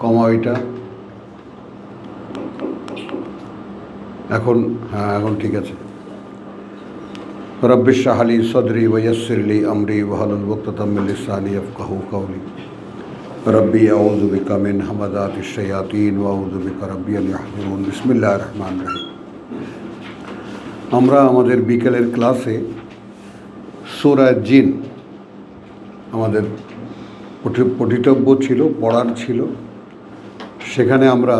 কমা ওইটা। এখন হ্যাঁ, এখন ঠিক আছে। রব্বি ইশরাহ লি সদরি ওয়া ইয়াসসির লি আমরি ওয়াহলুল উকদাতাম মিন লিসানি ইয়াফকাহু কওলি। রব্বি আউযু বিকা মিন হামাযাতিশ শায়াতিন ওয়া আউযু বিকা রব্বি আন ইয়াহযুরুন। বিসমিল্লাহির রহমানির রহিম। আমরা আমাদের বিকেলের ক্লাসে সূরা জিন আমাদের পঠিতব্য ছিল, পড়ার ছিল। সেখানে আমরা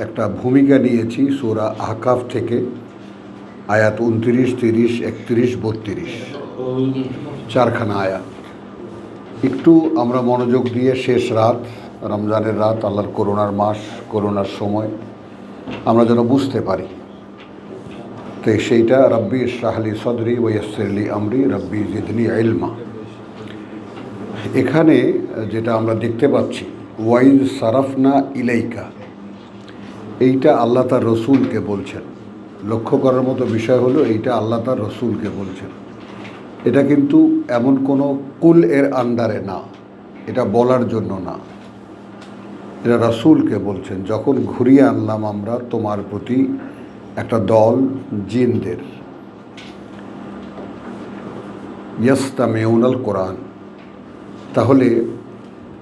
একটা ভূমিকা নিয়েছি সূরা আহকাফ থেকে, আয়াত 29, 30, 31, 32, চারখানা আয়াত। একটু আমরা মনোযোগ দিয়ে শেষ রাত, রমজানের রাত, আল্লাহর করোনার মাস, করোনার সময় আমরা যেন বুঝতে পারি। তো সেইটা রব্বি ইশরাহ লি সদরি ওয়া ইয়াসসির লি আমরি রব্বি জিদনি ইলমা। এখানে যেটা আমরা দেখতে পাচ্ছি, ওয়াইজ সারাফনা ইলাইকা, এইটা আল্লাহ তার রসুলকে বলছেন। লক্ষ্য করার মতো বিষয় হলো এইটা আল্লাহ তার রসুলকে বলছেন। এটা কিন্তু এমন কোনো কুল এর আন্ডারে না, এটা বলার জন্য না, এটা রসুলকে বলছেন। যখন ঘুরিয়ে আনলাম আমরা তোমার প্রতি একটা দল জিনদের, ইয়াস্তামিউনাল কোরআন, তাহলে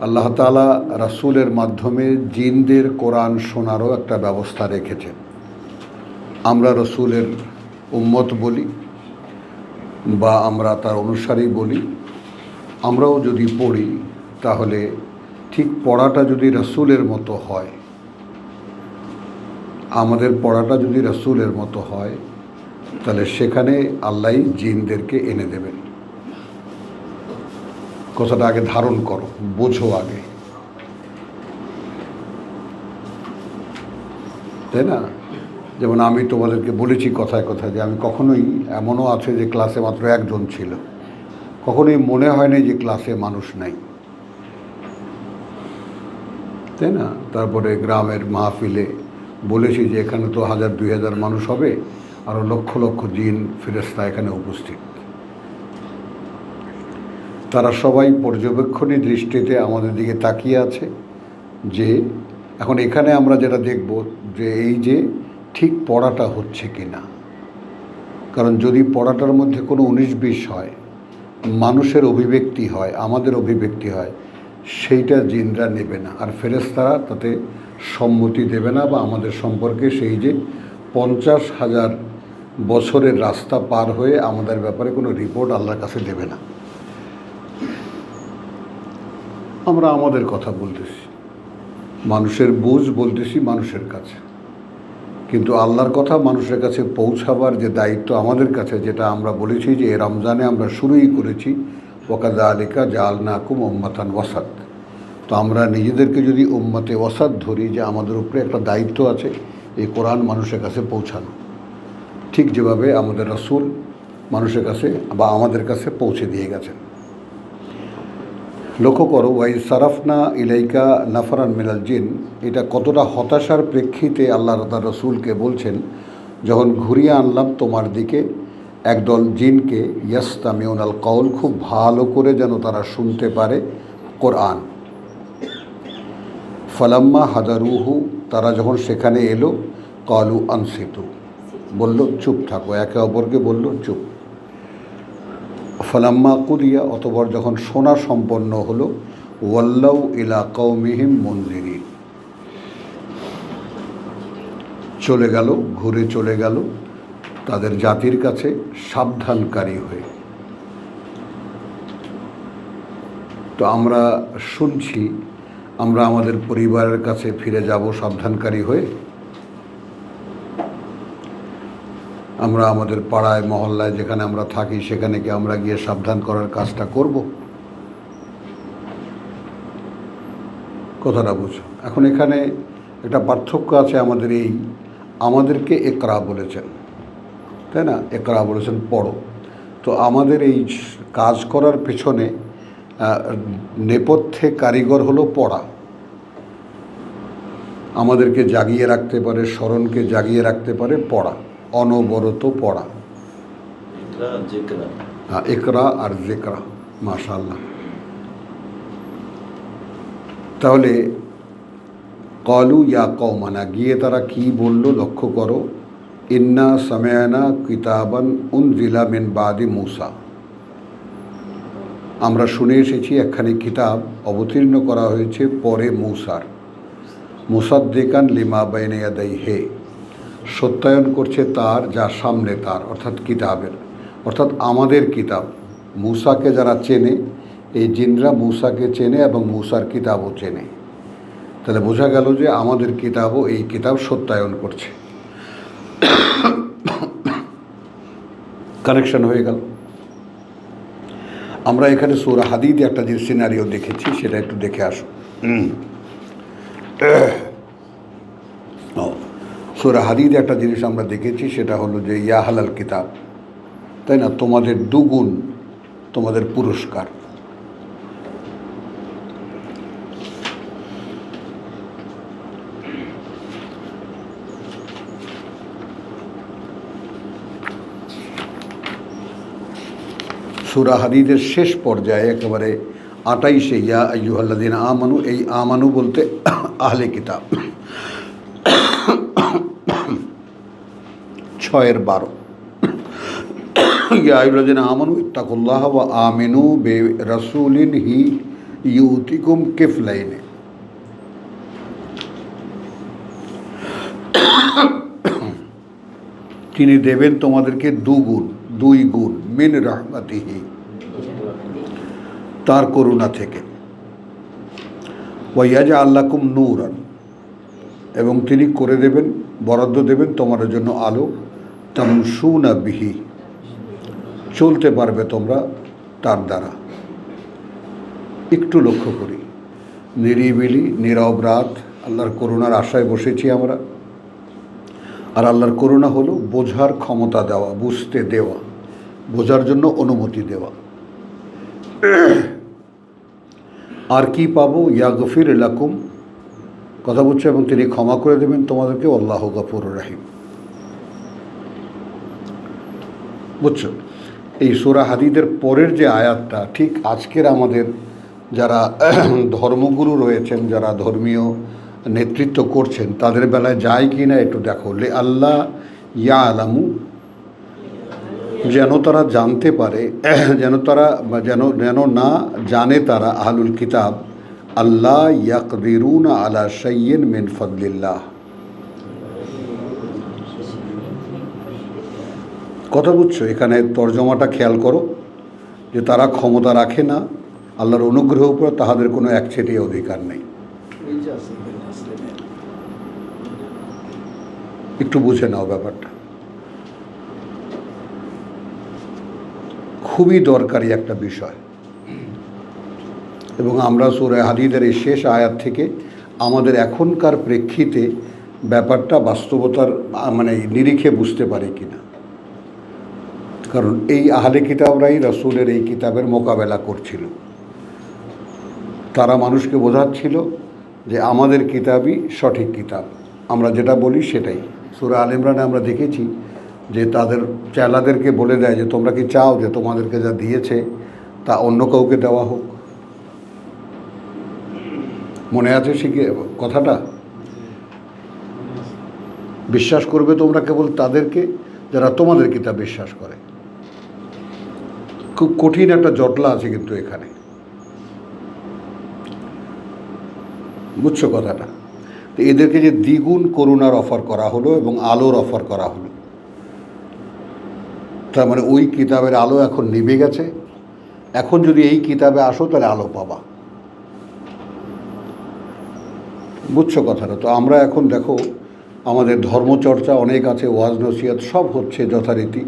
আল্লাহ তাআলা রাসূলের মাধ্যমে জিনদের কোরআন শোনারও একটা ব্যবস্থা রেখেছেন। আমরা রসুলের উম্মত বলি বা আমরা তার অনুসারী বলি, আমরাও যদি পড়ি তাহলে ঠিক পড়াটা যদি রসুলের মতো হয়, আমাদের পড়াটা যদি রসুলের মতো হয়, তাহলে সেখানে আল্লাহই জিনদেরকে এনে দেবেন। কথাটা আগে ধারণ করো, বোঝো আগে, তাই না? যেমন আমি তোমাদেরকে বলেছি কথায় কথায় যে আমি কখনোই, এমনও আছে যে ক্লাসে মাত্র একজন ছিল, কখনোই মনে হয় না যে ক্লাসে মানুষ নাই, তাই না? তারপরে গ্রামের মাহফিলে বলেছি যে এখানে তো 1000-2000 মানুষ হবে, আরও লক্ষ লক্ষ জিন ফেরেশতা এখানে উপস্থিত। তারা সবাই পর্যবেক্ষণী দৃষ্টিতে আমাদের দিকে তাকিয়ে আছে যে এখন এখানে আমরা যেটা দেখব যে এই যে ঠিক পড়াটা হচ্ছে কি না। কারণ যদি পড়াটার মধ্যে কোনো 19-20 হয়, মানুষের অভিব্যক্তি হয়, আমাদের অভিব্যক্তি হয়, সেইটা জিনরা নেবে না, আর ফেরেশতারা তাতে সম্মতি দেবে না, বা আমাদের সম্পর্কে সেই যে 50,000 বছরের রাস্তা পার হয়ে আমাদের ব্যাপারে কোনো রিপোর্ট আল্লাহর কাছে দেবে না। আমরা আমাদের কথা বলতেছি, মানুষের বুঝ বলতেছি মানুষের কাছে, কিন্তু আল্লাহর কথা মানুষের কাছে পৌঁছাবার যে দায়িত্ব আমাদের কাছে, যেটা আমরা বলেছি যে এ রমজানে আমরা শুরুই করেছি, ওয়াকাযালিকা জাআলনাকুম উম্মাতান ওয়াসাত। তো আমরা নিজেদেরকে যদি উম্মতে ওয়াসাত ধরি, যে আমাদের উপরে একটা দায়িত্ব আছে এই কোরআন মানুষের কাছে পৌঁছানো, ঠিক যেভাবে আমাদের রাসূল মানুষের কাছে বা আমাদের কাছে পৌঁছে দিয়ে গেছেন। লক্ষ্য করো, ওয়াইজ সারাফনা ইলাইকা নাফরান মিনাল জিন, এটা কতটা হতাশার প্রেক্ষিতে আল্লাহ তার রসুলকে বলছেন, যখন ঘুরিয়ে আনলাম তোমার দিকে একদল জিনকে, ইয়াস্তামিউনাল কওল, খুব ভালো করে যেন তারা শুনতে পারে কোরআন। ফালাম্মা হাদারুহু, তারা যখন সেখানে এলো, ক্বালু আনসিতু, বলল চুপ থাকো, একে অপরকে বলল চুপ। ফালাম্মা কুদিয়া, অতঃপর যখন শোনা সম্পন্ন হলো, ওয়াল্লাউ ইলা কওমিহিম মুনজিরিন, চলে গেল, ঘুরে চলে গেল তাদের জাতির কাছে সাবধানকারী হয়ে। তো আমরা শুনছি, আমরা আমাদের পরিবারের কাছে ফিরে যাব সাবধানকারী হয়ে, আমরা আমাদের পাড়ায় মহল্লায় যেখানে আমরা থাকি সেখানে কি আমরা গিয়ে সাবধান করার কাজটা করব? কথাটা বুঝো। এখন এখানে একটা পার্থক্য আছে আমাদের, এই আমাদেরকে একরা বলেছেন, তাই না? একরা বলেছেন পড়ো। তো আমাদের এই কাজ করার পেছনে নেপথ্যে কারিগর হলো পড়া। আমাদেরকে জাগিয়ে রাখতে পারে, স্মরণকে জাগিয়ে রাখতে পারে পড়া, অনবরত পড়া। হ্যাঁ, একরা আর জিকরা, মাশাআল্লাহ। তাহলে কলু ইয়া কওমানা, গিয়ে তারা কি বলল লক্ষ্য করো, ইন্না সামিআনা কিতাবান উনজিলা মিন বাদি মূসা, আমরা শুনে এসেছি একখানি কিতাব অবতীর্ণ করা হয়েছে পরে মূসার, মুসাদ্দিকান লিমা বাইনা ইয়াদাইহি, সত্যায়ন করছে তার যা সামনে তার, অর্থাৎ কিতাবের, অর্থাৎ আমাদের কিতাব। মূসাকে যারা চেনে, এই জিনরা মূসাকে চেনে এবং মূসার কিতাবও চেনে। তাহলে বোঝা গেল যে আমাদের কিতাবও এই কিতাব সত্যায়ন করছে। কানেকশন হয়ে গেল। আমরা এখানে সূরা হাদীদে একটা যে সিনারিও দেখেছি সেটা একটু দেখে আসো। সূরা হাদীদে একটা জিনিস আমরা দেখেছি, সেটা হলো যে ইয়া হালাল কিতাব, তাই না, তোমাদের দুগুণ তোমাদের পুরস্কার। সূরা হাদীদের শেষ পর্যায়ে একেবারে 28-এ ইয়া আইয়ুহাল্লাযীনা আমানু, এই আমানু বলতে আহলে কিতাব, 6-12, ইয়া আইয়ুহাল্লাযীনা আমানু ইত্তাকুল্লাহ ওয়া আমিনু বিরাসূলিন হি ইউতিকুম কিফলাইনে, তিনি দেবেন তোমাদেরকে দুই গুণ মিন রাহমাতিহি, তার করুণা থেকে, ওয়া ইয়াজআল লাকুম নূরান, এবং তিনি করে দেবেন, বরাদ্দ দেবেন তোমাদের জন্য আলো, তামশুনা বিহি, চলতে পারবে তোমরা তার দ্বারা। একটু লক্ষ্য করি, নিরিবিলি নীরব রাত, আল্লাহর করুণার আশায় বসেছি আমরা। আর আল্লাহর করুণা হলো বোঝার ক্ষমতা দেওয়া, বুঝতে দেওয়া, বোঝার জন্য অনুমতি দেওয়া। আর কি পাবো, ইয়াগফির লাকুম, কথা বলছে, এবং তিনি ক্ষমা করে দেবেন তোমাদেরকে, আল্লাহু গফুরুর রহিম। বুঝছো, এই সূরা হাদীদের পরের যে আয়াতটা, ঠিক আজকের আমাদের যারা ধর্মগুরু রয়েছেন, যারা ধর্মীয় নেতৃত্ব করছেন, তাদের বেলায় যায় কি না একটু দেখো। লে আল্লাহ ইয়া আলামু, যেন তারা জানতে পারে, যেন না জানে তারা, আহলুল কিতাব, আল্লাহ ইয়াকদিরুনা আলা শাইইন মিন ফাদলিল্লাহ। কথা বুঝছো, এখানে তর্জমাটা খেয়াল করো, যে তারা ক্ষমতা রাখে না আল্লাহর অনুগ্রহের উপর, তাহাদের কোনো একচেটিয়া অধিকার নেই। একটু বুঝে নাও ব্যাপারটা, খুবই দরকারি একটা বিষয়। এবং আমরা সূরা হাদীদের এই শেষ আয়াত থেকে আমাদের এখনকার প্রেক্ষিতে ব্যাপারটা বাস্তবতার মানে নিরিখে বুঝতে পারি কিনা। কারণ এই আহলে কিতাবরাই রাসূলের এই কিতাবের মোকাবেলা করছিল। তারা মানুষকে বোঝাচ্ছিল যে আমাদের কিতাবই সঠিক কিতাব, আমরা যেটা বলি সেটাই। সূরা আল ইমরানে আমরা দেখেছি যে তাদের চেলাদেরকে বলে দেয় যে তোমরা কি চাও যে তোমাদেরকে যা দিয়েছে তা অন্য কাউকে দেওয়া হোক। মনে আছে শিখে কথাটা? বিশ্বাস করবে তোমরা কেবল তাদেরকে যারা তোমাদের কিতাব বিশ্বাস করে। খুব কঠিন একটা জটলা আছে কিন্তু এখানে, বুঝছো কথাটা? তো এদেরকে যে দ্বিগুণ করুণার অফার করা হলো এবং আলোর অফার করা হলো, তার মানে ওই কিতাবের আলো এখন নিভে গেছে। এখন যদি এই কিতাবে আসো তাহলে আলো পাবা, বুঝছো কথাটা? তো আমরা এখন দেখো আমাদের ধর্মচর্চা অনেক আছে, ওয়াজ নসিহত সব হচ্ছে যথারীতি,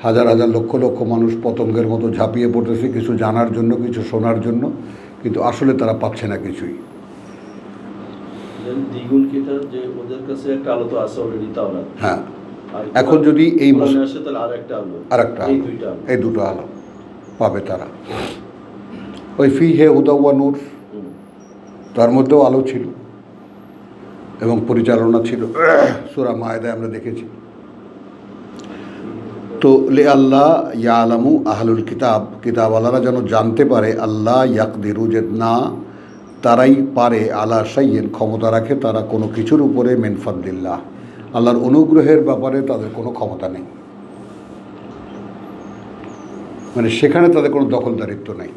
হাজার হাজার লক্ষ লক্ষ মানুষ পতঙ্গের মতো ঝাঁপিয়ে পড়তেছে কিছু জানার জন্য, কিছু শোনার জন্য, কিন্তু আসলে তারা পাচ্ছে না কিছুই। দ্বিগুণ কিতাব যে ওদের কাছে একটা আলো তো আছে অলরেডি, তাওরাত। হ্যাঁ, এখন যদি এই আসে তাহলে আরেকটা আলো, এই দুটো আলো পাবে তারা। ওই ফিহে হুদা ওয়া নূর, তার মধ্যেও আলো ছিল এবং পরিচালনা ছিল। সূরা মায়েদায় আমরা দেখেছি। তো লে আল্লাহ ইয়া আলামু আহলুল কিতাব, কিতাব আল্লাহরা যেন জানতে পারে, আল্লাহ ইয়াকদিরু, যে না তারাই পারে আলা শাইইন, ক্ষমতা রাখে তারা কোনো কিছুর উপরে মিন ফাদলিল্লাহ, আল্লাহর অনুগ্রহের ব্যাপারে তাদের কোনো ক্ষমতা নেই, মানে সেখানে তাদের কোনো দখলদারিত্ব নেই।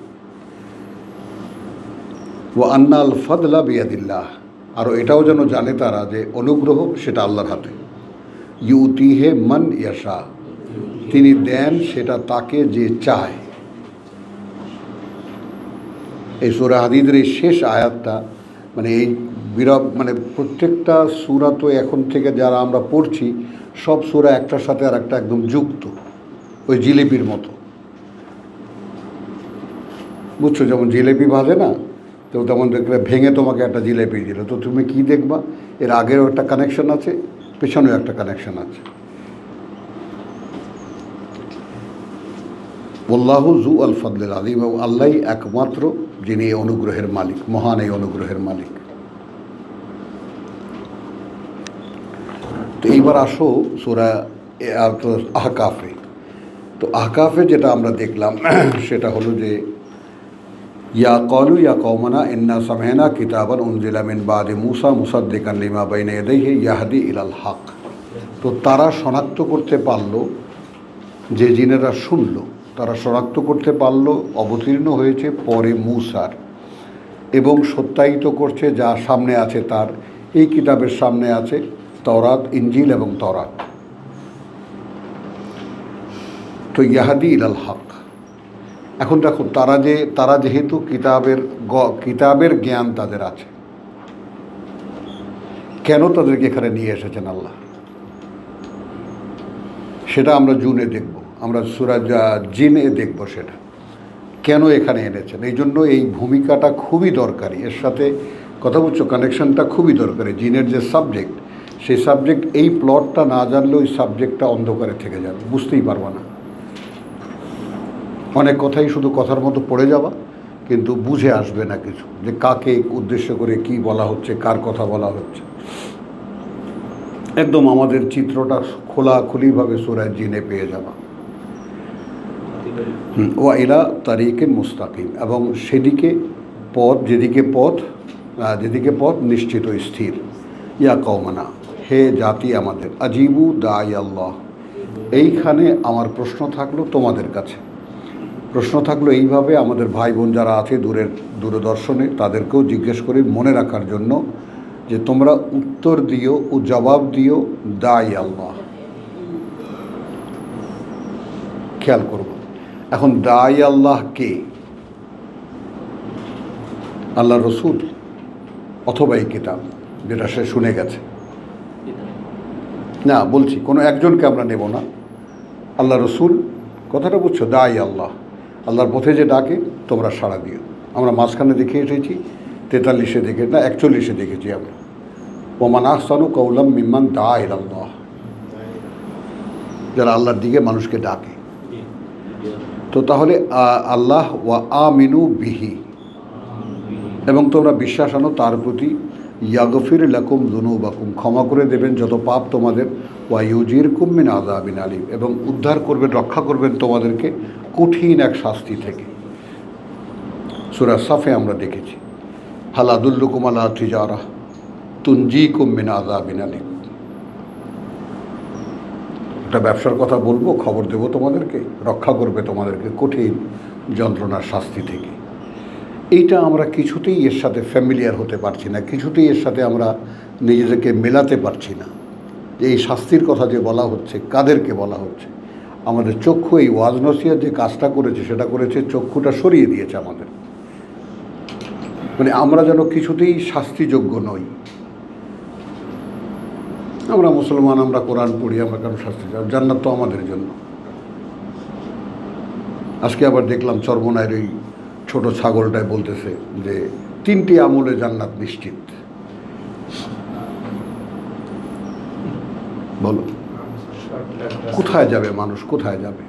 ওয়া আন্নাল ফাদলা বিয়াদিল্লাহ, আরও এটাও যেন জানে তারা যে অনুগ্রহ সেটা আল্লাহর হাতে। ইউতিহে মান ইয়াশা, তিনি দেন সেটা তাকে যে চায়। এই সূরা হাদীদের এই শেষ আয়াতটা, মানে এই মানে প্রত্যেকটা সূরা তো এখন থেকে যারা আমরা পড়ছি সব সূরা একটার সাথে আর একটা একদম যুক্ত, ওই জিলিপির মতো, বুঝছো? যেমন জিলেপি ভাজে না, তো তেমন দেখলে ভেঙে তোমাকে একটা জিলেপি দিল, তো তুমি কি দেখবা? এর আগেও একটা কানেকশন আছে, পেছনেও একটা কানেকশন আছে। আল্লাহু যু আল ফাদলিল আযীম, এবং আল্লাহই একমাত্র যিনি এই অনুগ্রহের মালিক, মহান এই অনুগ্রহের মালিক। তো এইবার আসো সূরা আহকাফে। তো আহকাফে যেটা আমরা দেখলাম সেটা হলো যে ইয়া ক্বালু ইয়া কওমানা ইন্না সামি'না কিতাবান উনজিলা মিন বাদি মূসা মুসাদ্দিকান লিমা বাইনা ইয়াদাইহি ইয়াহদি ইলাল হক। তো তারা শনাক্ত করতে পারলো, যে জিনেরা শুনল তারা শনাক্ত করতে পারলো অবতীর্ণ হয়েছে পরে মূসার, এবং সত্যায়িত করছে যা সামনে আছে তার। এই কিতাবের সামনে আছে তাওরাত, ইনজিল এবং তাওরাত। তো ইয়াহদি ইলাল হক। এখন দেখো তারা যেহেতু কিতাবের জ্ঞান তাদের আছে, কেন তাদেরকে এখানে নিয়ে এসেছেন আল্লাহ, সেটা আমরা জুনে দেখব, আমরা সূরা জিনে দেখব সেটা কেন এখানে এনেছেন। এই জন্য এই ভূমিকাটা খুবই দরকারি, এর সাথে কথা বলছো, কানেকশনটা খুবই দরকারি। জিনের যে সাবজেক্ট, সেই সাবজেক্ট, এই প্লটটা না জানলে ওই সাবজেক্টটা অন্ধকারে থেকে যাবে, বুঝতেই পারবা না। অনেক কথাই শুধু কথার মতো পড়ে যাওয়া, কিন্তু বুঝে আসবে না কিছু, যে কাকে উদ্দেশ্য করে কি বলা হচ্ছে, কার কথা বলা হচ্ছে। একদম আমাদের চিত্রটা খোলাখুলিভাবে সূরা জিনে পেয়ে যাওয়া। ওয়া ইলা তারিকিন মুস্তাকিম, এবং সেদিকে যেদিকে পথ নিশ্চিত স্থির। ইয়া কওমানা, হে জাতি আমাদের, আজিবু দাঈ আল্লাহ। এইখানে আমার প্রশ্ন থাকলো তোমাদের কাছে, প্রশ্ন থাকলো এইভাবে আমাদের ভাই বোন যারা আছে দূরদর্শনে, তাদেরকেও জিজ্ঞেস করি মনে রাখার জন্য, যে তোমরা উত্তর দিও ও জবাব দিও দাঈ আল্লাহ। খেয়াল করব, এখন দাঈ আল্লাহ কে? আল্লাহ রসুল, অথবা এই কিতাব যেটা সে শুনে গেছে? না, বলছি কোনো একজনকে আমরা নেব না, আল্লাহ রসুল, কথাটা বুঝছো? দাঈ আল্লাহ, আল্লাহর পথে যে ডাকে তোমরা সাড়া দিও। আমরা মাঝখানে দেখে এসেছি 43-এ দেখে না 41-এ দেখেছি আমরা, ওমান আহসানু কওলাম মিম্মান দাআ ইলাল্লাহ, যারা আল্লাহর দিকে মানুষকে ডাকে। তো তাহলে আল্লাহ ওয়া আমিনু বিহি, এবং তোমরা বিশ্বাস আনো তার প্রতি, ইয়াগফির লাকুম যুনুবাকুম, ক্ষমা করে দেবেন যত পাপ তোমাদের, ওয়া ইউজিরকুম মিন আযাবিন আলীম, এবং উদ্ধার করবেন, রক্ষা করবেন তোমাদেরকে কঠিন এক শাস্তি থেকে। সূরা সাফে আমরা দেখেছি, হাল আদুল্লুকুম আলা তিজারাহ তুনজিকুম মিন আযাবিন আলীম। একটা ব্যবসার কথা বলবো, খবর দেবো তোমাদেরকে, রক্ষা করবে তোমাদেরকে কঠিন যন্ত্রণার শাস্তি থেকে। এইটা আমরা কিছুতেই এর সাথে ফ্যামিলিয়ার হতে পারছি না, কিছুতেই এর সাথে আমরা নিজেদেরকে মেলাতে পারছি না, যে এই শাস্তির কথা যে বলা হচ্ছে কাদেরকে বলা হচ্ছে। আমাদের চক্ষু, এই ওয়াজ নসিহত যে কাজটা করেছে সেটা করেছে, চক্ষুটা সরিয়ে দিয়েছে আমাদের, মানে আমরা যেন কিছুতেই শাস্তিযোগ্য নই। আমরা মুসলমান, আমরা কোরআন পড়ি, আমরা কেন শাস্তি চাই? জান্নাত তো আমাদের জন্য। আজকে আবার দেখলাম চরমনায়ের ওই ছোট ছাগলটায় বলতেছে যে 3টি আমলে জান্নাত নিশ্চিত। বলো কোথায় যাবে মানুষ, কোথায় যাবে?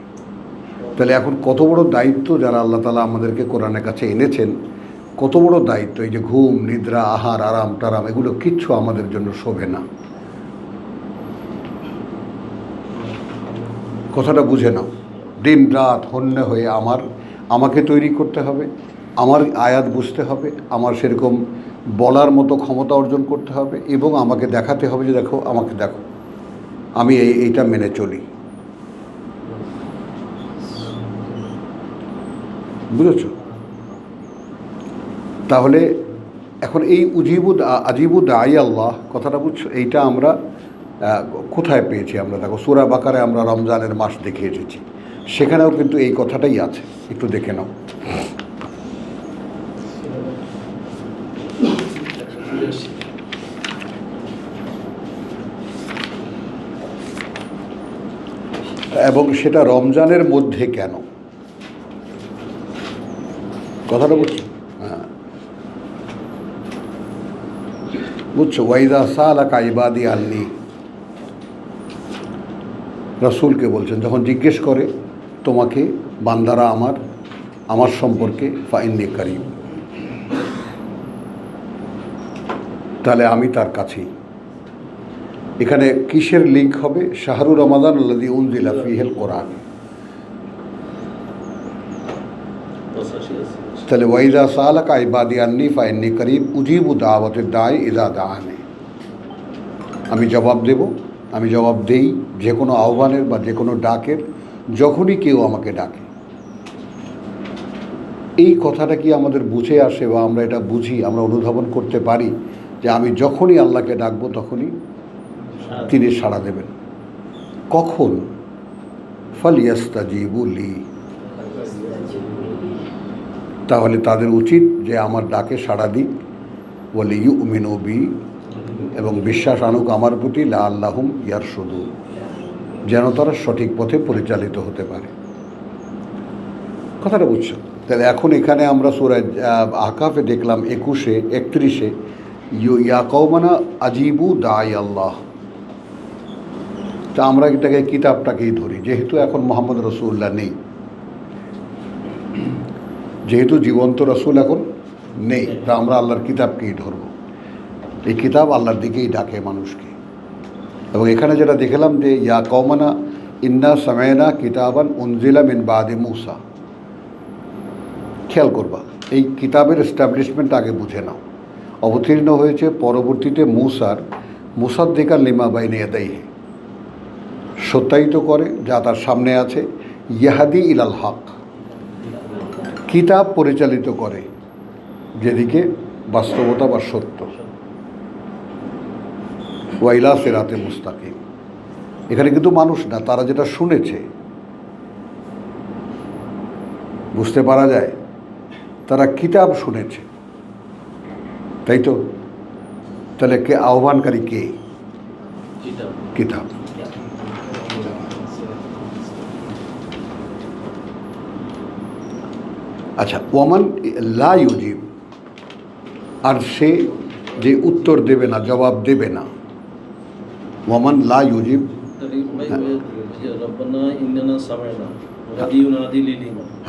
তাহলে এখন কত বড় দায়িত্ব যারা আল্লাহ তাআলা আমাদেরকে কোরআনের কাছে এনেছেন, কত বড় দায়িত্ব। এই যে ঘুম, নিদ্রা, আহার, আরাম টারাম, এগুলো কিচ্ছু আমাদের জন্য শোভে না। কথাটা বুঝে নাও। দিন রাত হন্যে হয়ে আমাকে তৈরি করতে হবে, আমার আয়াত বুঝতে হবে, আমার সেরকম বলার মতো ক্ষমতা অর্জন করতে হবে, এবং আমাকে দেখাতে হবে যে দেখো, আমাকে দেখো, আমি এইটা মেনে চলি। বুঝেছ? তাহলে এখন এই আজিবুদ আই আল্লাহ কথাটা বুঝছো, এইটা আমরা কোথায় পেয়েছি? আমরা দেখো সূরা বাকারায় আমরা রমজানের মাস দেখে এসেছি, সেখানেও কিন্তু এই কথাটাই আছে, একটু দেখে নাও। এবং সেটা রমজানের মধ্যে কেন, কথাটা বুঝছো? হ্যাঁ, বুঝছো? ওয়াইদা সালাকা ইবাদি আল্লি, রাসূলকে বলছেন যখন জিজ্ঞেস করে তোমাকে বান্দারা আমার সম্পর্কে, ফাইন্নি কারিম, তাহলে আমি তার কাছেই। এখানে কিসের লিঙ্ক হবে? শাহরুর রমাদান আল্লাযী উনজিলা ফীহিল কোরআন। তাহলে ওয়াইদা সালাকা ইবাদি আন্নী ফাইন্নী করিব উজিবু দাওয়াতেদ দাঈ ইযা দাআনি, আমি জবাব দেব, আমি জবাব দেই যে কোনো আহ্বানের বা যে কোনো ডাকের, যখনই কেউ আমাকে ডাকে। এই কথাটা কি আমাদের বুঝে আসে, বা আমরা এটা বুঝি, আমরা অনুধাবন করতে পারি যে আমি যখনই আল্লাহকে ডাকবো তখনই তিনি সাড়া দেবেন? কখন? ফালিয়াস্তাজিবু লি, তাহলে তাদের উচিত যে আমার ডাকে সাড়া দিক, ওয়ালিয়ুমিনু বি, এবং বিশ্বাস আনুক আমার প্রতি, লাআল্লাহুম ইয়ারশুদুন, যেন তারা সঠিক পথে পরিচালিত হতে পারে। কথাটা বুঝছো? তাহলে এখন এখানে আমরা সূরা আহকাফে দেখলাম 21-এ 31-এ ইয়া কওমানা আজিবু দাঈ আল্লাহ। তা আমরা এটাকে কিতাবটাকেই ধরি, যেহেতু এখন মুহাম্মদ রাসূলুল্লাহ নেই, যেহেতু জীবন্ত রাসূল এখন নেই, তা আমরা আল্লাহর কিতাবকেই ধরব। এই কিতাব আল্লাহর দিকেই ডাকে মানুষকে। এবং এখানে যেটা দেখলাম যে ইয়া কওমানা ইন্না সামায়না কিতাবান উনজিলা মিন বাদি মূসা, খেয়াল করবা, এই কিতাবের এস্টাবলিশমেন্ট আগে বুঝে নাও। অবতীর্ণ হয়েছে পরবর্তীতে মূসার, মুসাদ্দিকান লিমা বাইনা ইয়াদাইহি, সত্যায়িত করে যা তার সামনে আছে, ইয়াহাদি ইলাল হক, কিতাব পরিচালিত করে যেদিকে বাস্তবতা বা সত্য, ওয়াইলা সিরাতে মুস্তাকিম। এখানে কিন্তু মানুষ না, তারা যেটা শুনেছে, বুঝতে পারা যায় তারা কিতাব শুনেছে, তাই তো? তাহলে কে আহ্বানকারী? কে? কিতাব। আচ্ছা, ওয়ামান লা ইউজিব, আর সে যে উত্তর দেবে না, জবাব দেবে না। ওয়ামান লা ইউজিব,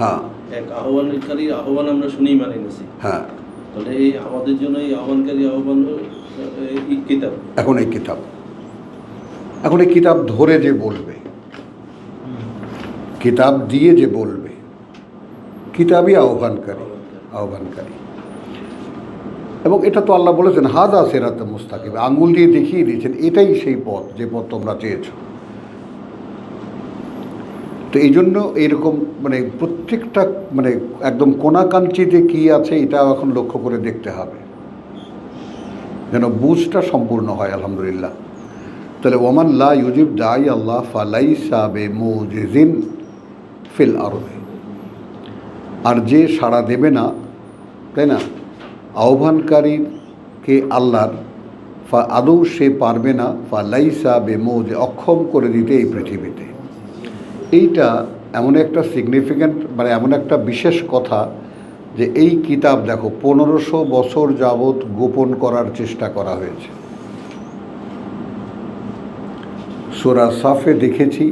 হ্যাঁ, এক আহ্বানকারী আহ্বান আমরা শুনি মানে নিছি, হ্যাঁ, তাহলে এই আমাদের জন্য এই আহ্বানকারী আহ্বান এই কিতাব। এখন এই কিতাব, এখন এই কিতাব ধরে যে বলবে, কিতাব দিয়ে যে বলবে, কিতাবই আহ্বানকারী। এবং এটা তো আল্লাহ বলেছেন হাদা সিরাতে মুস্তাকিম, আঙ্গুল দিয়ে দেখিয়ে দিয়েছেন এটাই সেই পথ, যে পথ তোমরা চেয়েছ। তো এই জন্য এইরকম মানে প্রত্যেকটা মানে একদম কোনাকাঞ্চিতে কী আছে এটাও এখন লক্ষ্য করে দেখতে হবে, যেন বুঝটা সম্পূর্ণ হয়। আলহামদুলিল্লাহ। তাহলে ওমান লা ইউজিব দাঈ আল্লাহ ফালাইসা বিমুজিজিন ফিল আরদি, আর যে সাড়া দেবে না, তাই না, আহ্বানকারীকে আল্লাহর, আদৌ সে পারবে না, ফালাইসা বিমুজ, অক্ষম করে দিতে এই পৃথিবীতে। এইটা এমন একটা সিগনিফিক্যান্ট, মানে এমন একটা বিশেষ কথা যে এই কিতাব দেখো 1500 বছর যাবৎ গোপন করার চেষ্টা করা হয়েছে। সূরা সাফে দেখেছি,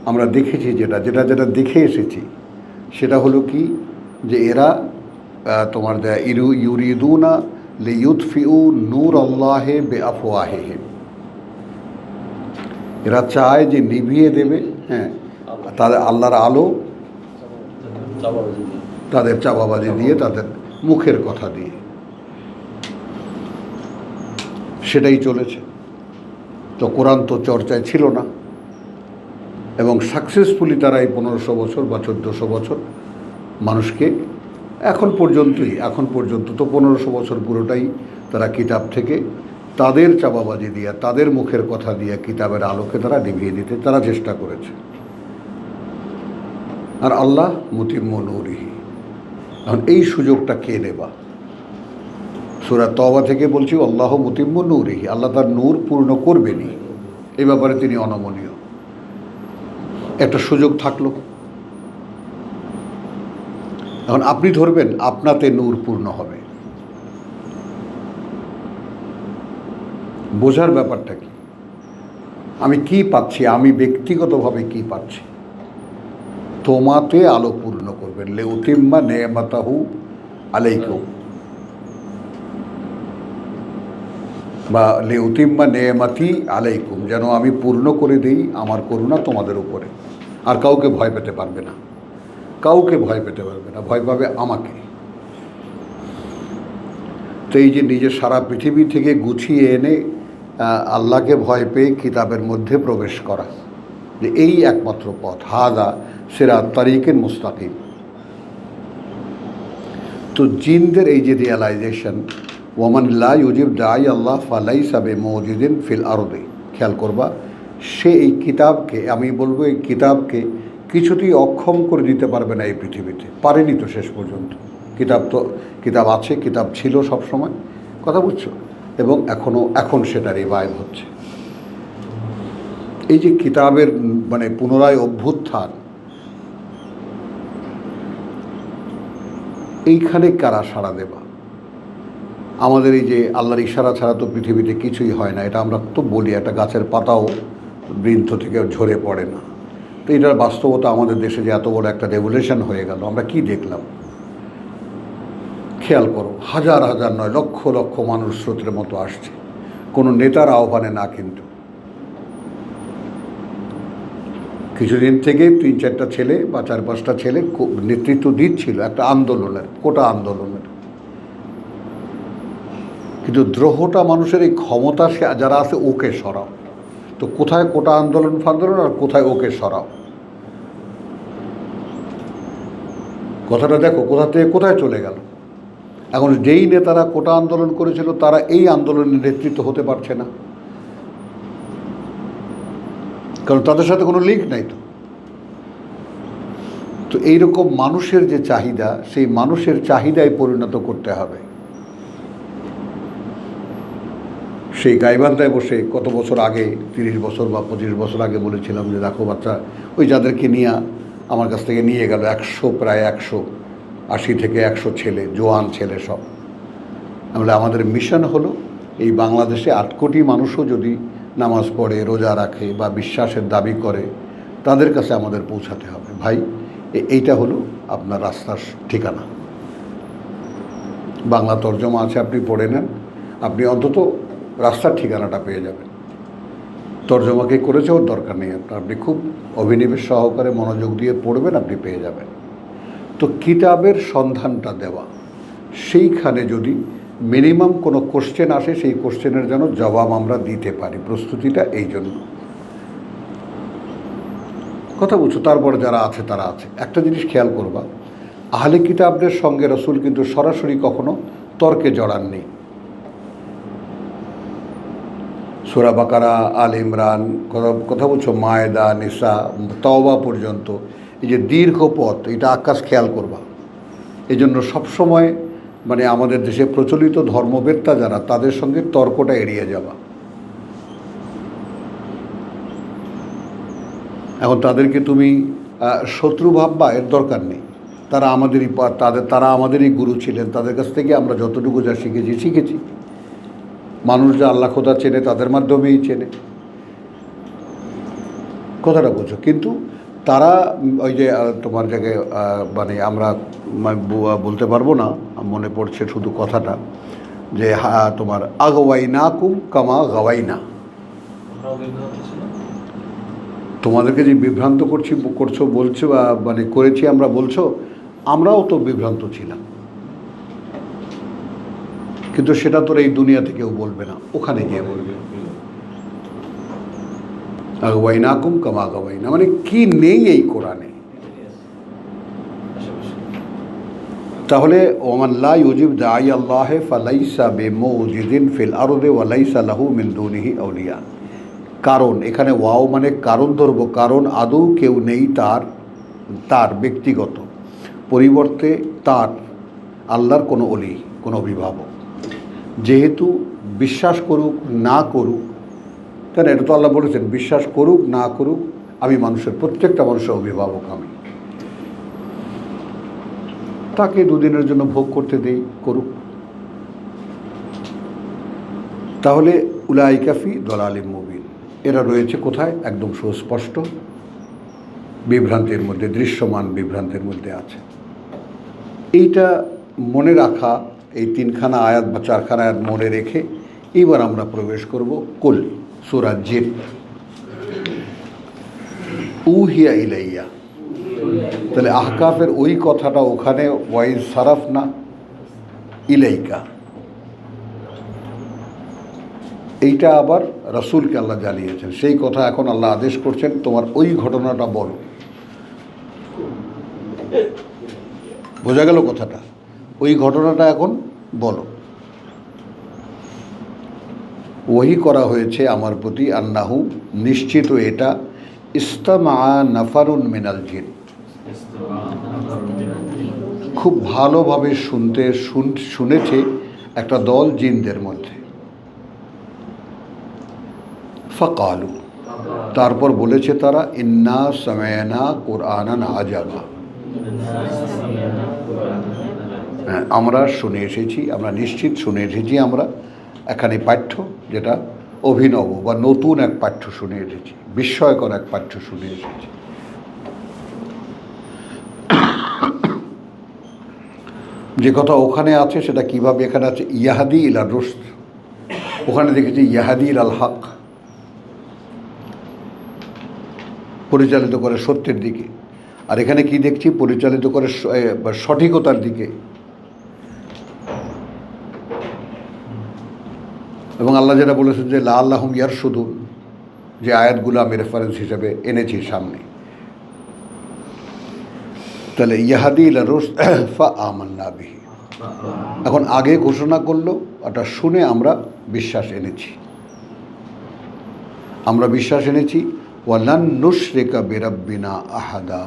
আমরা দেখেছি যেটা দেখে এসেছি সেটা হলো কি, যে এরা তোমার ইউরিদুনা লিইউতফিউ নূর আল্লাহে বিআফওয়াহিহিম, এরা চায় যে নিভিয়ে দেবে, হ্যাঁ, তাদের আল্লাহর আলো তাদের চাপাবাজি দিয়ে, তাদের মুখের কথা দিয়ে। সেটাই চলেছে। তো কোরআন তো চর্চায় ছিল না, এবং সাকসেসফুলি তারা এই 1500 বছর বা 1400 বছর মানুষকে এখন পর্যন্ত তো 1500 বছর পুরোটাই তারা কিতাব থেকে তাদের চাপাবাজি দিয়ে, তাদের মুখের কথা দিয়ে কিতাবের আলোকে তারা নিভিয়ে দিতে তারা চেষ্টা করেছে। আর আল্লাহ মুতিম্মু নূরিহি, এখন এই সুযোগটা কে নেবা? সূরা তওবা থেকে বলছি, আল্লাহ মুতিম্মু নূরিহি, আল্লাহ তার নূর পূর্ণ করবেনই, এই ব্যাপারে তিনি অনমনীয়। একটা সুযোগ থাকলো, এখন আপনি ধরবেন আপনাতে নূর পূর্ণ হবে। বোঝার ব্যাপারটা কি? আমি কি পাচ্ছি, আমি ব্যক্তিগতভাবে কি পাচ্ছি? তোমাতে আলো পূর্ণ করবেন, লিউতিম্মা নি'মাতাহু আলাইকুম, বা লিউতিম্মা নি'মাতি আলাইকুম, যেন আমি পূর্ণ করে দিই আমার করুণা তোমাদের উপরে। আর কাউকে ভয় পেতে পারবে না, কাউকে ভয় পেতে পারবে না, ভয় পাবে আমাকে। তো এই যে নিজের সারা পৃথিবী থেকে গুছিয়ে এনে আল্লাহকে ভয় পেয়ে কিতাবের মধ্যে প্রবেশ করা, যে এই একমাত্র পথ, হাদা সিরাত তারিকের মুস্তাকিম। তো জিনদের এই যে রিয়ালাইজেশন, ওয়ামান লা ইউজিব দাই আল্লাহ ফালাইসা বিমুজিদিন ফিল আরদি, খেয়াল করবা, সে এই কিতাবকে, আমি বলবো এই কিতাবকে কিছুতেই অক্ষম করে দিতে পারবে না এই পৃথিবীতে, পারেনি তো শেষ পর্যন্ত। কিতাব আছে, কিতাব ছিল সব সময়, কথা বুঝছো, এবং এখন সেটা রিভাইভ হচ্ছে। এই যে কিতাবের মানে পুনরায় অভ্যুত্থান, এইখানে কারা সাড়া দেবা? আমাদের এই যে আল্লাহর ইশারা ছাড়া তো পৃথিবীতে কিছুই হয় না, এটা আমরা তো বলি, একটা গাছের পাতাও বৃন্ত থেকে ঝরে পড়ে না। তো এটার বাস্তবতা আমাদের দেশে যে এত বড় একটা রেভলিউশন হয়ে গেল, আমরা কি দেখলাম? খেয়াল করো, হাজার হাজার নয়, লক্ষ লক্ষ মানুষ স্রোতের মতো আসছে, কোনো নেতার আহ্বানে না, কিন্তু কিছুদিন থেকে 3-4টা ছেলে বা 4-5টা ছেলে নেতৃত্ব দিচ্ছিল একটা আন্দোলনের, কোটা আন্দোলনের। কিন্তু দ্রোহটা মানুষের এই ক্ষমতা যারা আছে, ওকে সরাও। তো কোথায় কোটা আন্দোলন আর কোথায় ওকে সরাও? কথাটা দেখো, কোথা থেকে কোথায় চলে গেল। এখন যেই নেতারা কোটা আন্দোলন করেছিল, তারা এই আন্দোলনের নেতৃত্ব হতে পারছে না, কারণ তাদের সাথে কোনো লিঙ্ক নাই। তো এইরকম মানুষের যে চাহিদা, সেই মানুষের চাহিদায় পরিণত করতে হবে। সেই গাইবান্ধায় বসে কত বছর আগে, 30 বছর বা 25 বছর আগে বলেছিলাম যে দেখো বাচ্চা, ওই যাদেরকে নিয়ে আমার কাছ থেকে নিয়ে গেল প্রায় 180 থেকে 100 ছেলে, জোয়ান ছেলে সব। তাহলে আমাদের মিশন হলো এই বাংলাদেশে 8 কোটি মানুষও যদি নামাজ পড়ে, রোজা রাখে বা বিশ্বাসের দাবি করে, তাদের কাছে আমাদের পৌঁছাতে হবে। ভাই, এইটা হলো আপনার রাস্তার ঠিকানা। বাংলা তর্জমা আছে, আপনি পড়ে নেন, আপনি অন্তত রাস্তার ঠিকানাটা পেয়ে যাবেন। তর্জমাকে করেছে, ওর দরকার নেই আপনার, আপনি খুব অভিনিবেশ সহকারে মনোযোগ দিয়ে পড়বেন, আপনি পেয়ে যাবেন। তো কিতাবের সন্ধানটা দেওয়া, সেইখানে যদি মিনিমাম কোনো কোশ্চেন আসে, সেই কোশ্চেনের যেন জবাব আমরা দিতে পারি, প্রস্তুতিটা এই জন্য। কথা বুঝছো? তারপরে যারা আছে তারা আছে। একটা জিনিস খেয়াল করবা, আহলে কিতাবদের সঙ্গে রসুল কিন্তু সরাসরি কখনো তর্কে জড়াননি। সূরা বাকারা, আল ইমরান, কথা বলছো, মায়েদা, নিসা, তওবা পর্যন্ত এই যে দীর্ঘ পথ, এটা আকাশ খেয়াল করবা। এই জন্য সবসময় মানে আমাদের দেশে প্রচলিত ধর্মবেত্তা যারা, তাদের সঙ্গে তর্কটা এড়িয়ে যাবা। এখন তাদেরকে তুমি শত্রু ভাববা, এর দরকার নেই। তারা আমাদেরই গুরু ছিলেন, তাদের কাছ থেকে আমরা যতটুকু যা শিখেছি। মানুষ যা আল্লাহ খোদা চেনে, তাদের মাধ্যমেই চেনে। কথাটা বলছো, কিন্তু তারা ওই যে তোমার জায়গায় মানে আমরা বলতে পারবো না, মনে পড়ছে শুধু কথাটা, যে তোমার আগওয়াইনা কুম কামা গাওয়াইনা, তোমাদেরকে যে বিভ্রান্ত করছো বলছো, মানে করেছি আমরা বলছো, আমরাও তো বিভ্রান্ত ছিলাম, কিন্তু সেটা তোর এই দুনিয়াতে কেউ বলবে না, ওখানে গিয়ে বলবে। আগওয়াইনাকুম কামা আগওয়াইনা, মানে কি নেই এই কোরআনে। তাহলে ওমান লা ইউজিব দাঈ আল্লাহ ফালাইসা বিমুজিদিন ফিল আরদি ওয়া লাইসা লাহু মিন দুনিহি আউলিয়া। কারণ এখানে ওয়াও মানে কারণ ধরবো, কারণ আদৌ কেউ নেই তার ব্যক্তিগত, পরিবর্তে তার আল্লাহর কোনো অলি, কোনো অভিভাবক। যেহেতু বিশ্বাস করুক না করুক, তাই না, এটা তো আল্লাহ বলেছেন বিশ্বাস করুক না করুক আমি মানুষের, প্রত্যেকটা মানুষের অভিভাবক আমি, তাকে দুদিনের জন্য ভোগ করতে দেই, করুক। তাহলে উলাইকা ফি দালালিম মুবিন, এরা রয়েছে কোথায়? একদম সুস্পষ্ট বিভ্রান্তির মধ্যে, দৃশ্যমান বিভ্রান্তির মধ্যে আছে। এইটা মনে রাখা, এই তিনখানা আয়াত বা চারখানা আয়াত মনে রেখে এইবার আমরা প্রবেশ করব কুল, সূরা জিন। উহিয়া ইলাইয়া, তাহলে আহকাফের ওই কথাটা ওখানে ওয়াইজ সারাফ না ইলাইকা, এইটা আবার রাসূলকে আল্লাহ জানিয়েছেন, সেই কথা এখন আল্লাহ আদেশ করছেন তোমার ওই ঘটনাটা বলো। বোঝা গেল কথাটা? ওই ঘটনাটা এখন বলো। ওহী করা হয়েছে আমার প্রতি, আন্নাহু, নিশ্চিত এটা, ইস্তামা নাফারুন মিনাল জিন, খুব ভালোভাবে শুনেছে একটা দল জিনদের মধ্যে। ফাকালু, তারপর বলেছে তারা, ইন্না সামায়না কুরআনান আজাবা, আমরা শুনে এসেছি, আমরা নিশ্চিত শুনে এসেছি, আমরা এখানে পাঠ্য যেটা অভিনব বা নতুন এক পাঠ্য শুনে এসেছি, বিস্ময়কর এক পাঠ্য শুনে এসেছি। যে কথা ওখানে আছে সেটা কিভাবে এখানে আছে? ইয়াহাদি ইলা রুশদ, ওখানে দেখেছি ইয়াহাদি ইলাল হক, পরিচালিত করে সত্যের দিকে, আর এখানে কি দেখছি? পরিচালিত করে সঠিকতার দিকে। এবং আল্লাহ যেটা বলেছেন যে লা আল্লাহুম ইয়ারশুদুন, যে আয়াতগুলো আমি রেফারেন্স হিসেবে এনেছি সামনে। তাহলে ইয়াহাদি ইলা রুশদ ফা আমান্না বিহি, এখন আগে ঘোষণা করলো, ওটা শুনে আমরা বিশ্বাস এনেছি, আমরা বিশ্বাস এনেছি। ওয়ালান নুশরিকা বিরাব্বিনা আহাদা,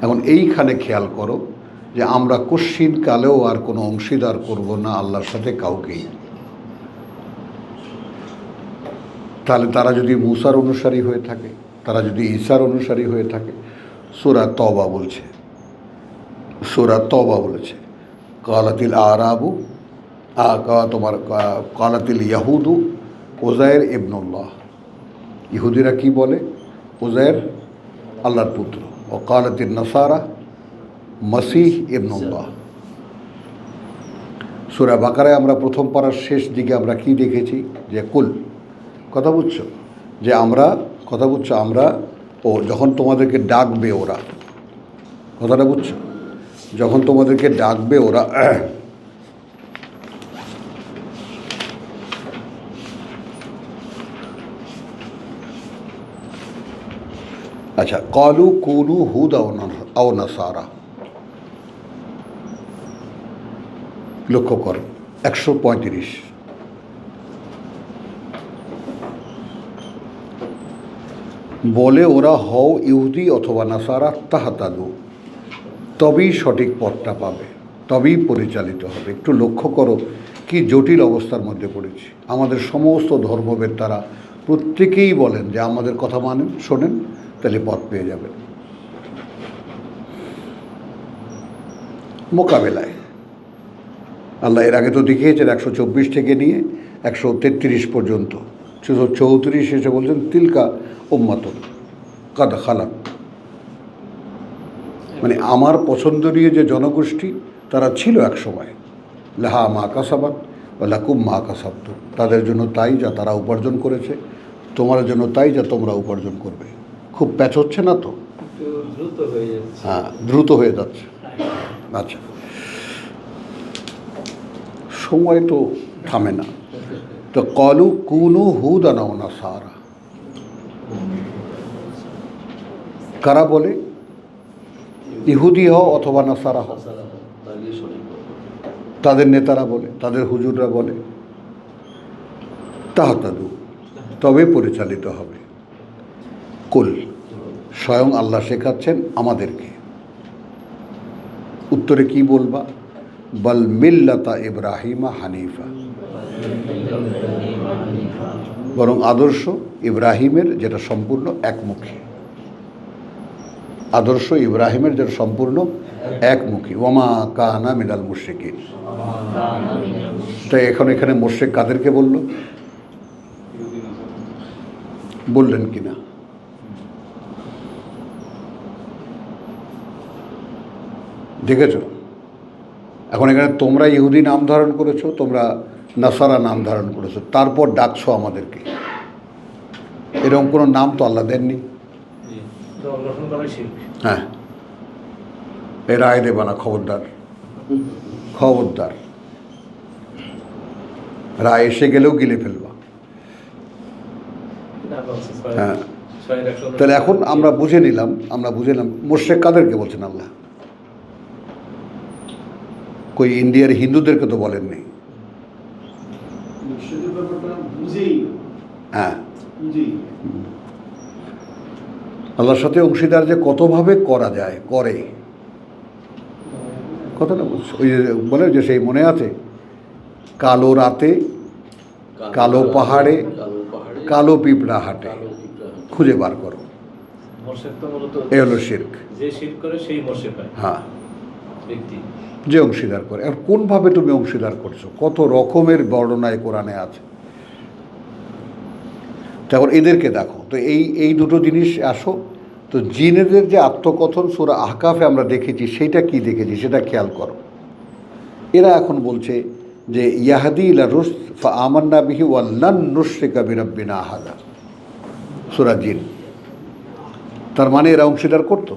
এখন এইখানে খেয়াল করো যে আমরা কশ্চিন কালেও আর কোনো অংশীদার করব না আল্লাহর সাথে কাউকেই। তাহলে তারা যদি মূসার অনুসারী হয়ে থাকে, তারা যদি ঈসার অনুসারী হয়ে থাকে, সূরা তওবা বলছে, সূরা তওবা বলেছে কালাতিল আরাবু তোমার কালাতিল ইয়াহুদু ওজায়ের ইবনুল্লাহ, ইহুদিরা কি বলে? ওজায়ের আল্লাহর পুত্র। ও কালাতিল নাসারা মসিহ ইবনুল্লাহ। সূরা বাকারায় আমরা প্রথম পারার শেষ দিকে আমরা কি দেখেছি? যে কুল, কথা বুঝছো, যে আমরা, কথা বুঝছো, আমরা ও যখন তোমাদেরকে ডাকবে ওরা, কথাটা বুঝছো, যখন তোমাদেরকে ডাকবে ওরা, আচ্ছা, ক্বালু কুনু হুদ আও নাসারা, লক্ষ্য করো 135, বলে ওরা হও ইহুদি অথবা নাসারা তাহাতাদু, তবেই সঠিক পথটা পাবে, তবেই পরিচালিত হবে। একটু লক্ষ্য করো কি জটিল অবস্থার মধ্যে পড়েছি। আমাদের সমস্ত ধর্মবেত্তারা প্রত্যেকেই বলেন যে আমাদের কথা মানেন, শোনেন, তাহলে পথ পেয়ে যাবেন। মোকাবেলায় আল্লাহ এর আগে তো দেখিয়েছেন 124 থেকে নিয়ে 133 পর্যন্ত, 34 এসে বলছেন তিলকা উম্মাতুন কাদ খালাত, মানে আমার পছন্দনীয় যে জনগোষ্ঠী তারা ছিল এক সময়, লাহা মা কাসাবাত বা লাকুম মা কাসাবতু, তাদের জন্য তাই যা তারা উপার্জন করেছে, তোমার জন্য তাই যা তোমরা উপার্জন করবে। খুব প্যাচ হচ্ছে না তো? দ্রুত হয়ে যাচ্ছে। হ্যাঁ, দ্রুত হয়ে যাচ্ছে। আচ্ছা, সময় তো থামে না। তো কলু কুনু হুদান আও নাসারা, কারা বলে? ইহুদি হও অথবা নাসারা হও, তাহলে সঠিক। তাদের নেতারা বলে, তাদের হুজুররা বলে, তাহতাদু, তবে পরিচালিত হবে। কুল, স্বয়ং আল্লাহ শেখাচ্ছেন আমাদেরকে। উত্তরে কি বলবা? বল মিল্লাতা ইব্রাহিমা হানিফা, বরং আদর্শ ইব্রাহিমের যেটা সম্পূর্ণ একমুখী, আদর্শ ইব্রাহিমের যেটা সম্পূর্ণ একমুখী। ওমা কানা মিনাল মুশরিকিন। তাই এখন এখানে মুশরিক কাদেরকে বলল? বললেন কিনা? দেখেছ? এখন এখানে তোমরা ইহুদি নাম ধারণ করেছো, তোমরা নাসারা নাম ধারণ করেছো, তারপর ডাকছো আমাদেরকে। এরকম কোনো নাম তো আল্লাহ দেননি। হ্যাঁ, এ রায় দেবা না, খবরদার, খবরদার। রায় এসে গেলেও গিলে ফেলবা। হ্যাঁ, তাহলে এখন আমরা বুঝে নিলাম মুশরিক কাদেরকে বলছেন আল্লাহ। কই ইন্ডিয়ার হিন্দুদেরকে তো বলেননি। হ্যাঁ, আল্লাহর সাথে অংশীদার যে কতভাবে করা যায়, করে কথাটা বলছে। ওই যে বলে যে সেই মনে আছে, কালো রাতে কালো পাহাড়ে কালো পিঁপড়া হাঁটে, খুঁজে বার করো। এ হলো শিরক। হ্যাঁ, যে অংশীদার করে। আর কোনভাবে তুমি অংশীদার করছো, কত রকমের বর্ণনায় কোরআনে আছে। তখন এদেরকে দেখো তো, এই দুটো জিনিস আসো তো। জিনেদের যে আত্মকথন সূরা আহকাফে আমরা দেখেছি, সেইটা কি দেখেছি সেটা খেয়াল করো। এরা এখন বলছে যে ইয়াহাদি ইলা রুশদ ফা আমান্না বিহি ওয়া লান নুশরিকা বিরাব্বিনা আহাদা, সূরা জিন। তার মানে এরা অংশীদার করতো।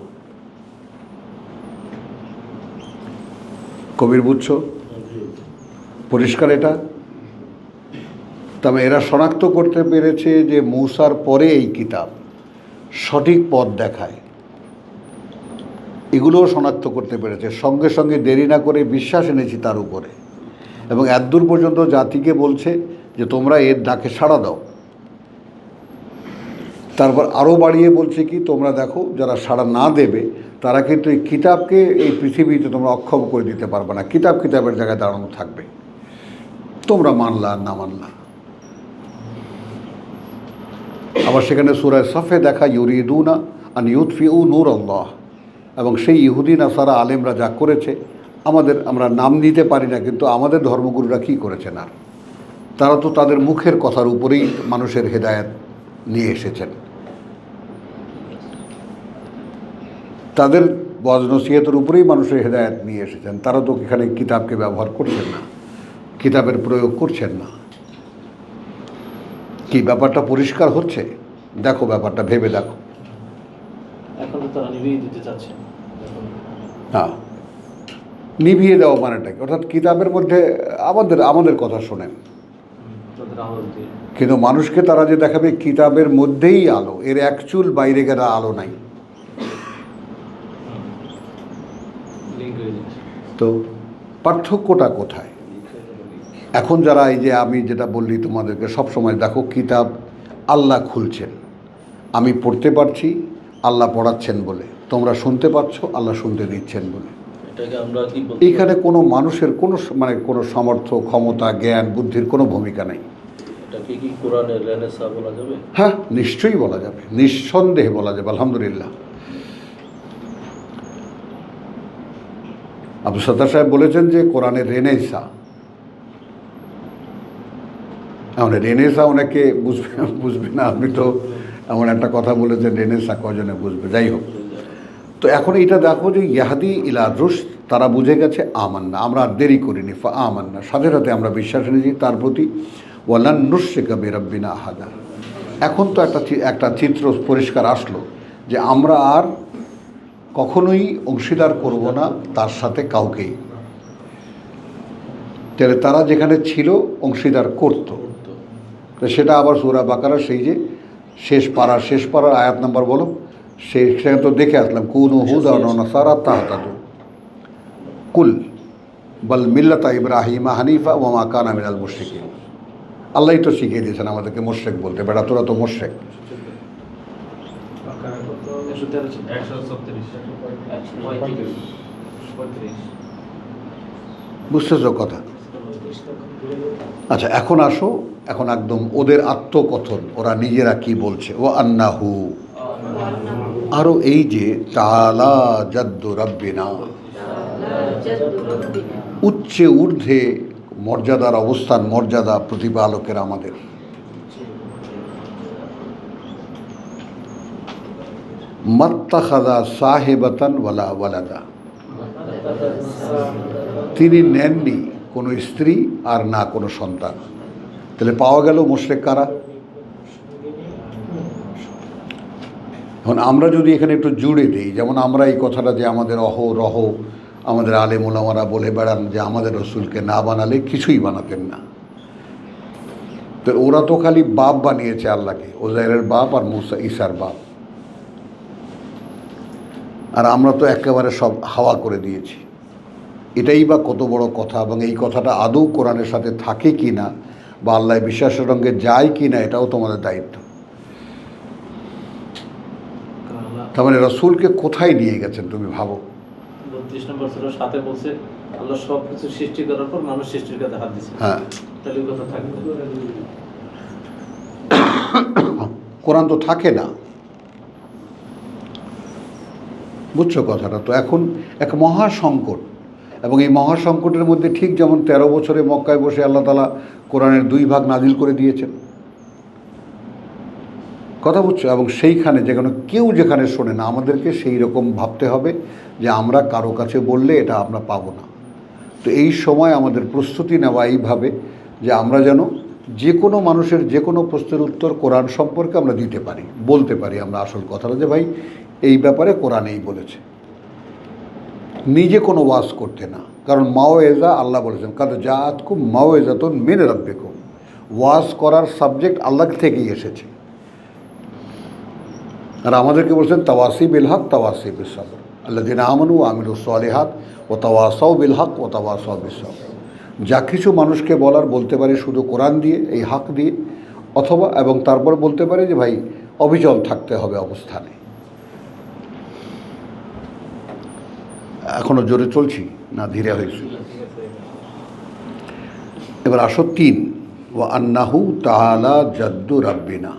কবির বুঝছো? পরিষ্কার এটা। তবে এরা শনাক্ত করতে পেরেছে যে মূসার পরে এই কিতাব সঠিক পথ দেখায়, এগুলোও শনাক্ত করতে পেরেছে। সঙ্গে সঙ্গে দেরি না করে বিশ্বাস এনেছি তার উপরে, এবং এতদূর পর্যন্ত জাতিকে বলছে যে তোমরা এর ডাকে সাড়া দাও। তারপর আরও বাড়িয়ে বলছে কি, তোমরা দেখো যারা সাড়া না দেবে তারা কিন্তু এই কিতাবকে এই পৃথিবীতে তোমরা অক্ষম করে দিতে পারবে না। কিতাবের জায়গায় দাঁড়ানো থাকবে। তোমরা মানলা আর না মানলা। আবার সেখানে সূরা সফে দেখা ইউরিদুনা আন ইউতফিউ নূর আল্লাহ, এবং সেই ইহুদি নাসারা আলেমরা যা করেছে, আমরা নাম দিতে পারি না, কিন্তু আমাদের ধর্মগুরুরা কী করেছেন? আর তারা তো তাদের মুখের কথার উপরেই মানুষের হেদায়েত নিয়ে এসেছেন। তাদের ওয়াজ নসিহতের উপরেই মানুষের হেদায়েত নিয়ে এসেছেন। তারা তো এখানে কিতাবকে ব্যবহার করছেন না, কিতাবের প্রয়োগ করছেন না। কি ব্যাপারটা পরিষ্কার হচ্ছে? দেখো, ব্যাপারটা ভেবে দেখো। হ্যাঁ, নিভিয়ে দেওয়া মানেটা কি? অর্থাৎ কিতাবের মধ্যে আমাদের কথা শোনেন, কিন্তু মানুষকে তারা যে দেখাবে কিতাবের মধ্যেই আলো, এর এক চুল বাইরে গেলে আলো নাই। তো পার্থক্যটা কোথায়? এখন যারা এই যে আমি যেটা বললি তোমাদেরকে সবসময়, দেখো কিতাব আল্লাহ খুলছেন, আমি পড়তে পারছি আল্লাহ পড়াচ্ছেন বলে, তোমরা শুনতে পাচ্ছ আল্লাহ শুনতে দিচ্ছেন বলে। এইখানে কোনো মানুষের কোনো সামর্থ্য, ক্ষমতা, জ্ঞান, বুদ্ধির কোনো ভূমিকা নেই। হ্যাঁ, নিশ্চয়ই বলা যাবে, নিঃসন্দেহে বলা যাবে। আলহামদুলিল্লাহ। আব্দুল সাত্তার সাহেব বলেছেন যে কোরআনের রেনেসা। এখন রেনেসা অনেকে বুঝবে না। আপনি তো এমন একটা কথা বলেছেন, রেনেসা কজনে বুঝবে? যাই হোক, তো এখন এটা দেখো যে ইয়াহাদি ইলা রুশদ, তারা বুঝে গেছে আমান্না। আমরা আর দেরি করিনি, ফা আমান্না, সাথে সাথে আমরা বিশ্বাস এনেছি তার প্রতি। ওয়ালান নুশরিকা বিরাব্বিনা আহাদা। এখন তো একটা চিত্র পরিষ্কার আসলো যে আমরা আর কখনোই অংশীদার করব না তার সাথে কাউকেই। তাহলে তারা যেখানে ছিল অংশীদার করত, তো সেটা আবার সূরা বাকারা সেই যে শেষ পাড়ার আয়াত নাম্বার বলো, সেখানে তো দেখে আসলাম কুনু হুদান ওয়া নাসারা তাহতাদু কুল বাল মিল্লাতা ইব্রাহিমা হানিফা ওয়া মা কানা মিনাল মুশরিকিন। আল্লাহই তো শিখিয়ে দিয়েছেন আমাদেরকে মুশরিক বলতে, বেটা তোরা তো মুশরিক। বুঝতেছ কথা? আচ্ছা, এখন আসো, এখন একদম ওদের আত্মকথন, ওরা নিজেরা কি বলছে। ও আন্নাহু, আরও এই যে তাআলা জাদ্দু রাব্বিনা, উচ্চে ঊর্ধ্বে মর্যাদার অবস্থান, মর্যাদা প্রতিপালকের আমাদের। মাত্তাখাযা সাহিবাতান ওয়ালা ওয়ালাদা, তিনি নেননি কোনো স্ত্রী আর না কোনো সন্তান। তাহলে পাওয়া গেল মুশরিক কারা? এখন আমরা যদি এখানে একটু জুড়ে দিই, যেমন আমরা এই কথাটা যে আমাদের অহরহ আমাদের আলেম ওলামারা বলে বেড়ান যে আমাদের রসুলকে না বানালে কিছুই বানাতেন না। তো ওরা তো খালি বাপ বানিয়েছে আল্লাহকে, ওজাইরের বাপ আর মুসা ঈসার বাপ, আর আমরা তো একেবারে সব হাওয়া করে দিয়েছি। এটাই বা কত বড় কথা, এবং এই কথাটা আদৌ কোরআনের সাথে থাকে কি না বা আল্লাহ বিশ্বাসের সঙ্গে যায় কি না, এটাও তোমাদের দায়িত্ব। তার মানে রসুলকে কোথায় নিয়ে গেছেন তুমি ভাবো। 32 নম্বর সূরার 7 বলছে আল্লাহ সব কিছু সৃষ্টি করার পর মানুষ সৃষ্টির কাছে হাত দিয়েছে। হ্যাঁ, তাহলে এই কথা থাকবে। কোরআন তো থাকে না, বুঝছো কথাটা? তো এখন এক মহা সংকট, এবং এই মহা সংকটের মধ্যে ঠিক যেমন 13 বছরে মক্কায় বসে আল্লাহ তাআলা কোরআনের 2 ভাগ নাজিল করে দিয়েছেন, কথা বুঝছো? এবং সেইখানে কেউ যেখানে শোনে না, আমাদেরকে সেই রকম ভাবতে হবে যে আমরা কারো কাছে বললে এটা আমরা পাবো না। তো এই সময় আমাদের প্রস্তুতি নেওয়া এইভাবে যে আমরা যেন যে কোনো মানুষের যে কোনো প্রশ্নের উত্তর কোরআন সম্পর্কে আমরা দিতে পারি, বলতে পারি আমরা আসল কথাটা, যে ভাই এই ব্যাপারে কোরআন এই বলেছে। নিজে কোনো ওয়াজ করতে না, কারণ মাওয়েজা আল্লাহ বলেছেন কাদ জাআতকুম মাওয়েজাতুন মিন রাব্বিকুম, ওয়াজ করার সাবজেক্ট আল্লাহ থেকেই এসেছে। আর আমাদেরকে বলছেন তাওয়াসি বিল হক তাওয়াসি বিস সবর আল্লাযিনা আমানু ওয়া আমিলুস সালিহাত ওয়া তাওয়াসাউ বিল হক ওয়া তাওয়াসাউ বিস সবর। যা কিছু মানুষকে বলার বলতে পারি শুধু কোরআন দিয়ে, এই হক দিয়ে, অথবা এবং তারপর বলতে পারি যে ভাই অবিচল থাকতে হবে অবস্থানে। এখনো জোরে চলছি না ধীরে হয়েছি? এবার আসো 3, ওয়া আন্নাহু তাআলা জাদ্দু রাব্বিনা।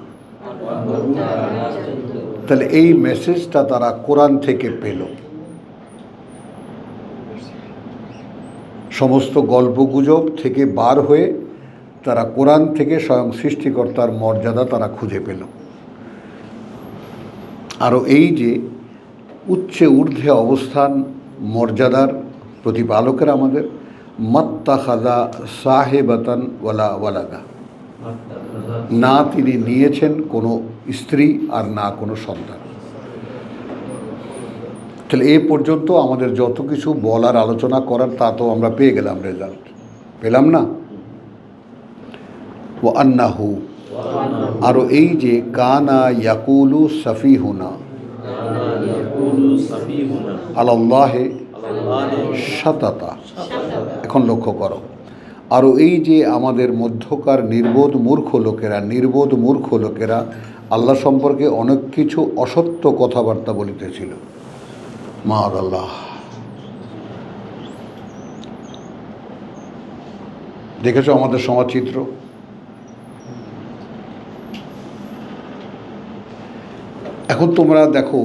তাহলে এই মেসেজটা তারা কোরআন থেকে পেল। সমস্ত গল্পগুজব থেকে বার হয়ে তারা কোরআন থেকে স্বয়ং সৃষ্টিকর্তার মর্যাদা তারা খুঁজে পেল। আরও এই যে উচ্চে ঊর্ধ্বে অবস্থান মর্যাদার প্রতিপালকের আমাদের, মাত্তাখাযা সাহিবাতান ওয়ালা ওয়ালাদা, না তিনি নিয়েছেন কোনো স্ত্রী আর না কোনো সন্তান। তাহলে এ পর্যন্ত আমাদের যত কিছু বলার আলোচনা করার তা তো আমরা পেয়ে গেলাম, রেজাল্ট পেলাম না? ও আন্নাহু, আরও এই যে কানা ইয়াকুলু সাফিহুনা আলাল্লাহে শাতাতা। এখন লক্ষ্য করো, আরও এই যে আমাদের মধ্যকার নির্বোধ মূর্খ লোকেরা আল্লাহ সম্পর্কে অনেক কিছু অসত্য কথাবার্তা বলিতেছিল। মাআল্লাহ, দেখেছো আমাদের সমাজচিত্র? এখন তোমরা দেখো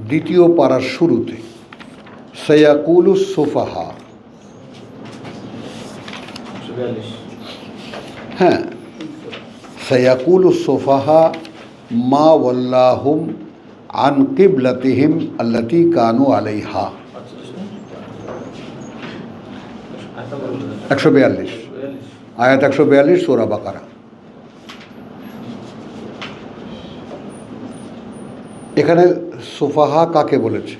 2য় পারার শুরুতে সায়াকুলুস সুফাহা, হ্যাঁ, সায়াকুলুস সুফাহা মা ওয়াল্লাহুম আন কিবলাতিহিম আল্লাতী কানু আলাইহা। 142 আয়াত 142 সূরা বাকারা। এখানে সুফাহা কাকে বলেছে?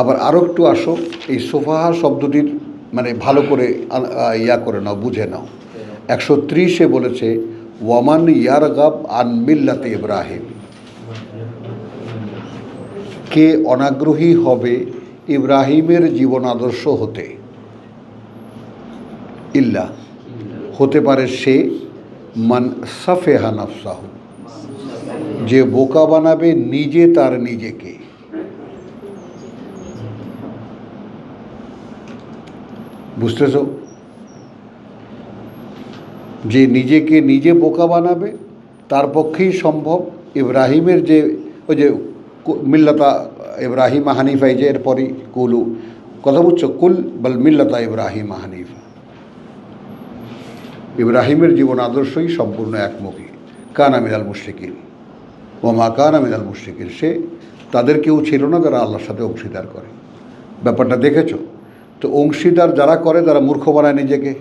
আবার আরও একটু আসো, এই সোফাহা শব্দটির মানে ভালো করে ইয়া করে নাও, বুঝে নাও। 130 বলেছে ওয়ামান ইয়ারগাব আন মিল্লাতে ইব্রাহিম, কে অনাগ্রহী হবে ইব্রাহিমের জীবন আদর্শ হতে, ইল্লা হতে পারে সে, মান সাফেহা নাফসাহু, যে বোকা বানাবে নিজে তার নিজেকে। বুঝতেছ? যে নিজেকে নিজে বোকা বানাবে তার পক্ষেই সম্ভব ইব্রাহিমের যে ওই যে মিল্লাতা ইব্রাহিম হানিফা, এই যে এরপরই কুলু, কথা বুঝছো, কুল বল মিল্লাতা ইব্রাহিম হানিফা, ইব্রাহিমের জীবন আদর্শই সম্পূর্ণ একমুখী। কানা মিনাল মুশরিকিন ওমা কানা মিনাল মুশরিকিন, সে তাদের কেউ ছিল না যারা আল্লাহর সাথে অংশীদার করে। ব্যাপারটা দেখেছো তো? অংশীদার যারা করে তারা মূর্খ বানায় নিজেকে।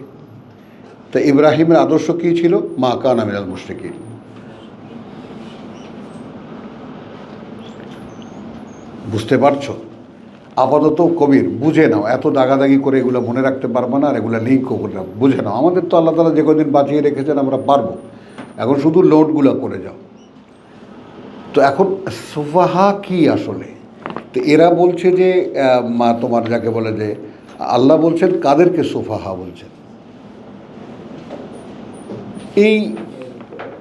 তা ইব্রাহিমের আদর্শ কী ছিল? মা কানা মিনাল মুশরিকিন। বুঝতে পারছো? আপাতত কবির বুঝে নাও, এত দাগাদাগি করে এগুলো মনে রাখতে পারবো না, আর এগুলো লিঙ্কও করলাম, বুঝে নাও। আমাদের তো আল্লাহ তাআলা যে কদিন বাঁচিয়ে রেখেছেন আমরা পারবো, এখন শুধু লোডগুলো করে যাও। তো এখন সুফাহা কি আসলে? তো এরা বলছে যে তোমার যাকে বলে যে আল্লাহ বলছেন কাদেরকে সুফাহা বলছেন? এই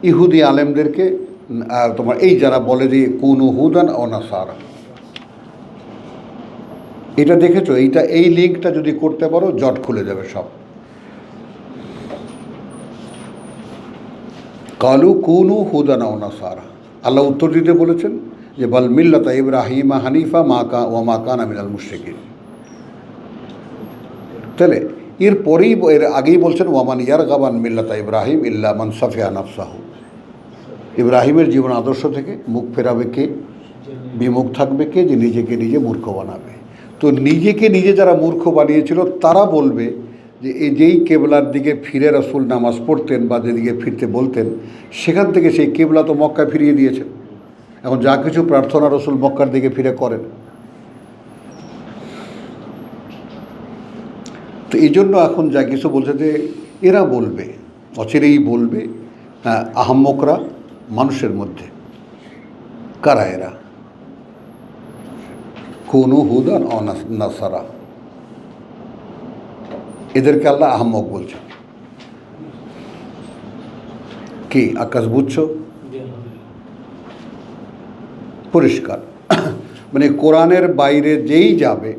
ইহুদি আলেমদেরকে, তোমার এই যারা বলে যে কুনু হুদান ও নাসারা, এটা দেখেছো? এই লিঙ্কটা যদি করতে পারো জট খুলে যাবে সব। কালু কুনু হুদান ও নাসারা, আল্লাহ উত্তর দিতে বলেছেন যে বল মিল্লাতা ইব্রাহিমা হানিফা মা কানা মিনাল মুশরিকিন। তাহলে এর আগেই বলছেন ওয়ামান ইয়ারগাবান মিল্লাতা ইব্রাহিম ইল্লা মান সাফিয়া নাফসাহু, ইব্রাহিমের জীবন আদর্শ থেকে মুখ ফেরাবে কে, বিমুখ থাকবে কে, যে নিজেকে নিজে মূর্খ বানাবে। তো নিজেকে নিজে যারা মূর্খ বানিয়েছিল তারা বলবে যে এই যেই কেবলার দিকে ফিরে রাসূল নামাজ পড়তেন বা যেদিকে ফিরতে বলতেন সেখান থেকে সেই কেবলা তো মক্কায় ফিরিয়ে দিয়েছেন। এখন যা কিছু প্রার্থনা রাসূল মক্কার দিকে ফিরে করেন। তো এই জন্য এখন যা কিছু বলছে যে এরা বলবে, অচিরেই বলবে আহাম্মকরা মানুষের মধ্যে। কারা এরা? কুনু হুদান ও নাসারা, এদেরকে আল্লাহ আহাম্মক বলছেন। কি আকাশ বুঝছো? পরিষ্কার। মানে কোরআনের বাইরে যেই যাবে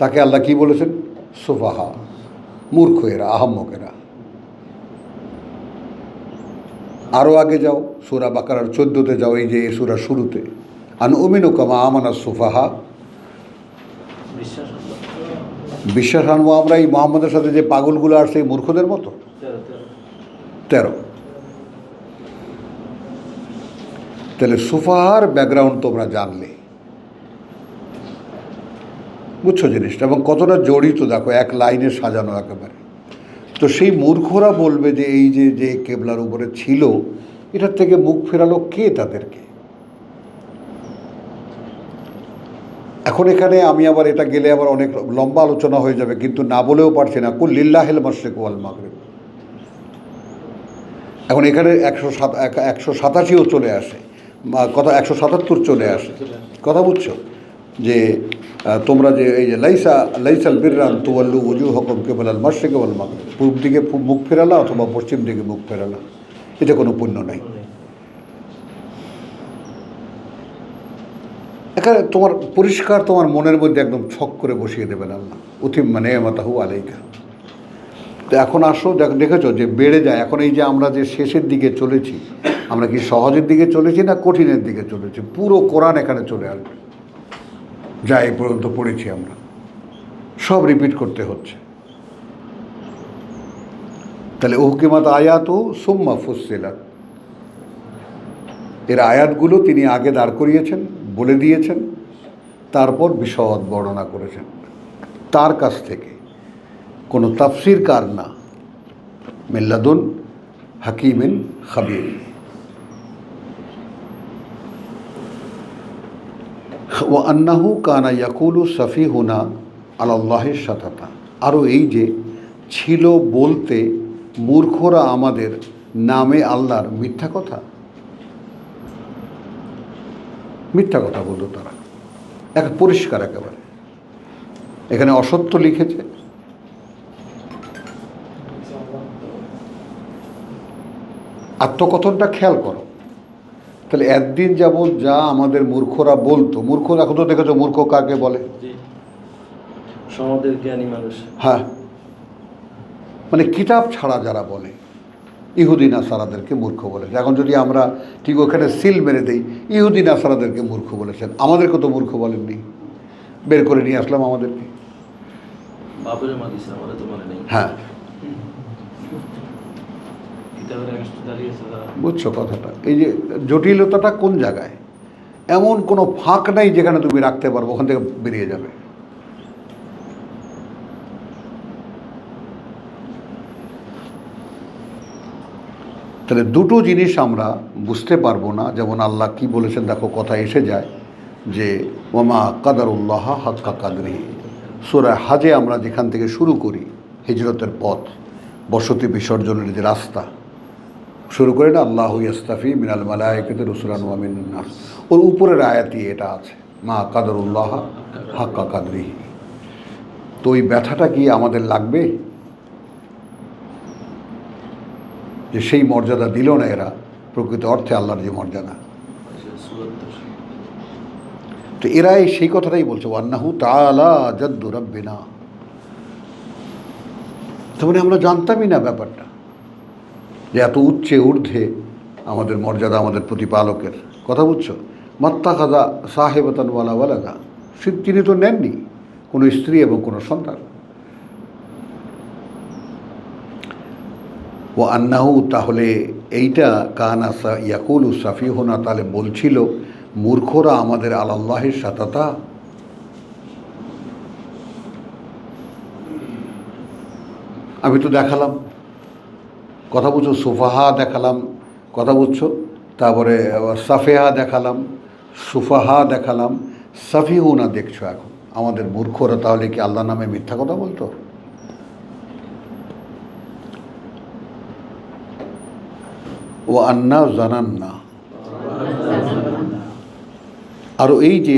তাকে আল্লাহ কি বলেছেন? সুফাহা, মূর্খ এরা, আহাম্মকেরা। আরও আগে যাও, সূরা বাকারার 14-তে যাও, এই যে এই সূরার শুরুতে আনুমিনু কামা আমানা সুফাহা, বিশ্বাস আনবো আমরা এই মোহাম্মদের সাথে যে পাগলগুলো আসছে এই মূর্খদের মতো। 13। তাহলে সুফাহার ব্যাকগ্রাউন্ড তোমরা জানলে, বুঝছো জিনিসটা, এবং কতটা জড়িত দেখো, এক লাইনে সাজানো একেবারে। তো সেই মূর্খরা বলবে যে এই যে কেবলার উপরে ছিল এটার থেকে মুখ ফেরালো কে তাদেরকে? এখন এখানে আমি আবার এটা গেলে আবার অনেক লম্বা আলোচনা হয়ে যাবে, কিন্তু না বলেও পারছি না। কুল লিল্লাহিল মাশরিক ওয়াল মাগরিব, এখন এখানে 187ও চলে আসে, কথা 177 চলে আসে, কথা বুঝছো? যে তোমরা যে এই যে লাইসাল বিররান তুওয়াল্লু ওজুহাকুম কিবালাল মাশরিকি ওয়াল মাগরিব, পূর্ব দিকে মুখ ফেরালা অথবা পশ্চিম দিকে মুখ ফেরালা, এটা কোনো পুণ্য নাই। এখানে তোমার পরিষ্কার তোমার মনের মধ্যে একদম ছক করে বসিয়ে দেবেন আল্লাহ, উতিম্মা নি'মাতাহু আলাইকা। তো এখন আসো, দেখেছো যে বেড়ে যায়। এখন এই যে আমরা যে শেষের দিকে চলেছি, আমরা কি সহজের দিকে চলেছি না কঠিনের দিকে চলেছি? পুরো কোরআন এখানে চলে আসবে, যা এই পর্যন্ত পড়েছি আমরা সব রিপিট করতে হচ্ছে। তাহলে উহকিমাত আয়াতু সুম্মা ফুসসিলাত, এর আয়াতগুলো তিনি আগে দাঁড় করিয়েছেন, বলে দিয়েছেন, তারপর বিশদ বর্ণনা করেছেন তার কাছ থেকে, কোনো তাফসীরকার না, মিল্লাদুন হাকিমিন খাবির। ও আন্নাহু কানা ইয়াকুলু সাফিহুনা আলাল্লাহির শাতাতা, আরও এই যে ছিল বলতে মূর্খরা আমাদের নামে আল্লাহর মিথ্যা কথা, মিথ্যা কথা বলতো তারা, এক পরিষ্কার একেবারে। এখানে অসত্য লিখেছে। আত্মকথনটা খেয়াল করো। তাহলে একদিন যাবৎ যা আমাদের মূর্খরা বলতো, মূর্খ এখন তো দেখেছো মূর্খ কাকে বলে? সমাজের জ্ঞানী মানুষ। হ্যাঁ, মানে কিতাব ছাড়া যারা বলে, ইহুদি নাসারাদেরকে মূর্খ বলেছে। এখন যদি আমরা ঠিক ওখানে সিল মেরে দেই, ইহুদি নাসারাদেরকে মূর্খ বলেছেন, আমাদেরকে তো মূর্খ বলেননি, বের করে নিয়ে আসলাম আমাদেরকে। বাপের মা দিছে, আমাদের তো মনে নেই। হ্যাঁ, কিতাবের against দাঁড়িয়েছে তারা। বুঝছো কথাটা? এই যে জটিলতাটা কোন জায়গায়, এমন কোনো ফাঁক নাই যেখানে তুমি রাখতে পারবো, ওখান থেকে বেরিয়ে যাবে। তাহলে দুটো জিনিস আমরা বুঝতে পারবো না। যেমন আল্লাহ কি বলেছেন দেখো, কথা এসে যায় যে ওমা কাদারুল্লাহ হাক্কা কাদরিহি। সূরা হাজে আমরা যেখান থেকে শুরু করি, হিজরতের পথ, বসতি বিসর্জনের যে রাস্তা শুরু করে না, আল্লাহু ইয়াস্তাফি মিনাল মালায়েকাতি রুসুলান ওয়া মিনান নাস, ওর উপরের আয়াতই এটা আছে, মা কাদারুল্লাহ হাক্কা কাদরিহি। তো ওই ব্যথাটা কি আমাদের লাগবে যে সেই মর্যাদা দিল না এরা, প্রকৃত অর্থে আল্লাহর যে মর্যাদা? তো এরাই সেই কথাটাই বলছে, ওয়ান্নাহু তাআলা জাদ্দু রাব্বিনা। তার মানে আমরা জানতামই না ব্যাপারটা, যে এত উচ্চে ঊর্ধ্বে আমাদের মর্যাদা, আমাদের প্রতিপালকের কথা। বুঝছো? মাত্তাখাযা সাহেবাতান ওয়ালা ওয়ালাদা, তিনি তো নেননি কোনো স্ত্রী এবং কোনো সন্তান। ও আন্নাহু, তাহলে এইটা কানা ইয়াকুলু সাফিহুনা, তাহলে বলছিল মূর্খরা আমাদের আলাল্লাহির শাতাতা। আমি তো দেখালাম, কথা বুঝছো, সুফাহা দেখালাম, কথা বুঝছো, তারপরে সাফেহা দেখালাম, সুফাহা দেখালাম, সাফিহুনা দেখছো এখন আমাদের মূর্খরা। তাহলে কি আল্লাহ নামে মিথ্যা কথা বলতো? ও আন্না জানান্না, আরও এই যে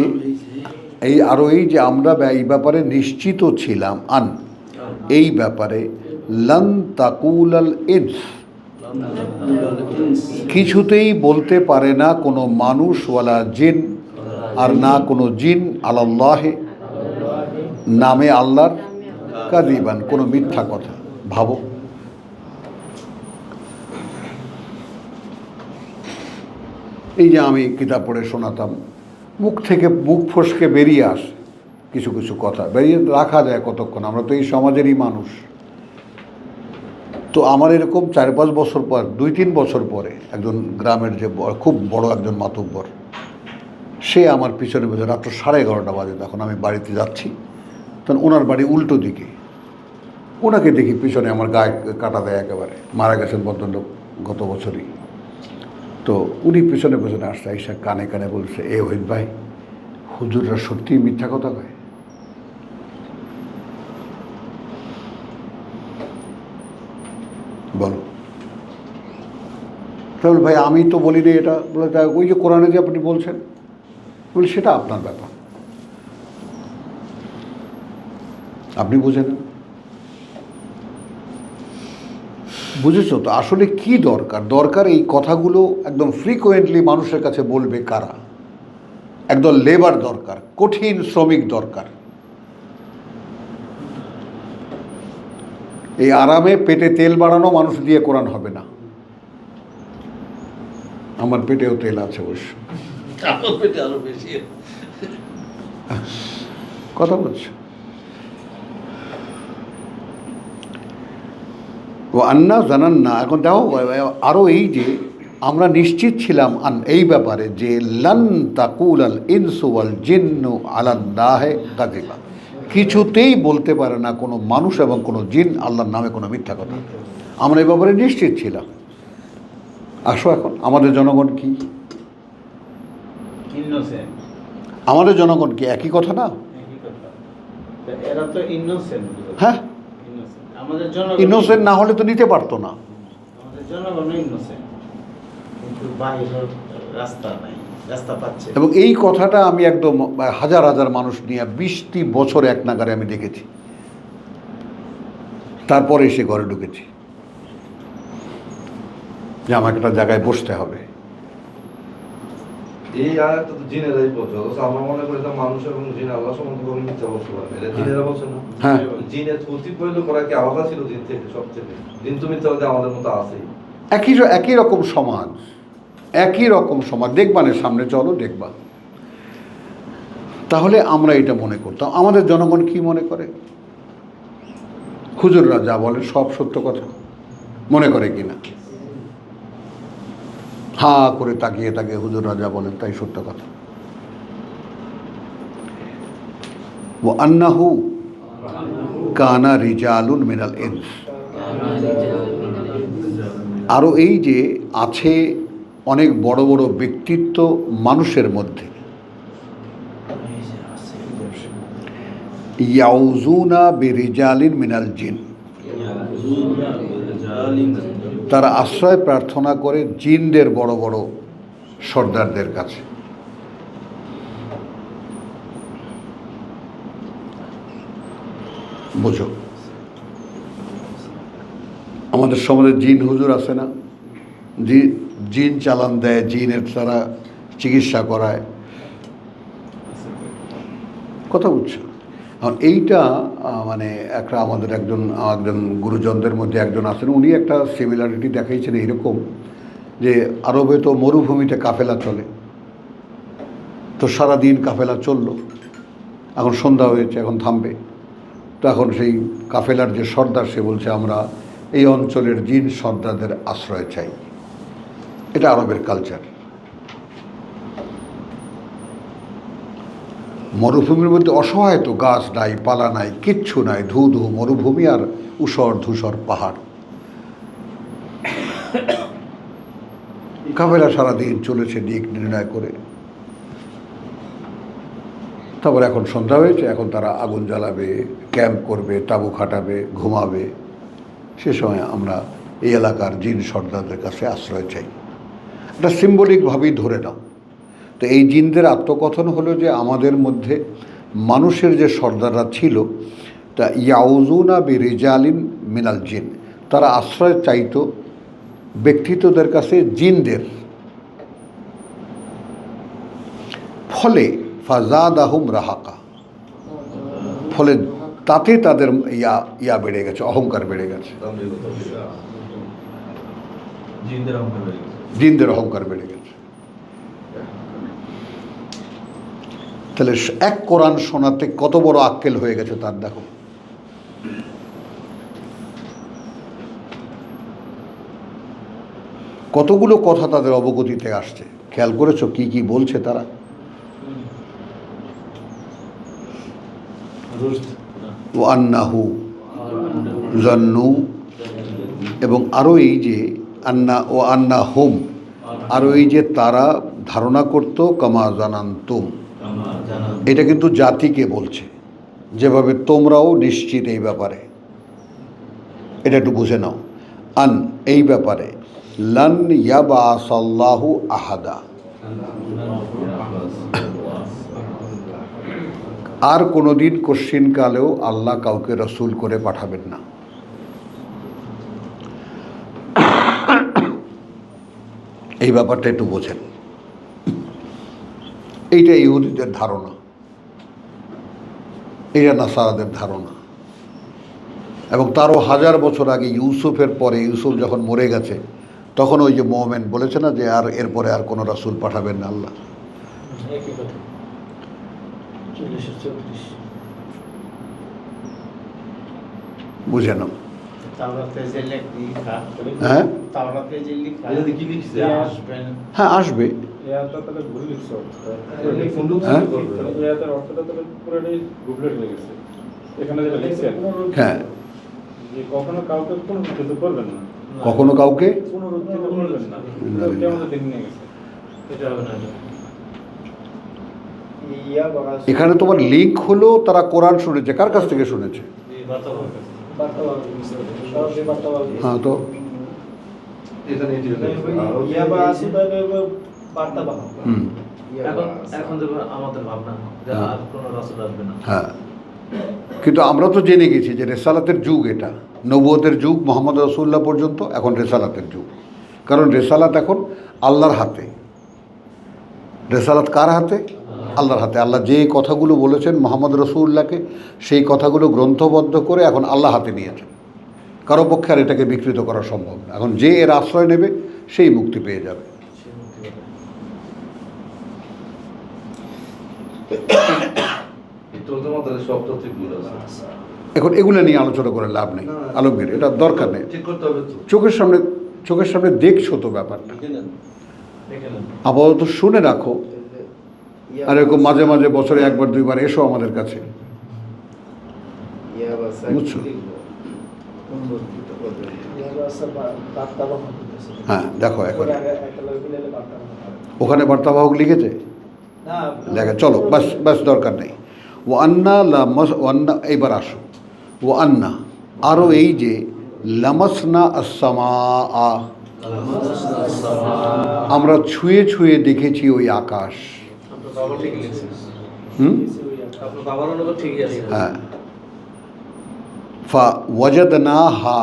এই যে আমরা এই ব্যাপারে নিশ্চিত ছিলাম, এই ব্যাপারে লান তাকুলাল ইনস, কিছুতেই বলতে পারে না কোনো মানুষ ওয়ালা জিন, আর না কোনো জিন, আলাল্লাহে নামে আল্লাহর, কাযিবান কোনো মিথ্যা কথা। ভাবো, এই যে আমি কিতাব পড়ে শোনাতাম, মুখ থেকে মুখ ফসকে বেরিয়ে আসে কিছু কিছু কথা, বেরিয়ে রাখা যায় কতক্ষণ? আমরা তো এই সমাজেরই মানুষ। তো আমার এরকম 4-5 বছর পর, 2-3 বছর পরে একজন গ্রামের যে খুব বড় একজন মাতব্বর, সে আমার পিছনে পিছনে রাত্র 11:30 বাজে, তখন আমি বাড়িতে যাচ্ছি, তখন ওনার বাড়ি উল্টো দিকে, ওনাকে দেখি পিছনে আমার গায়ে কাটা দেয় একেবারে। মারা গেছেন ভদ্রলোক গত বছরই। তো উনি পিছনে পিছনে আসছে, আইসা কানে কানে বলছে, এ ওহিদ ভাই, হুজুররা সত্যিই মিথ্যা কথা কয়? বলো। তাহলে ভাই আমি তো বলিনি এটা। বলে ওই যে কোরআনে যে আপনি বলছেন, বলি সেটা আপনার ব্যাপার, আপনি বুঝেন। বুঝেছো তো? আসলে কি দরকার এই কথাগুলো একদম ফ্রিকোয়েন্টলি মানুষের কাছে বলবে কারা? একদম লেবার দরকার, কঠিন শ্রমিক দরকার। এই আরামে পেটে তেল বাড়ানো মানুষ দিয়ে কোরআন হবে না। আমার পেটেও তেল আছে অবশ্য, আমার পেটে আরো বেশি। কথা বলছো। ও আন্না জানান না, এখন দেখো আরও এই যে আমরা নিশ্চিত ছিলাম এই ব্যাপারে যে লান তাকুল আল ইনসু ওয়াল জিন্নু আলাল্লাহে কাযিবা, কিছুতেই বলতে পারে না কোনো মানুষ এবং কোনো জিন আল্লাহর নামে কোনো মিথ্যা কথা। আমরা এই ব্যাপারে নিশ্চিত ছিলাম। আসো এখন আমাদের জনগণ কি? আমাদের জনগণ কি একই কথা না? একই কথা। তা এরা তো ইনোসেন্ট। হ্যাঁ, আমাদের জনগণ ইনোসেন্ট না হলে তো নিতে পারতো না। আমাদের জনগণ ইনোসেন্ট, কিন্তু বাইরের রাস্তা নাই, রাস্তা পাচ্ছে। এবং এই কথাটা আমি একদম হাজার হাজার মানুষ নিয়ে 20টি বছর এক নাগারে আমি দেখেছি, তারপরে এসে ঘরে ঢুকেছি যে আমাকে একটা জায়গায় বসতে হবে। এই আয়াত তো জিনেরাই বলছে, অথচ আমরা মনে করি যে মানুষ এবং জিন আল্লাহ সম্বন্ধে কোনো মিথ্যা বলতে পারে না। এটা জিনেরা বলছে না? হ্যাঁ। জিনের কতিপয় লোক ওরা কি আলাদা ছিল জিন থেকে? সব থেকে জিন তো মিথ্যাবাদী আমাদের মতো আছেই। একই রকম সমাজ, একই রকম সমাজ। দেখবা না, সামনে চলো দেখবা। তাহলে আমরা এটা মনে করতাম। আমাদের জনগণ কি মনে করে? হুজুররা যা বলে সব সত্য কথা মনে করে কিনা? হা করে তাকিয়ে তাকিয়ে হুজুররা যা বলেন তাই সত্য কথা। ও আন্নাহু কানা রিজালুন মিনাল ইনস। আরও এই যে আছে অনেক বড় বড় ব্যক্তিত্ব মানুষের মধ্যে, ইয়াউজুনা বিরিজালিন মিনাল জিন, তারা আশ্রয় প্রার্থনা করে জিনদের বড় বড় সর্দারদের কাছে। বুঝো, আমাদের সমাজে জিন হুজুর আছে না, জিন চালান দেয়, জিনের তারা চিকিৎসা করায়, কথা বুঝছো? এখন এইটা মানে একটা আমাদের একজন গুরুজনদের মধ্যে একজন আছেন, উনি একটা সিমিলারিটি দেখাইছেন এইরকম যে আরবে তো মরুভূমিতে কাফেলা চলে, তো সারাদিন কাফেলা চললো, এখন সন্ধ্যা হয়েছে, এখন থামবে। তো এখন সেই কাফেলার যে সর্দার সে বলছে আমরা এই অঞ্চলের জিন সর্দারদের আশ্রয় চাই। এটা আরবের কালচার। মরুভূমির মধ্যে অসহায়, তো গাছ নাই, পালা নাই, কিচ্ছু নাই, ধু ধু মরুভূমি আর ঊষর ধূসর পাহাড়। কাফেলা সারাদিন চলেছে দিক নির্ণয় করে। তারপর এখন সন্ধ্যা হয়েছে, এখন তারা আগুন জ্বালাবে, ক্যাম্প করবে, তাঁবু খাটাবে, ঘুমাবে। সে সময় আমরা এই এলাকার জিন সর্দারদের কাছে আশ্রয় চাই। এটা সিম্বলিকভাবেই ধরে নাও। তো এই জিনদের আত্মকথন হলো যে আমাদের মধ্যে মানুষের যে সর্দাররা ছিল, তা ইয়াউজুনা বি রিজালিন মিনাল জিন, তারা আশ্রয় চাইতো ব্যক্তিত্বদের কাছে জিনদের। ফলে ফাজাদাহুম রাহাকা, ফলে তাতে তাদের ইয়া বেড়ে গেছে, অহংকার বেড়ে গেছে, জিনদের অহংকার বেড়ে গেছে। তাহলে এক কোরআন শোনাতে কত বড় আক্কেল হয়ে গেছে তার দেখো। কতগুলো কথা তাদের অবগতিতে আসছে, খেয়াল করেছো কি কি বলছে তারা? ও আন্নাহু জান্নু, এবং আরও এই যে আন্না ও আন্না হোম, আরও এই যে তারা ধারণা করত কামা জানান্তুম, এটা কিন্তু জাতিকে বলছে, যেভাবে তোমরাও নিশ্চিত এই ব্যাপারে, এটা একটু বুঝে নাও। আন এই ব্যাপারে, লান ইয়াবাসাল্লাহু আহাদা, আর কোনোদিন কশ্চিনকালেও আল্লাহ কাউকে রসুল করে পাঠাবেন না। এই ব্যাপারটা একটু বোঝেন। এইটা ইহুদিদের ধারণা, এটা নাসারাদের ধারণা। এবং তারও 1000 বছর আগে ইউসুফের পরে, ইউসুফ যখন মরে গেছে, তখন ওই যে মোমেন বলেছে না যে আর এরপরে আর কোনো রাসূল পাঠাবেন না আল্লাহ। বুঝে নাও। হ্যাঁ হ্যাঁ আসবে। হ্যাঁ, কখনো কাউকে পুনরুত্থিত করবেন না, কখনো কাউকে পুনরুত্থিত করবেন না, কেমন দিন নিয়ে গেছে, এটা হবে না। এখানে তোমার লিঙ্ক হলো তারা কোরআন শুনেছে, কার কাছ থেকে শুনেছে? হ্যাঁ, তো এখানে এটি হলো। হুম, এখন এখন দেখো আমাদের ভাবনা যে আর কোনো রাসূল আসবে না। হ্যাঁ, কিন্তু আমরা তো জেনে গেছি যে রেসালাতের যুগ, এটা নবুয়তের যুগ, মোহাম্মদ রসুল্লাহ পর্যন্ত এখন রেসালাতের যুগ। কারণ রেসালাত এখন আল্লাহর হাতে। রেসালাত কার হাতে? আল্লাহর হাতে। আল্লাহ যে কথাগুলো বলেছেন মোহাম্মদ রসুল্লাহকে, সেই কথাগুলো গ্রন্থবদ্ধ করে এখন আল্লাহ হাতে নিয়েছেন। কারো পক্ষে আর এটাকে বিকৃত করা সম্ভব না। এখন যে এর আশ্রয় নেবে সেই মুক্তি পেয়ে যাবে। সে মুক্তি পাবে। চলতে মাত্রায় সব তথ্য ভুল আছে। এখন এগুলো নিয়ে আলোচনা করে লাভ নেই আলমগীর, এটা দরকার নেই। ঠিক করতে হবে তো। চোখের সামনে দেখছো তো ব্যাপারটা, দেখে নেন। আপাতত শুনে রাখো। আর এরকম মাঝে মাঝে বছরে একবার দুইবার এসো আমাদের কাছে, বুঝছো? হ্যাঁ, দেখো এখন ওখানে বার্তাবাহক লিখেছে, লেখা। চলো, বাস বাস, দরকার নেই। ও আন্না ওয়ান্না, এইবার আসো। ও আন্না, আরও এই যে লামাসনা আসসামা, আমরা ছুঁয়ে ছুঁয়ে দেখেছি ওই আকাশ। আপনার বাবা ঠিকই লিখছেন। হুম, আপনার বাবার অনুবাদ ঠিকই আছে। হ্যাঁ। ফা ওয়াজাদনা হা,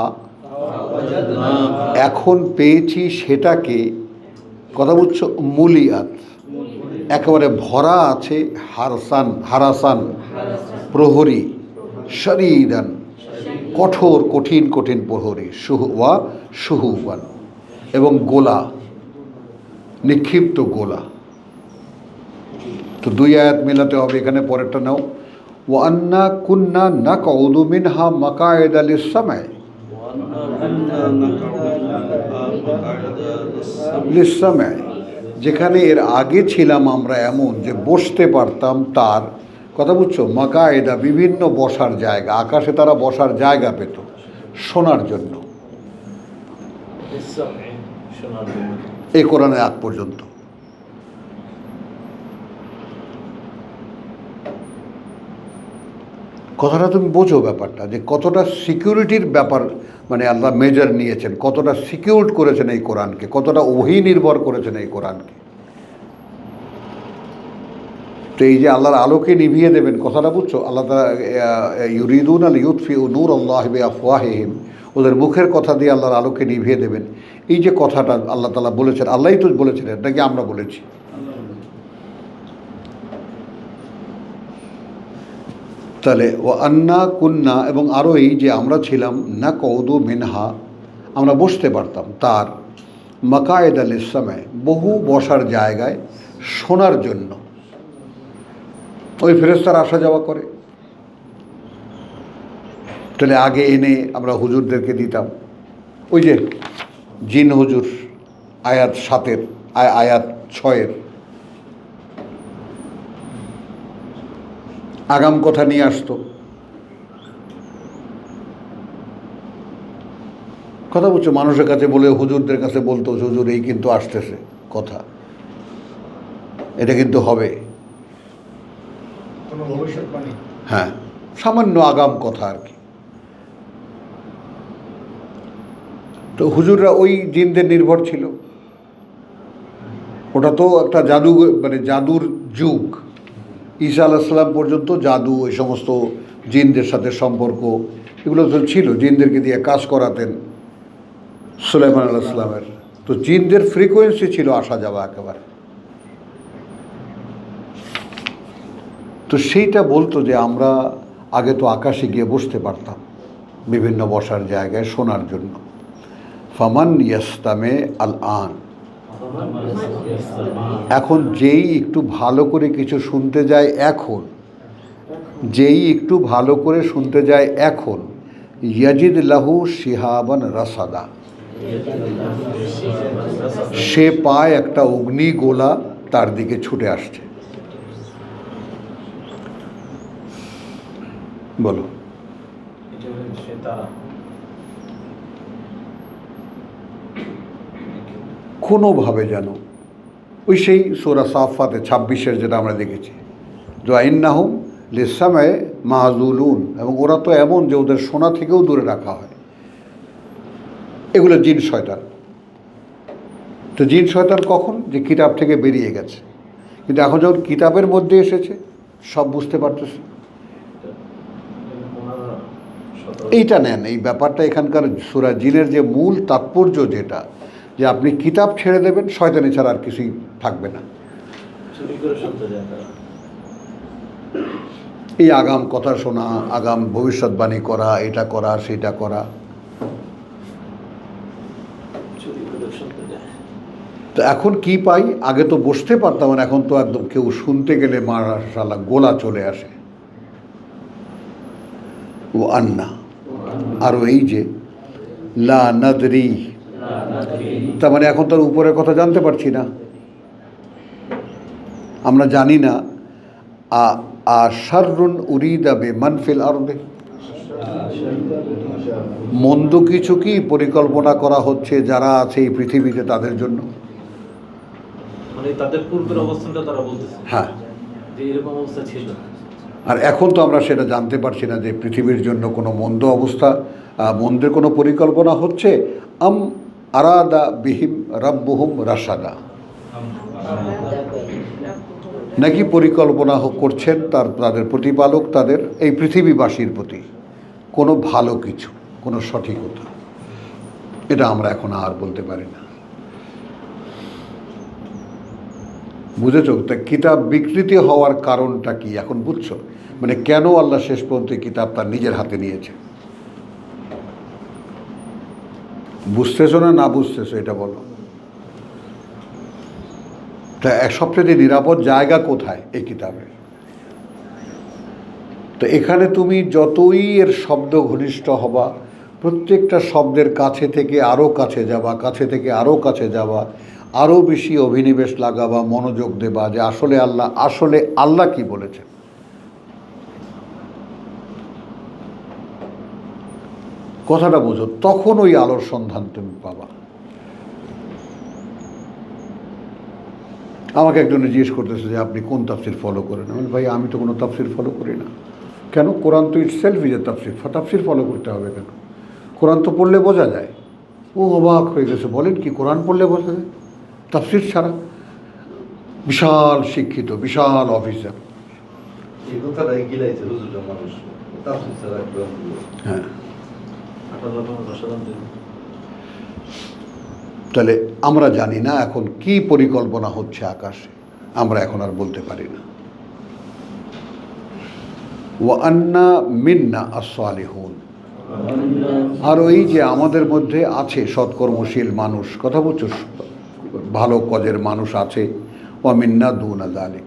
এখন পেয়েছি সেটাকে, কথা বুঝছো, মুলিয়াত, একেবারে ভরা আছে, হারাসান প্রহরী, শরীরান কঠোর কঠিন কঠিন প্রহরী, সুহুবান এবং গোলা, নিক্ষিপ্ত গোলা। তো দুই আয়াত মেলাতে হবে এখানে, পরেরটা নাও। ও আন্না কুন্না নাকউদু মিনহা মাকায়েদা লিস-সামঈ, লিস-সামঈ, যেখানে এর আগে ছিলাম আমরা এমন যে বসতে পারতাম তার, কথা বুঝছো, মাকায়েদা বিভিন্ন বসার জায়গা, আকাশে তারা বসার জায়গা পেত শোনার জন্য। শোনার জন্য। এই কোরআনে আগ পর্যন্ত। কথাটা তুমি বোঝো ব্যাপারটা, যে কতটা সিকিউরিটির ব্যাপার, মানে আল্লাহ মেজার নিয়েছেন, কতটা সিকিউরড করেছেন এই কোরআনকে, কতটা ওহী নির্ভর করেছেন এই কোরআনকে। তো এই যে আল্লাহর আলোকে নিভিয়ে দেবেন, কথাটা বুঝছো? আল্লাহ তাআলা ইউরিদুন আল ইউতফিউ নূর আল্লাহি বিআফওয়াহিহিম, ওদের মুখের কথা দিয়ে আল্লাহর আলোকে নিভিয়ে দেবেন। এই যে কথাটা আল্লাহ তাআলা বলেছেন, আল্লাহই তো বলেছেন, এটা কি আমরা বলেছি? তাহলে ও আন্না কুন্না, এবং আরও এই যে আমরা ছিলাম, না কৌদু মিনহা, আমরা বসতে পারতাম তার, মাকায়েদ লিস-সামঈ, বহু বসার জায়গায় শোনার জন্য। ওই ফেরেশতারা আসা যাওয়া করে, তাহলে আগে এনে আমরা হুজুরদেরকে দিতাম। ওই যে জিন হুজুর, আয়াত 7-এর, আয়াত 6-এর আগাম কথা নিয়ে আসতো। কথা বলছো, মানুষের কাছে বলে হুজুরদের কাছে বলতো, হুজুর এই কিন্তু আসতেছে কথা, এটা কিন্তু হবে। হ্যাঁ, সামান্য আগাম কথা আর কি। তো হুজুররা ওই জিনদের নির্ভর ছিল। ওটা তো একটা জাদু, মানে জাদুর যুগ। ঈসা আলাইহিস সালাম পর্যন্ত জাদু, এই সমস্ত জিনদের সাথে সম্পর্ক, এগুলো তো ছিল। জিনদেরকে দিয়ে কাজ করাতেন সুলাইমান আলাইহিস সালামের। তো জিনদের ফ্রিকোয়েন্সি ছিল আসা যাওয়া একেবারে। তো সেইটা বলতো যে আমরা আগে তো আকাশে গিয়ে বসতে পারতাম বিভিন্ন বসার জায়গায় শোনার জন্য। ফামান ইয়াস্তামে আল আন, এখন যেই একটু ভালো করে কিছু শুনতে যায়, এখন যেই একটু ভালো করে শুনতে যায়, এখন ইয়াজিদ লাহু শিহাবান রাসাদা, সে পায় একটা অগ্নিগোলা তার দিকে ছুটে আসছে। বলো, এটা হচ্ছে তারা। কোনোভাবে যেন ওই সেই সূরা সাফফাতে 26-এর যেটা আমরা দেখেছি, ওয়াইন্নাহুম লিসামায়ে মাহজুলুন, এবং ওরা তো এমন যে ওদের শোনা থেকেও দূরে রাখা হয়। এগুলো জিন শয়তান। তো জিন শয়তান কখন? যে কিতাব থেকে বেরিয়ে গেছে, কিন্তু এখন যখন কিতাবের মধ্যে এসেছে সব বুঝতে পারতেছে। এইটা নেন, এই ব্যাপারটা এখানকার সূরা জিনের যে মূল তাৎপর্য যেটা, যে আপনি কিতাব ছেড়ে দেবেন, শয়তানি ছাড়া আর কিছুই থাকবে না। চুরি করে শুনতে যায় তারা। এই আগাম কথা শোনা, আগাম ভবিষ্যৎবাণী করা, এটা করা সেটা করা। চুরি করে শুনতে যায়। তো এখন কি পাই? আগে তো বসতে পারতাম না, এখন তো একদম কেউ শুনতে গেলে মাশাআল্লাহ গোলা চলে আসে। ও আন্না, আরও এই যে লা নাদরি, তার মানে এখন তার উপরের কথা জানতে পারছি না, আমরা জানি না। শাররুন উরিদা বিমান ফিল আরদে, মন্দ কিছু কি পরিকল্পনা করা হচ্ছে যারা আছে এই পৃথিবীতে তাদের জন্য? মানে তাদের পূর্বের অবস্থানটা তারা বলতেছে হ্যাঁ, যে এরকম অবস্থা ছিল। আর এখন তো আমরা সেটা জানতে পারছি না যে পৃথিবীর জন্য কোনো মন্দ অবস্থা, মন্দের কোনো পরিকল্পনা হচ্ছে। আম আরাদা বিহিম রাব্বুহুম রাশাদা, নাকি পরিকল্পনা করছেন তাদের প্রতিপালক তাদের এই পৃথিবীবাসীর প্রতি কোনো ভালো কিছু, কোনো সঠিকতা, এটা আমরা এখন আর বলতে পারি না। বুঝেছো? তা কিতাব বিকৃতি হওয়ার কারণটা কি এখন বুঝছো? মানে কেন আল্লাহ শেষ পর্যন্ত কিতাব তার নিজের হাতে নিয়েছে? বুঝতেছো না বুঝতেছো এটা বলো। তা সবচেয়ে নিরাপদ জায়গা কোথায় এই কিতাবে? তো এখানে তুমি যতই এর শব্দ ঘনিষ্ঠ হবা, প্রত্যেকটা শব্দের কাছে থেকে আরও কাছে যাবা, কাছে থেকে আরও কাছে যাবা, আরও বেশি অভিনিবেশ লাগাবা, মনোযোগ দেবা যে আসলে আল্লাহ কি বলেছেন। কথাটা বোঝো, তখন ওই আলোর সন্ধান তুমি পাবা। আমাকে একজনে জিজ্ঞেস করতেছে যে আপনি কোন তাফসির ফলো করেন? আমি ভাই আমি তো কোনো তাফসির ফলো করি না। কেন? কোরআন তো ইটসেলফ ইজ এ তাফসির, তাফসির ফলো করতে হবে কেন? কোরআন তো পড়লে বোঝা যায়। ও অবাক হয়ে গেছে, বলেন কি কোরআন পড়লে বোঝা যায় তাফসির ছাড়া? বিশাল শিক্ষিত, বিশাল অফিসার। এই কথাটাই গিলাইছে হুজুরটা মানুষ, তাফসীর ছাড়া একদম। হ্যাঁ, 18 রকমের ভাষা জানতে। তাহলে আমরা জানি না এখন কি পরিকল্পনা হচ্ছে আকাশে, আমরা এখন আর বলতে পারি না। ওয়া আন্না মিন্না আস-সালিহুন, আর ওই যে আমাদের মধ্যে আছে সৎকর্মশীল মানুষ, কথা বলছো, ভালো কাজের মানুষ আছে। ওয়া মিন্না দুনা যালিক,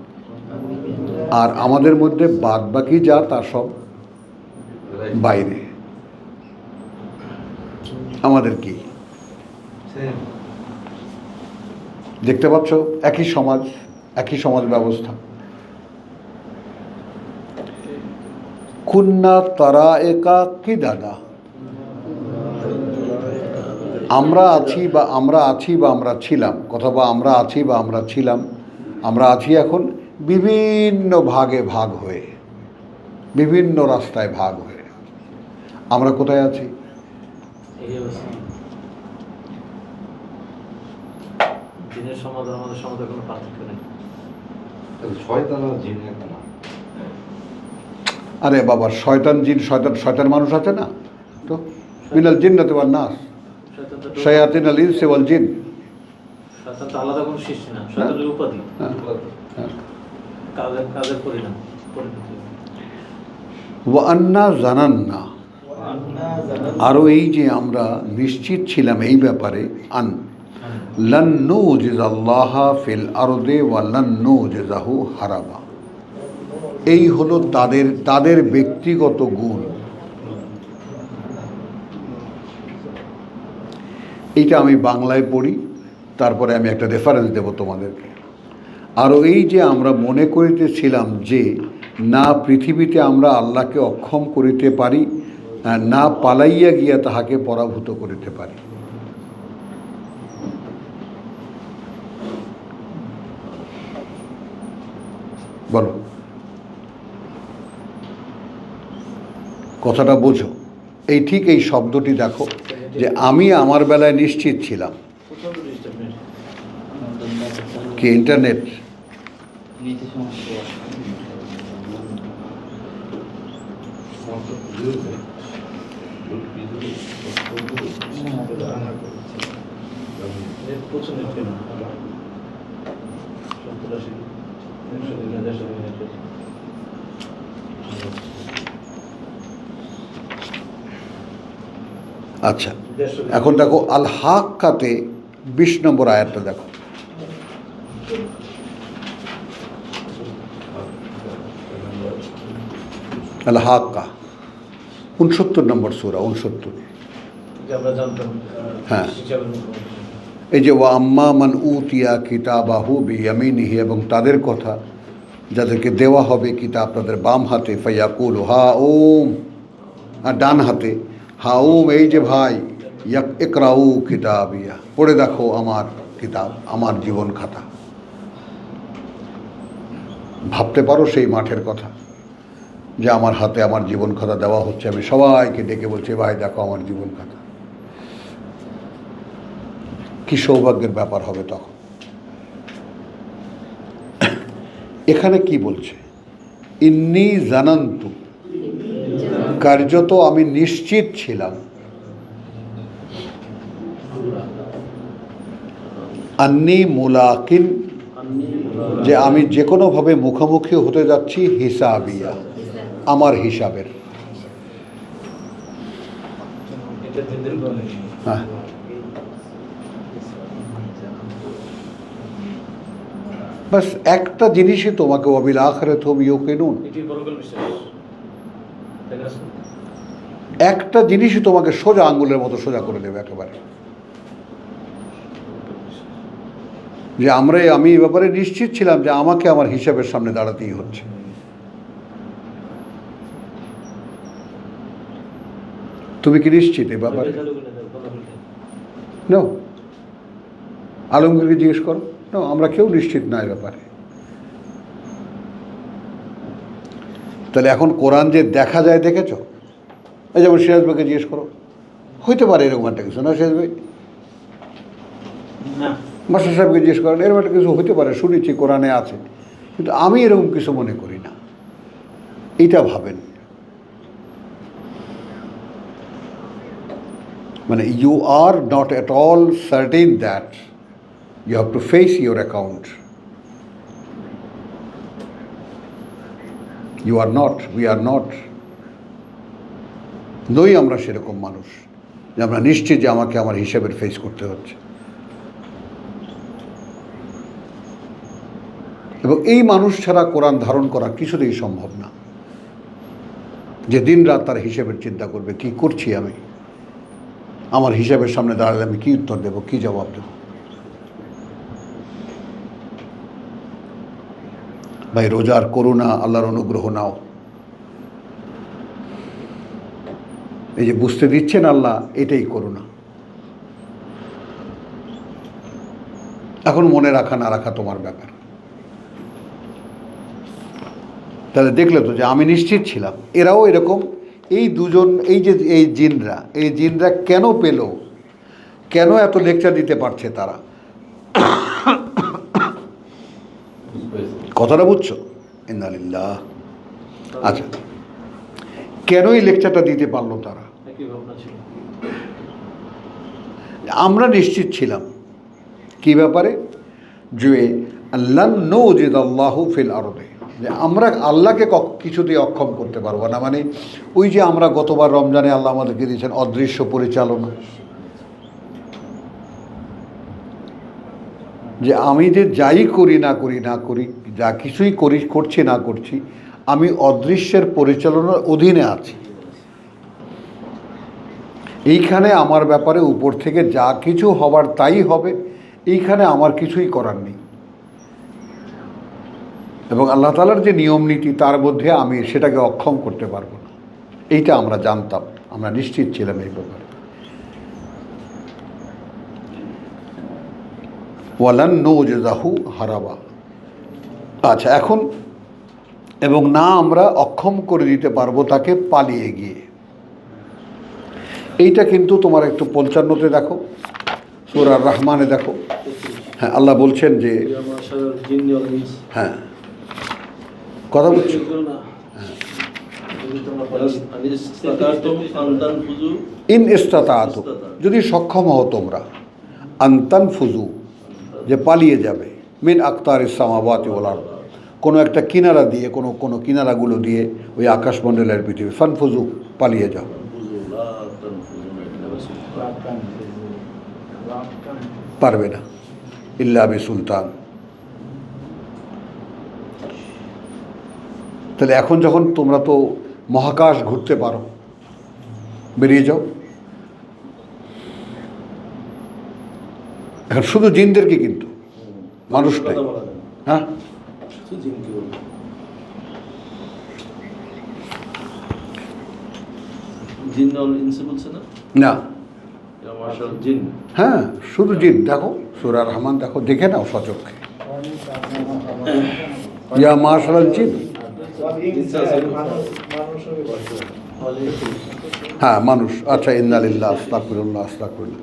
আর আমাদের মধ্যে বাদ বাকি যা তা সব বাইরে। আমাদের কি দেখতে পাচ্ছ? একই সমাজ, একই সমাজ ব্যবস্থা। কুন্না তারা একা কি দাদা, আমরা আছি বা আমরা ছিলাম, অথবা আমরা আছি বা আমরা ছিলাম, আমরা আছি এখন বিভিন্ন ভাগে ভাগ হয়ে, বিভিন্ন রাস্তায় ভাগ হয়ে। আমরা কোথায় আছি? এই অবস্থা। জিনের সমাজ আর আমাদের সমাজের কোনো পার্থক্য নেই। শয়তান আর জিন এক না। আরে বাবা, শয়তান জিন, শয়তান মানুষ আছে না? তো মিনাল জিন্নাতি ওয়ান নাস, শয়তান তো শায়াতিন আল ইনসি ওয়াল জিন। শয়তান তো আলাদা কোনো সৃষ্টি না, শয়তানের উপাধি, হ্যাঁ। কাজের পরিণাম, পরিণতি। ওয়া আন্না জানান্না, আরও এই যে আমরা নিশ্চিত ছিলাম এই ব্যাপারে, আন লান নুজিজাল্লাহ ফিল আরদে ওয়া লান নুজিজাহু হারাবা, এই হলো তাদের ব্যক্তিগত গুণ। এইটা আমি বাংলায় পড়ি, তারপরে আমি একটা রেফারেন্স দেব তোমাদেরকে। আরও এই যে আমরা মনে করিতেছিলাম যে না পৃথিবীতে আমরা আল্লাহকে অক্ষম করিতে পারি, না পালাইয়া গিয়া তাহাকে পরাভূত করিতে পারি। বলো, কথাটা বোঝো। এই ঠিক এই শব্দটি দেখো যে আমি আমার বেলায় নিশ্চিত ছিলাম। প্রচণ্ড ডিস্টার্ব নেই। কি ইন্টারনেট? নেট প্রচুর নেট কেন 70-80 100 নেট। আচ্ছা, এখন দেখো আল হাক্কাতে 20 নম্বর আয়াতটা দেখো। আল হাক্কা 69 নম্বর সূরা, 69। যে আমরা জানতাম হ্যাঁ। হিসাবের মুখোমুখি। এই যে ওয়া আম্মা মান উতিয়া কিতাবাহু বিয়ামিনিহি, এবং তাদের কথা যাদেরকে দেওয়া হবে কিতাব তাদের বাম হাতে, ফায়াকুল হা ওম, আর ডান হাতে হা ওম, এই যে ভাই ইকরাউ কিতাবিয়া, পড়ে দেখো আমার কিতাব, আমার জীবন খাতা। ভাবতে পারো সেই মাঠের কথা যে আমার হাতে আমার জীবন খাতা দেওয়া হচ্ছে, আমি সবাইকে ডেকে বলছি ভাই দেখো আমার জীবন খাতা। কি সৌভাগ্যের ব্যাপার হবে তখন। এখানে কি বলছে? ইন্নী জানান্তু, কার্যত আমি নিশ্চিত ছিলাম, আন্নী মুলাকিন, যে আমি যে কোনোভাবে মুখোমুখি হতে যাচ্ছি হিসাবিয়া, আমার হিসাবের। এটা দিনের বলে। হ্যাঁ, বাস একটা জিনিসই তোমাকে ওয়াবিল আখিরাত হুম ইউকিনুন, এটি পরকাল বিশ্বাস। তাই না? একটা জিনিসই তোমাকে সোজা আঙ্গুলের মতো সোজা করে দেবে একেবারে, যে আমি এই ব্যাপারে নিশ্চিত ছিলাম যে আমাকে আমার হিসাবের সামনে দাঁড়াতেই হচ্ছে। তুমি কি নিশ্চিত এই ব্যাপারে? নাও, আলমগীরকে জিজ্ঞেস করো। না, আমরা কেউ নিশ্চিত না এই ব্যাপারে। তাহলে এখন কোরআন যে দেখা যায় দেখেছো? এই যেমন সিরাজ ভাইকে জিজ্ঞেস করো, হইতে পারে এরকম একটা কিছু, না সিরাজ ভাই? না, মাস্টার সাহেবকে জিজ্ঞেস করেন, এরকম একটা কিছু হইতে পারে, শুনেছি কোরআনে আছে, কিন্তু আমি এরকম কিছু মনে করি না। এইটা ভাবেন, মানে you are not at all certain that you have to face your account. You are not, we are not, নই আমরা সেরকম মানুষ যে আমরা নিশ্চিত যে আমাকে আমার হিসাবের ফেস করতে হচ্ছে। এবং এই মানুষ ছাড়া কোরআন ধারণ করা কিছুতেই সম্ভব না, যে দিন রাত তার হিসাবের চিন্তা করবে, কি করছি আমি, আমার হিসাবের সামনে দাঁড়ালে আমি কি উত্তর দেব, কি জবাব দেব। ভাই রোজার করুণা, আল্লাহর অনুগ্রহ নাও। এই যে বুঝতে দিচ্ছেন আল্লাহ, এটাই করুণা। এখন মনে রাখা না রাখা তোমার ব্যাপার। তাহলে দেখলে তো যে আমি নিশ্চিত ছিলাম। এরাও এরকম, এই দুজন, এই জিনরা কেন পেল, কেন এত লেকচার দিতে পারছে তারা? কথাটা বুঝছো? ইন্নালিল্লাহ। আচ্ছা, কেন এই লেকচারটা দিতে পারলো তারা? একই ভাবনা ছিল। আমরা নিশ্চিত ছিলাম কি ব্যাপারে? যে আল্লাহ নওজিদ আল্লাহু ফিল আরদে, যে আমরা আল্লাহকে কিছুতেই অক্ষম করতে পারবো না। মানে ওই যে আমরা গতবার রমজানে আল্লাহ আমাদেরকে দিয়েছেন অদৃশ্য পরিচালনা, যে আমি যে যাই করি না করি, যা কিছুই করছি না করছি, আমি অদৃশ্যের পরিচালনার অধীনে আছি। এইখানে আমার ব্যাপারে উপর থেকে যা কিছু হবার তাই হবে, এইখানে আমার কিছুই করার নেই। এবং আল্লাহ তাআলার যে নিয়ম নীতি, তার মধ্যে আমি সেটাকে অক্ষম করতে পারবো না। এইটা আমরা জানতাম, আমরা নিশ্চিত ছিলাম এই ব্যাপারে। ওয়ালান নওজিদাহু হারাবা। আচ্ছা, এখন এবং না আমরা অক্ষম করে দিতে পারবো তাকে পালিয়ে গিয়ে। এইটা কিন্তু তোমার একটু 55-তে দেখো, সূরা রহমানে দেখো। হ্যাঁ, আল্লাহ বলছেন যে হ্যাঁ কথা বলছো, ইন ইস্তাতাতু, যদি সক্ষম হও তোমরা, আনতান ফুজু, যে পালিয়ে যাবে, মিন আকতারিস সামাওয়াতি ওয়াল আরদ, কোনো একটা কিনারা দিয়ে, কোনো কিনারাগুলো দিয়ে ওই আকাশমণ্ডলের পৃথিবী, ফানফুজু, পালিয়ে যাও। পারবে না, ইল্লা বিসুলতান। তাহলে এখন যখন তোমরা তো মহাকাশ ঘুরতে পারো, বেরিয়ে যাও। এখন শুধু জিনদেরকে, কিন্তু মানুষ নাই। হ্যাঁ, না, হ্যাঁ শুধু জিন। দেখো সূরা রহমান দেখো, দেখে নাও সচক্ষে, ইয়া মাশারাল জিন। হ্যাঁ মানুষ, আচ্ছা, ইন্না লিল্লাহ আস্তাগফিরুল্লাহ আস্তাগফিরুল্লাহ,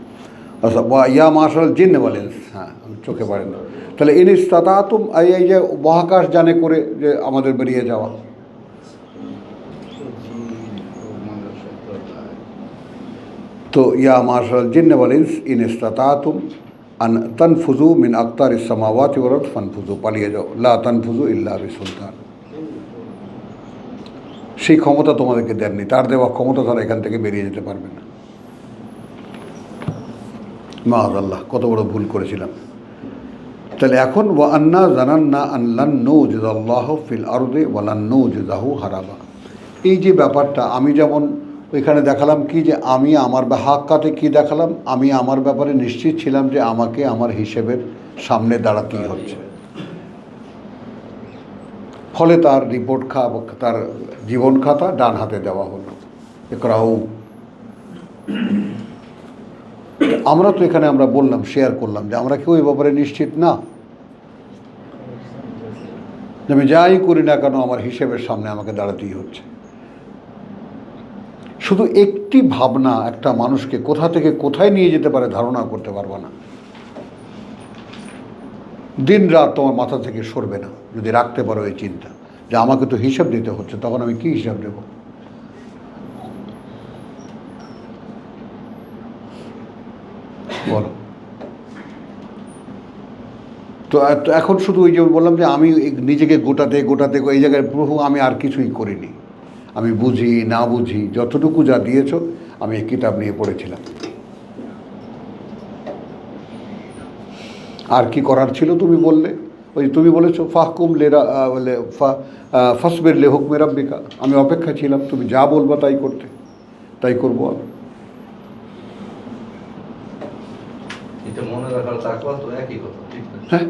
আচ্ছা, ইয়া মাশারাল জিন বলেন। হ্যাঁ, চোখে পড়ে না। তাহলে ইন ইস্তাতাতুম, এই যে মহাকাশ জানে করে যে আমাদের বেরিয়ে যাওয়া, তো ইয়া মাশারাল জিন্নে ওয়াল ইনস ইন ইসতাতাতুম আন তানফুজু মিন আকতারিস সামাওয়াতি ওয়াল আরদ ফানফুজু, পালিয়ে যাও, লা তানফুজু ইল্লা বিসুলতান। সেই ক্ষমতা তোমাদেরকে দেননি, তার দেওয়া ক্ষমতা ছাড়া এখান থেকে বেরিয়ে যেতে পারবে না। মাআযাল্লাহ, কত বড় ভুল করেছিলাম। তাহলে এখন ওয়া আন্না জানান্না আন লান নুজিদাল্লাহু ফিল আরদি ওয়া লান নুজিদাহু হারাবা, এই যে ব্যাপারটা, আমি যেমন ওইখানে দেখালাম কি, যে আমি আমার হাক্কাতে কি দেখালাম, আমি আমার ব্যাপারে নিশ্চিত ছিলাম যে আমাকে আমার হিসেবের সামনে দাঁড়াতেই হচ্ছে। ফলে তার রিপোর্ট তার জীবন খাতা ডান হাতে দেওয়া হলো, একরাউ। আমরা তো এখানে আমরা বললাম, শেয়ার করলাম যে আমরা কেউ এই ব্যাপারে নিশ্চিত না। আমি যাই করি না কেন আমার হিসেবের সামনে আমাকে দাঁড়াতেই হচ্ছে। শুধু একটি ভাবনা একটা মানুষকে কোথা থেকে কোথায় নিয়ে যেতে পারে ধারণা করতে পারবে না। দিন রাত তোমার মাথা থেকে সরবে না যদি রাখতে পারো এই চিন্তা, যে আমাকে তো হিসাব দিতে হচ্ছে, তখন আমি কি হিসাব দেব? বলো। তো এখন শুধু ওই যে বললাম যে আমি নিজেকে গোটাতে এই জায়গায়, প্রভু আমি আর কিছুই করিনি, আমি বুঝি না বুঝি যতটুকু যা দিয়েছ আমি এই কিতাব নিয়ে পড়েছিলাম। আর কি করার ছিল তুমি বললে, ওই তুমি বলেছো ফাহকুম লেরা বলে ফাসবির লে হুকমে রাব্বিকা, আমি অপেক্ষা ছিলাম তুমি যা বলবা তাই করতে, তাই করবো আমি। এটা মনে রাখার তাকওয়া তো একই কথা, ঠিক না? হ্যাঁ,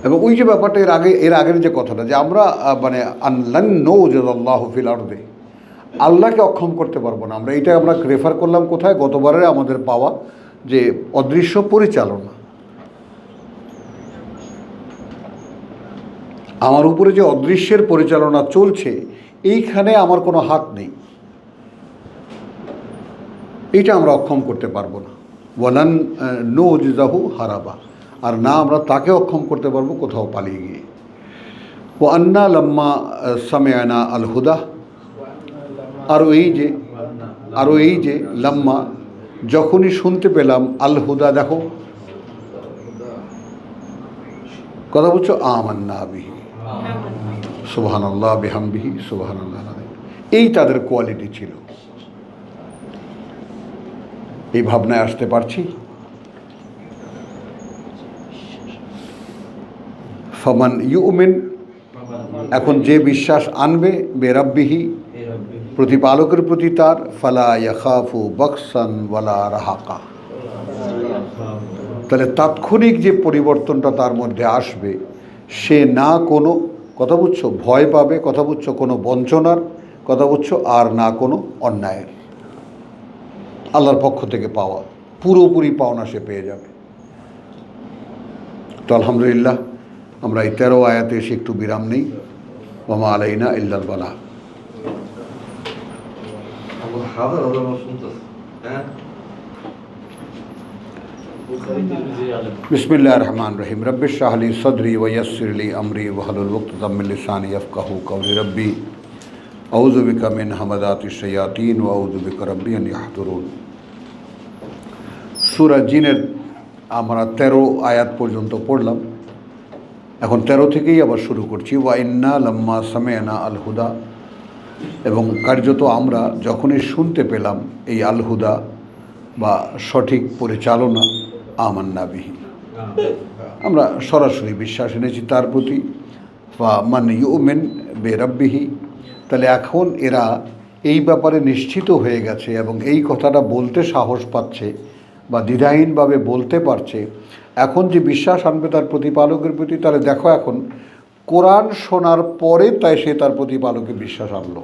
এবং ওই যে ব্যাপারটা এর আগের যে কথাটা, যে আমরা মানে আনলান নৌজিদাল্লাহু ফিল আরদি, আল্লাহকে অক্ষম করতে পারবো না আমরা। এটা আমরা রেফার করলাম কোথায়? গতবারে আমাদের পাওয়া যে অদৃশ্য পরিচালনা, আমার উপরে যে অদৃশ্যের পরিচালনা চলছে, এইখানে আমার কোনো হাত নেই, এইটা আমরা অক্ষম করতে পারবো না। ওয়ালান নুজিজাহু হারাবা, আর না আমরা তাকে অক্ষম করতে পারবো কোথাও পালিয়ে গিয়ে। ও আন্না লাম্মা সামিআনা আল হুদা, আরও এই যে লাম্মা, যখনই শুনতে পেলাম, আল হুদা, দেখো কথা বলছো, আমান্না বিহি, সুবহানাল্লাহ বিহামদিহি, সুবহানাল্লাহ, এই তাদের কোয়ালিটি ছিল। এই ভাবনায় আসতে পারছি। ফামান ইউমিন, এখন যে বিশ্বাস আনবে, বেরাব্বিহি, প্রতিপালকের প্রতি তার, ফালা ইয়াখাফু বাকসান ওয়ালা রাহাকা, তাহলে তাৎক্ষণিক যে পরিবর্তনটা তার মধ্যে আসবে, সে না কোনো, কথা বুঝছো, ভয় পাবে, কথা বুঝছো, কোনো বঞ্চনার, কথা বুঝছো, আর না কোনো অন্যায়ের, আল্লাহর পক্ষ থেকে পাওয়া পুরোপুরি পাওনা সে পেয়ে যাবে। তো আলহামদুলিল্লাহ, আমরা এই 13 আয়াতে এসে একটু বিরাম নেই। ওয়া মা আলাইনা ইল্লাল বালাগ। হাজার হাজার মানুষ শুনতেছে, হ্যাঁ। বুখারী, তিরমিজি, আলেম। বিসমিল্লাহির রহমানির রহিম। রব্বি ইশরাহ লি সদরি ওয়া ইয়াসসির লি আমরি ওয়াহলুল উকদাতাম মিন লিসানি ইয়াফকাহু কওলি। রব্বি আউযু বিকা মিন হামাযাতিশ শায়াতিন ওয়া আউযু বিকা রব্বি আন ইয়াহদুরুন। সূরা জিনের আমরা 13 আয়াত পর্যন্ত পড়লাম। এখন 13 থেকেই আবার শুরু করছি। ওয়া ইন্না লাম্মা সামি'না আল হুদা, এবং কার্যত আমরা যখনই শুনতে পেলাম এই আল হুদা বা সঠিক পরিচালনা, আমান্না বিহি, আমরা সরাসরি বিশ্বাস এনেছি তার প্রতি। বা মান ইউমিন বে রাব্বিহি, তাহলে এখন এরা এই ব্যাপারে নিশ্চিত হয়ে গেছে এবং এই কথাটা বলতে সাহস পাচ্ছে বা দ্বিধাহীনভাবে বলতে পারছে। এখন যে বিশ্বাস আনবে তার প্রতিপালকের প্রতি, তাহলে দেখো এখন কোরআন শোনার পরে তাই সে তার প্রতিপালকের বিশ্বাস আনলো।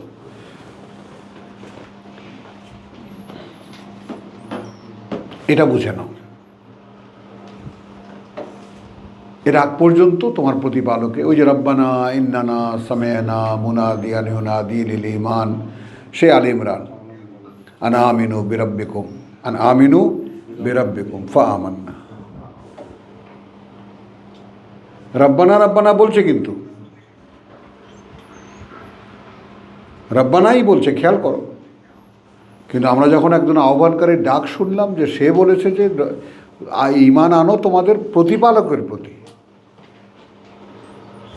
এটা বুঝে নাও। এর আগ পর্যন্ত তোমার প্রতিপালকে, ওই যে রব্বানা ইন্নানা সামি'না মুনাদিয়ান ইউনাদি লিল ঈমান, সে আলে ইমরান, আনা আমিনু বিরাব্বিকুম, আন আমিনু বিরাব্বিকুম ফাআমান্না। রব্বানা রব্বানা বলছে, কিন্তু রব্বানাই বলছে, খেয়াল করো। কিন্তু আমরা যখন একজন আহ্বানকারীর ডাক শুনলাম যে সে বলেছে যে ঈমান আনো তোমাদের প্রতিপালকের প্রতি,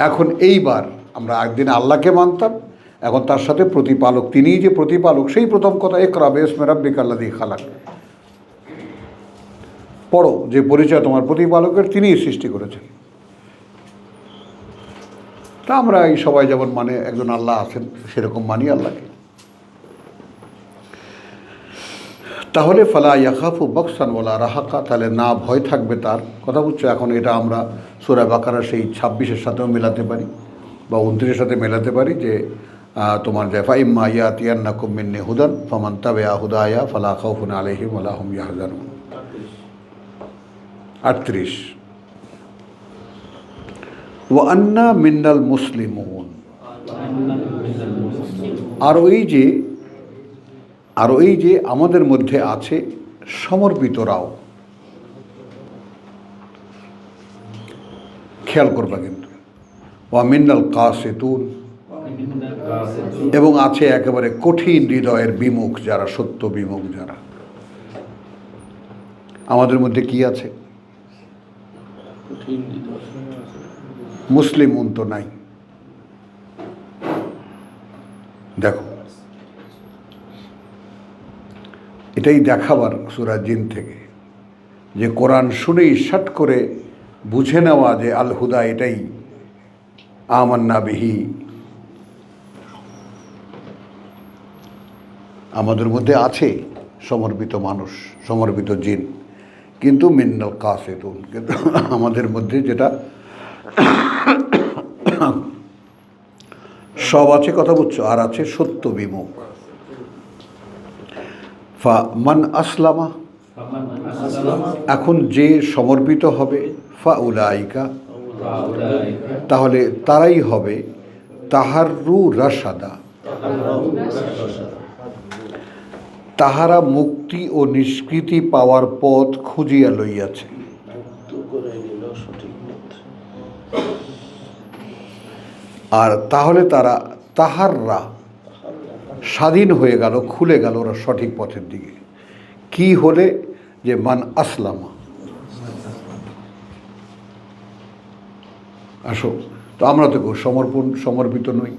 এখন এইবার আমরা একদিন আল্লাহকে মানতাম, এখন তার সাথে প্রতিপালক, তিনিই যে প্রতিপালক, সেই প্রথম কথা ইকরা বিসমি রাব্বিকাল্লাযী খালাক, পড়ো, যে পরিচয় তোমার প্রতিপালকের, তিনিই সৃষ্টি করেছেন। তা আমরা এই সবাই যেমন মানে একজন আল্লাহ আছেন সেরকম মানি আল্লাহকে। তাহলে ফালা ইয়াখাফু বাকসান ওয়ালা রাহাকা, তাহলে না ভয় থাকবে তার, কথা বুঝছো। এখন এটা আমরা সূরা বাকারা সেই 26-এর সাথেও মেলাতে পারি বা 29-এর সাথে মেলাতে পারি, যে তোমার যে ফাইম্মা ইয়াতিয়ান্নাকুম মিন্নি হুদান ফামান তাবিআ হুদায়া ফালা খাউফুন আলাইহিম ওয়ালা হুম ইয়াহজানুন। 38 ওয়া আন্না মিন্নাল মুসলিমুন। আর ওই যে আমাদের মধ্যে আছে সমর্পিতরাও। খেয়াল করবা কিন্তু, ওয়া মিন্নাল কাসিতুন, এবং আছে একেবারে কঠিন হৃদয়ের বিমুখ যারা, সত্য বিমুখ যারা। আমাদের মধ্যে কি আছে? মুসলিমুন তো নাই। দেখো, এটাই দেখাবার সূরা জিন থেকে, যে কোরআন শুনেই শট করে বুঝে নেওয়া যে আল হুদা এটাই, আমান্না বিহি। আমাদের মধ্যে আছে সমর্পিত মানুষ, সমর্পিত জিন, কিন্তু মিন্নাল কাসিতুন, কিন্তু আমাদের মধ্যে যেটা সব আছে, কথা বুঝছো, আর আছে সত্য বিমুখ। ফা মান আসলামা, এখন যে সমর্পিত হবে, ফা উলাইকা, তাহলে তারাই হবে তাহাররু রাশাদা, তাহারা মুক্তি ও নিষ্কৃতি পাওয়ার পথ খুঁজিয়া লইয়াছে। আর তাহলে তারা তাহাররা স্বাধীন হয়ে গেল, খুলে গেল ওরা সঠিক পথের দিকে। কি হলে? যে মান আসলামা। আসো, তো আমরা তো সমর্পিত নই।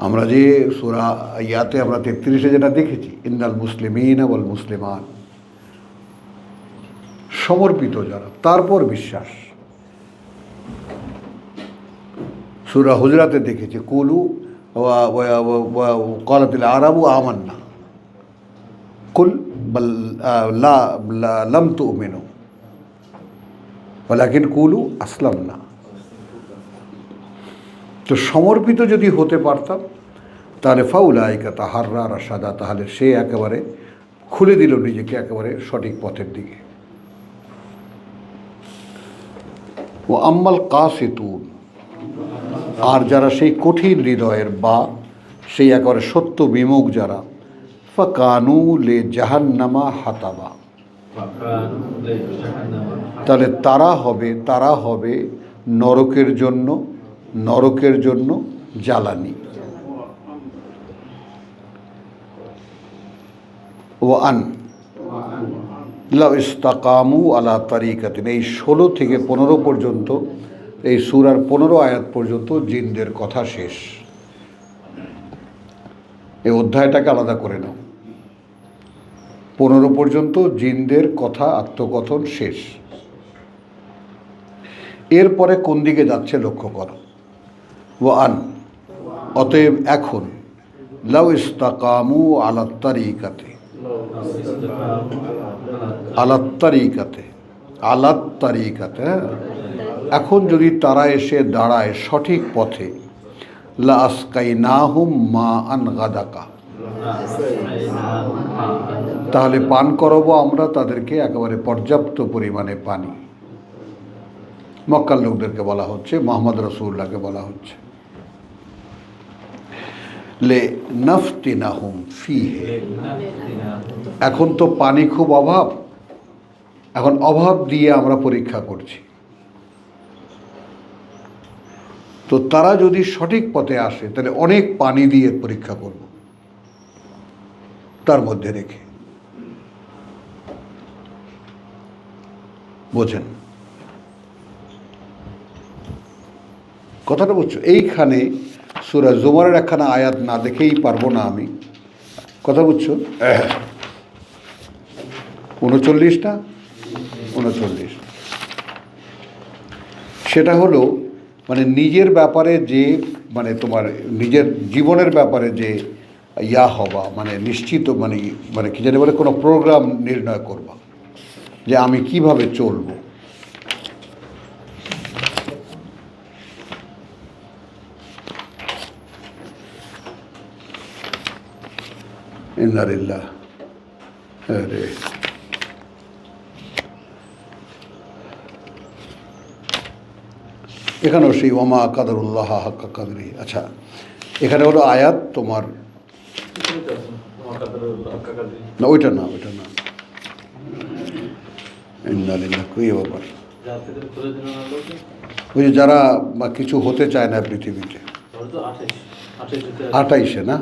আমরা যে সূরা ইয়াতে আমরা 33-এ যেটা দেখেছি, ইন্নাল মুসলিমিনা ওয়াল মুসলিমাত, সমর্পিত যারা, তারপর বিশ্বাস। সূরা হুজরাতে দেখেছি কুলু ক্বালাতিল আরাবু আমান্না কুল বাল লাম তুমিনু ওয়ালাকিন কুলু আসলামনা। তো সমর্পিত যদি হতে পারতাম, তাহলে ফাউলাইকা তাহাররা রাশাদা, তাহলে সে একেবারে খুলে দিল নিজেকে একেবারে সঠিক পথের দিকে। ও আম্মাল কাসিতুন, আর যারা সেই কঠিন হৃদয়ের বা সেই একেবারে সত্য বিমুখ যারা, ফাকানু লে জাহান্নামা হাতাবা, তাহলে তারা হবে নরকের জন্য জ্বালানি। ওয়ান লাউ ইস্তাকামু আলা তারিকাতিন, এই 16 থেকে 15 পর্যন্ত, এই সূরার 15 আয়াত পর্যন্ত জিনদের কথা শেষ। এই অধ্যায়টাকে আলাদা করে নাও, 15 পর্যন্ত জিনদের কথা আত্মকথন শেষ। এরপরে কোন দিকে যাচ্ছে লক্ষ্য করো। ওয়ান, অতএব এখন, লাউ ইস্তাকামু আলা তারিকাতে, আলাত তারিকাতে, এখন যদি তারা এসে দাঁড়ায় সঠিক পথে, লা আসকাইনাহুম মাআন গাদাকা, তাহলে পান করাবো আমরা তাদেরকে একেবারে পর্যাপ্ত পরিমাণে পানি। মক্কার লোকদেরকে বলা হচ্ছে, মুহাম্মদ রাসূলুল্লাহকে বলা হচ্ছে। লে নাফতিনাহুম ফিহে, এখন তো পানি খুব অভাব, এখন অভাব দিয়ে আমরা পরীক্ষা করছি। তো তারা যদি সঠিক পথে আসে তাহলে অনেক পানি দিয়ে পরীক্ষা করব, তার মধ্যে রেখে। বোঝেন কথাটা? বুঝছো? এইখানে সূরা জুমারের একখানা আয়াত না দেখেই পারবো না আমি, কথা বুঝছো? 39টা 39, সেটা হলো মানে নিজের ব্যাপারে যে, মানে তোমার নিজের জীবনের ব্যাপারে যে হবা, মানে নিশ্চিত, মানে কি জানি বলে, কোনো প্রোগ্রাম নির্ণয় করবা যে আমি কিভাবে চলবো। ইন্নালিল্লাহ, আরে এখানেও সেই ওমা কাদরুল্লাহ হাক্কা কাদরি। আচ্ছা, এখানে হলো আয়াত তোমার, না ওইটা না, ইন্নালিল্লাহ কই ব্যাপার, ওই যে যারা বা কিছু হতে চায় না পৃথিবীতে, 28-এ না?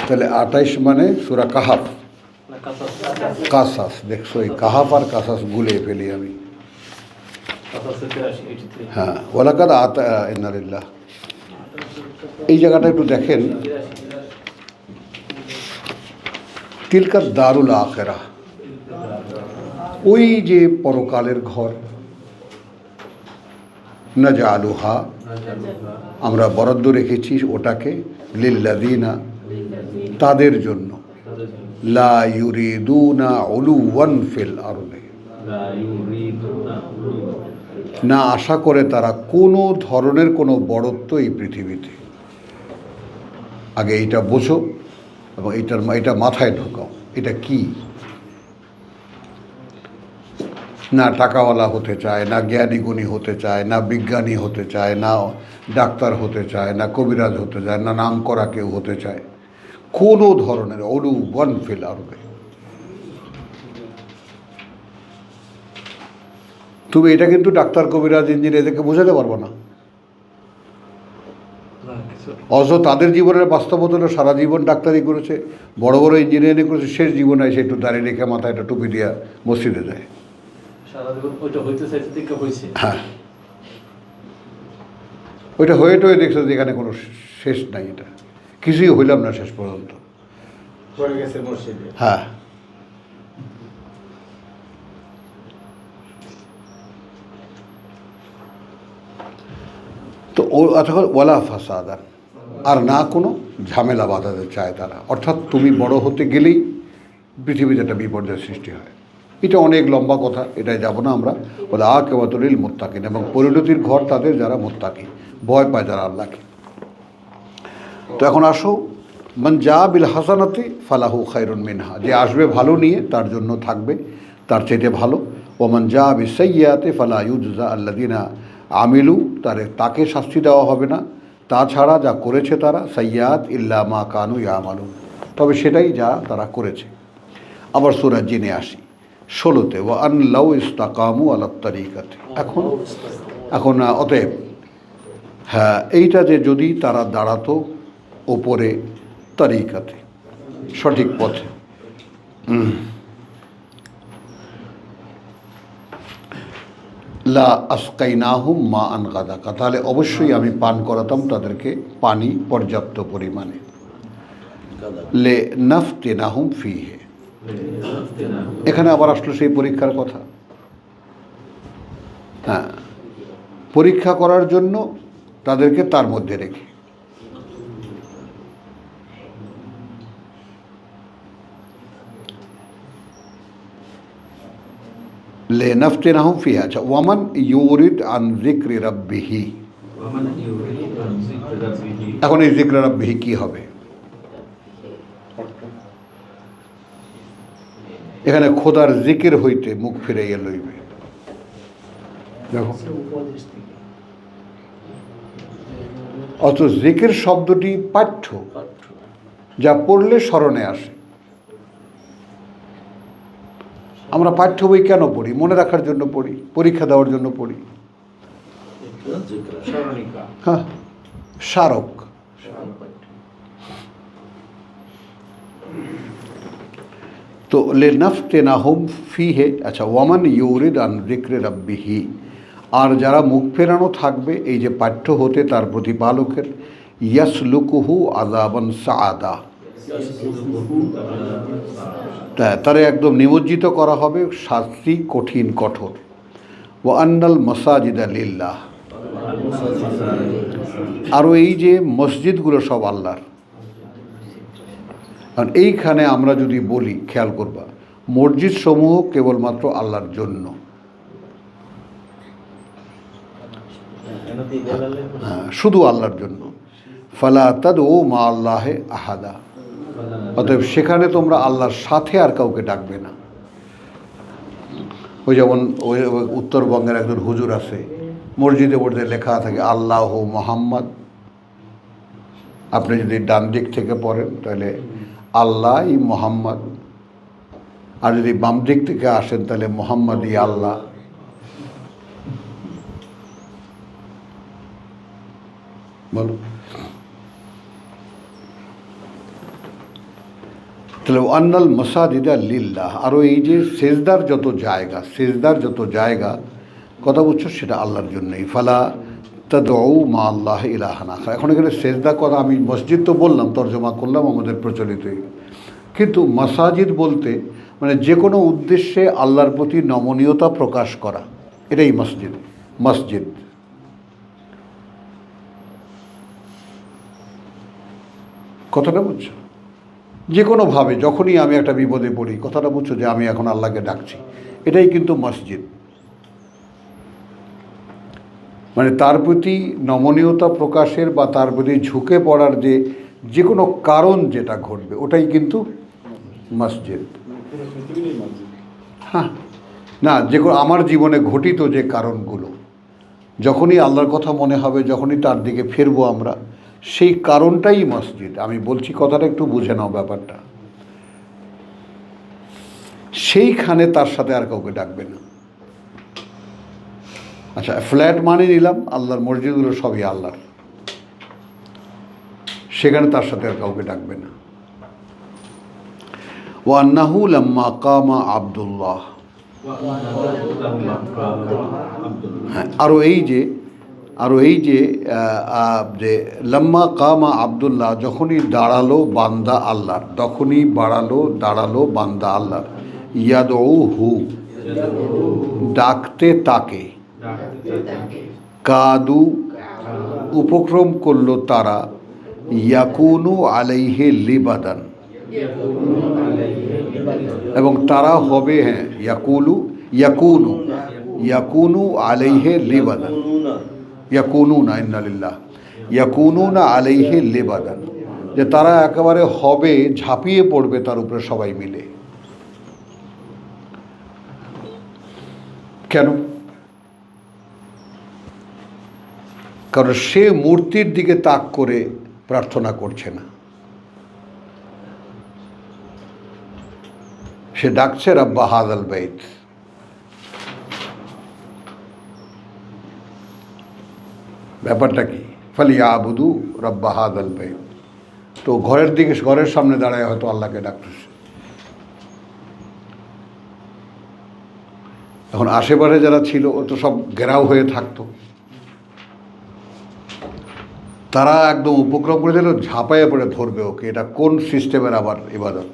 তাহলে 28 মানে সূরা কাহাফ, কাসাস। দেখছো, এই কাহাফ আর কাসাস গুলিয়ে ফেলি আমি। হ্যাঁ, ওয়ালাকাদ আতা, ইন্নালিল্লাহ। এই জায়গাটা একটু দেখেন, তিলকা দারুল আখিরাহ, ওই যে পরকালের ঘর, নাজআলুহা, আমরা বরাদ্দ রেখেছি ওটাকে, লিল্লাযিনা, তাদের জন্য, লা ইউরিদুনা উলুওয়ান ফিল আরদি, না আশা করে তারা কোনো ধরনের কোনো বড়ত্ব এই পৃথিবীতে। আগে এইটা বোঝো এবং এটা মাথায় ঢোকাও, এটা কি? না টাকাওয়ালা হতে চায়, না জ্ঞানী গুণী হতে চায়, না বিজ্ঞানী হতে চায়, না ডাক্তার হতে চায়, না কবিরাজ হতে চায়, না নাম করা কেউ হতে চায়, কোনো ধরনের উলুওয়ান ফিল আরদি। তুমি এটা কিন্তু ডাক্তার, কবিরাজ, ইঞ্জিনিয়ার এদেরকে বোঝাতে পারবো না। অথচ তাদের জীবনের বাস্তবতা হলো সারা জীবন ডাক্তারি করেছে, বড় বড় ইঞ্জিনিয়ারিং করেছে, শেষ জীবনে এসে একটু দাঁড়িয়ে রেখে মাথায় একটা টুপি দিয়া মসজিদে যায়। হ্যাঁ, ওইটা হয়ে টয়ে দেখছো যে এখানে কোনো শেষ নাই, এটা কিছুই হইলাম না শেষ পর্যন্ত। হ্যাঁ, তো ওয়ালা ফাসাদান, আর না কোনো ঝামেলা বাঁধাতে চায় তারা। অর্থাৎ তুমি বড় হতে গেলেই পৃথিবীতে একটা বিপর্যয়ের সৃষ্টি হয়। এটা অনেক লম্বা কথা, এটাই যাব না আমরা। বলে আকিবাতুল মুত্তাকিন, এবং পরিণতির ঘর তাদের যারা মুত্তাকি, ভয় পায় যারা আল্লাহকে। তো এখন আসো, মান জা বিল হাসানাতি ফালাহু খায়রুন মিনহা, যে আসবে ভালো নিয়ে তার জন্য থাকবে তার চাইতে ভালো। ওমান জা বিসাইয়্যাতি ফালা ইউজজা আল্লাযিনা আমিলু তাকে শাস্তি দেওয়া হবে না, তাছাড়া যা করেছে তারা, সাইয়াত ইল্লা মা কানু ইয়ামালুন, তবে সেটাই যা তারা করেছে। আবার সূরা জিনে আসি 16তে, ওয়া আন লাউ ইস্তাকামু আলা তারিকাতে। এখন অতএব হ্যাঁ, এইটা যে যদি তারা দাঁড়াতো ওপরে তারিকাতে, সঠিক পথে, লা আসকাইনাহুম মা আন গাদাকা, তাহলে অবশ্যই আমি পান করাতাম তাদেরকে পানি পর্যাপ্ত পরিমাণে। লে নাফতিনাহুম ফিহে, এখানে আবার আসলো সেই পরীক্ষার কথা। হ্যাঁ, পরীক্ষা করার জন্য তাদেরকে তার মধ্যে রেখে। লে নাফতিনাহুম ফিহা। আচ্ছা, ওয়ামান ইউরিদ আন যিকরি রাব্বিহি, এখন এই যিকরি রাব্বিহি কি হবে? এখানে খোদার জিকির হইতে মুখ ফিরাইয়া লইবে। দেখো, অত জিকির শব্দটি পাঠ্য, যা পড়লে স্মরণে আসে। আমরা পাঠ্য বই কেন পড়ি? মনে রাখার জন্য পড়ি, পরীক্ষা দেওয়ার জন্য পড়ি। হ্যাঁ, স্মারক। তো লিনাফতিনাহুম ফিহে। আচ্ছা, ওয়ামান ইউরিদ আন যিকরি রাব্বিহি, আর যারা মুখ ফেরানো থাকবে এই যে পাঠ্য হতে তার প্রতিপালকের, ইয়াসলুকুহু আযাবান সাআদা, তারা একদম নিমজ্জিত করা হবে শাস্তি কঠিন কঠোর। ওয়া আন্নাল মাসাজিদা লিল্লাহ, আরও এই যে মসজিদগুলো সব আল্লাহর। কারণ এইখানে আমরা যদি বলি, খেয়াল করবা, মসজিদ সমূহ কেবলমাত্র আল্লাহর জন্য, শুধু আল্লাহর জন্য। ফালা তাদউ মা আল্লাহে আহাদা, অতএব সেখানে তোমরা আল্লাহর সাথে আর কাউকে ডাকবে না। ওই যেমন ওই উত্তরবঙ্গের একজন হুজুর আছে, মসজিদে মসজিদে লেখা থাকে আল্লাহ মোহাম্মদ। আপনি যদি ডান দিক থেকে পড়েন তাহলে আল্লাহ ই মোহাম্মদ, আর যদি বাম দিক থেকে আসেন তাহলে মোহাম্মদ ই আল্লাহ। বলো, তাহলে আন্নাল মাসাজিদা লিল্লাহ, আরও এই যে সেজদার যত জায়গা কথা বলছো সেটা আল্লাহর জন্যই। ফালা তাদউ মা আল্লাহ ইলাহান আখর। এখন এখানে সেজদা কথা, আমি মসজিদ তো বললাম, তর্জমা করলাম আমাদের প্রচলিতই, কিন্তু মাসাজিদ বলতে মানে যে কোনো উদ্দেশ্যে আল্লাহর প্রতি নমনীয়তা প্রকাশ করা, এটাই মসজিদ। কথাটা বুঝছো? যে কোনোভাবে যখনই আমি একটা বিপদে পড়ি, কথাটা বুঝছো, যে আমি এখন আল্লাহকে ডাকছি, এটাই কিন্তু মসজিদ। মানে তার প্রতি নমনীয়তা প্রকাশের বা তার প্রতি ঝুঁকে পড়ার যে কোনো কারণ যেটা ঘটবে, ওটাই কিন্তু মসজিদ। হ্যাঁ, না, যে কোনো আমার জীবনে ঘটিত যে কারণগুলো, যখনই আল্লাহর কথা মনে হবে, যখনই তার দিকে ফিরবো আমরা, সেই কারণটাই মসজিদ। আমি বলছি, কথাটা একটু বুঝে নাও ব্যাপারটা। সেইখানে তার সাথে আর কাউকে ডাকবে না। আচ্ছা, ফ্ল্যাট মানে নিলাম আল্লাহর মসজিদগুলো সবই আল্লাহর, সেখানে তার সাথে আর কাউকে ডাকবে না। ওয়া আন্নাহু লাম্মা কামা আব্দুল্লাহ, হ্যাঁ, আরও এই যে লাম্মা কামা আব্দুল্লাহ, যখনই দাঁড়ালো বান্দা আল্লাহর, তখনই দাঁড়ালো বান্দা আল্লাহর। ইয়াদউহু, ডাকতে তাকে। কাদু, উপক্রম করলো তারা। ইয়াকুনু আলাইহে লিবাদান, এবং তারা হবে, হ্যাঁ, ইয়াকুনু আলাইহে লিবাদান, ইয়াকুনুনা, ইন্না লিল্লাহ, ইয়াকুনুনা আলাইহে লিবাদান, যে তারা একেবারে হবে, ঝাঁপিয়ে পড়বে তার উপরে সবাই মিলে। কেন? কারণ সে মূর্তির দিকে তাক করে প্রার্থনা করছে না, সে ডাকছে রাব্বা হাযাল বাইত। ব্যাপারটা কি? ফালিয়াবুদু রাব্বা হাযাল বাইত। তো ঘরের দিকে, ঘরের সামনে দাঁড়ায় হয়তো আল্লাহকে ডাকতেছে। এখন আশেপাশে যারা ছিল ও তো সব ঘেরাও হয়ে থাকতো, তারা একদম উপক্রম করে দিল, ঝাঁপাইয়ে পড়ে ধরবে ওকে। এটা কোন সিস্টেমের আবার ইবাদত?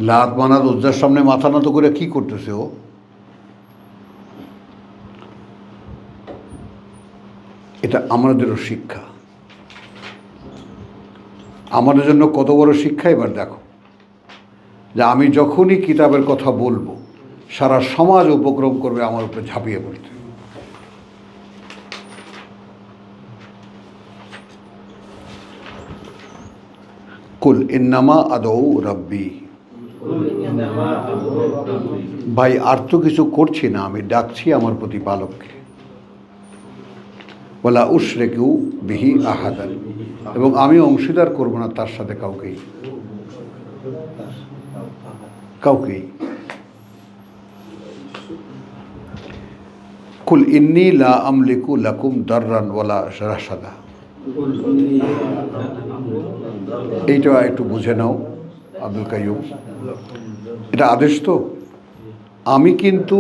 লাত মানাত উজ্জার সামনে মাথা নত করে কি করতেছে ও? এটা আমাদেরও শিক্ষা, আমাদের জন্য কত বড় শিক্ষা। এবার দেখো যে আমি যখনই কিতাবের কথা বলবো, সারা সমাজ উপক্রম করবে আমার উপরে ঝাঁপিয়ে পড়তে। কুল ইন্নামা আদৌ রব্বি, ভাই আর তো কিছু করছি না, আমি ডাকছি আমার প্রতিপালককে। ওয়ালা উশরিকু বিহি আহাদান, এবং আমি অংশীদার করব না তার সাথে কাউকেই। কুল ইন্নী লা আমলিকু লাকুম দাররান ওয়ালা রাশাদা। এইটা একটু বুঝে নাও আব্দুল কাইয়ুম, এটা আদেশ তো। আমি কিন্তু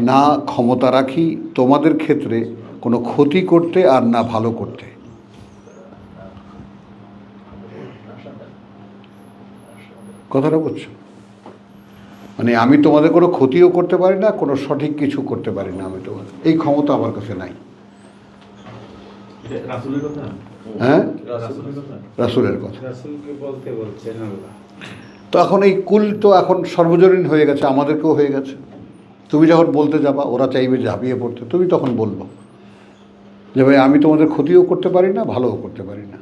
না ক্ষমতা রাখি তোমাদের ক্ষেত্রে কোনো ক্ষতি করতে আর না ভালো করতে। কথাটা বুঝছো? মানে আমি তোমাদের কোনো ক্ষতিও করতে পারি না, কোনো সঠিক কিছু করতে পারি না। আমি তোমাদের এই ক্ষমতা আমার কাছে নাই। হ্যাঁ, রাসূলের কথা। তো এখন এই কুল তো এখন সর্বজনীন হয়ে গেছে, আমাদেরকেও হয়ে গেছে। তুমি যখন বলতে যাবা, ওরা চাইবে ঝাঁপিয়ে পড়তে, তুমি তখন বলবো যে ভাই আমি তোমাদের ক্ষতিও করতে পারি না, ভালোও করতে পারি না।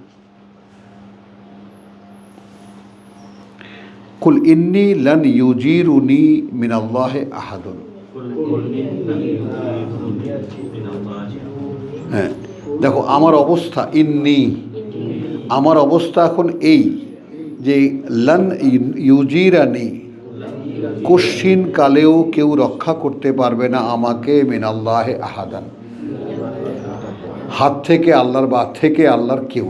কুল ইন্নী লান ইউজিরুনি মিনাল্লাহি আহাদুন। হ্যাঁ, দেখো আমার অবস্থা, ইন্নী, আমার অবস্থা এখন এই যে লান ইউজিরানি, কশ্চিন কালেও কেউ রক্ষা করতে পারবে না আমাকে মিনাল্লাহি আহাদান, হাত থেকে আল্লাহর বা থেকে আল্লাহর কেউ।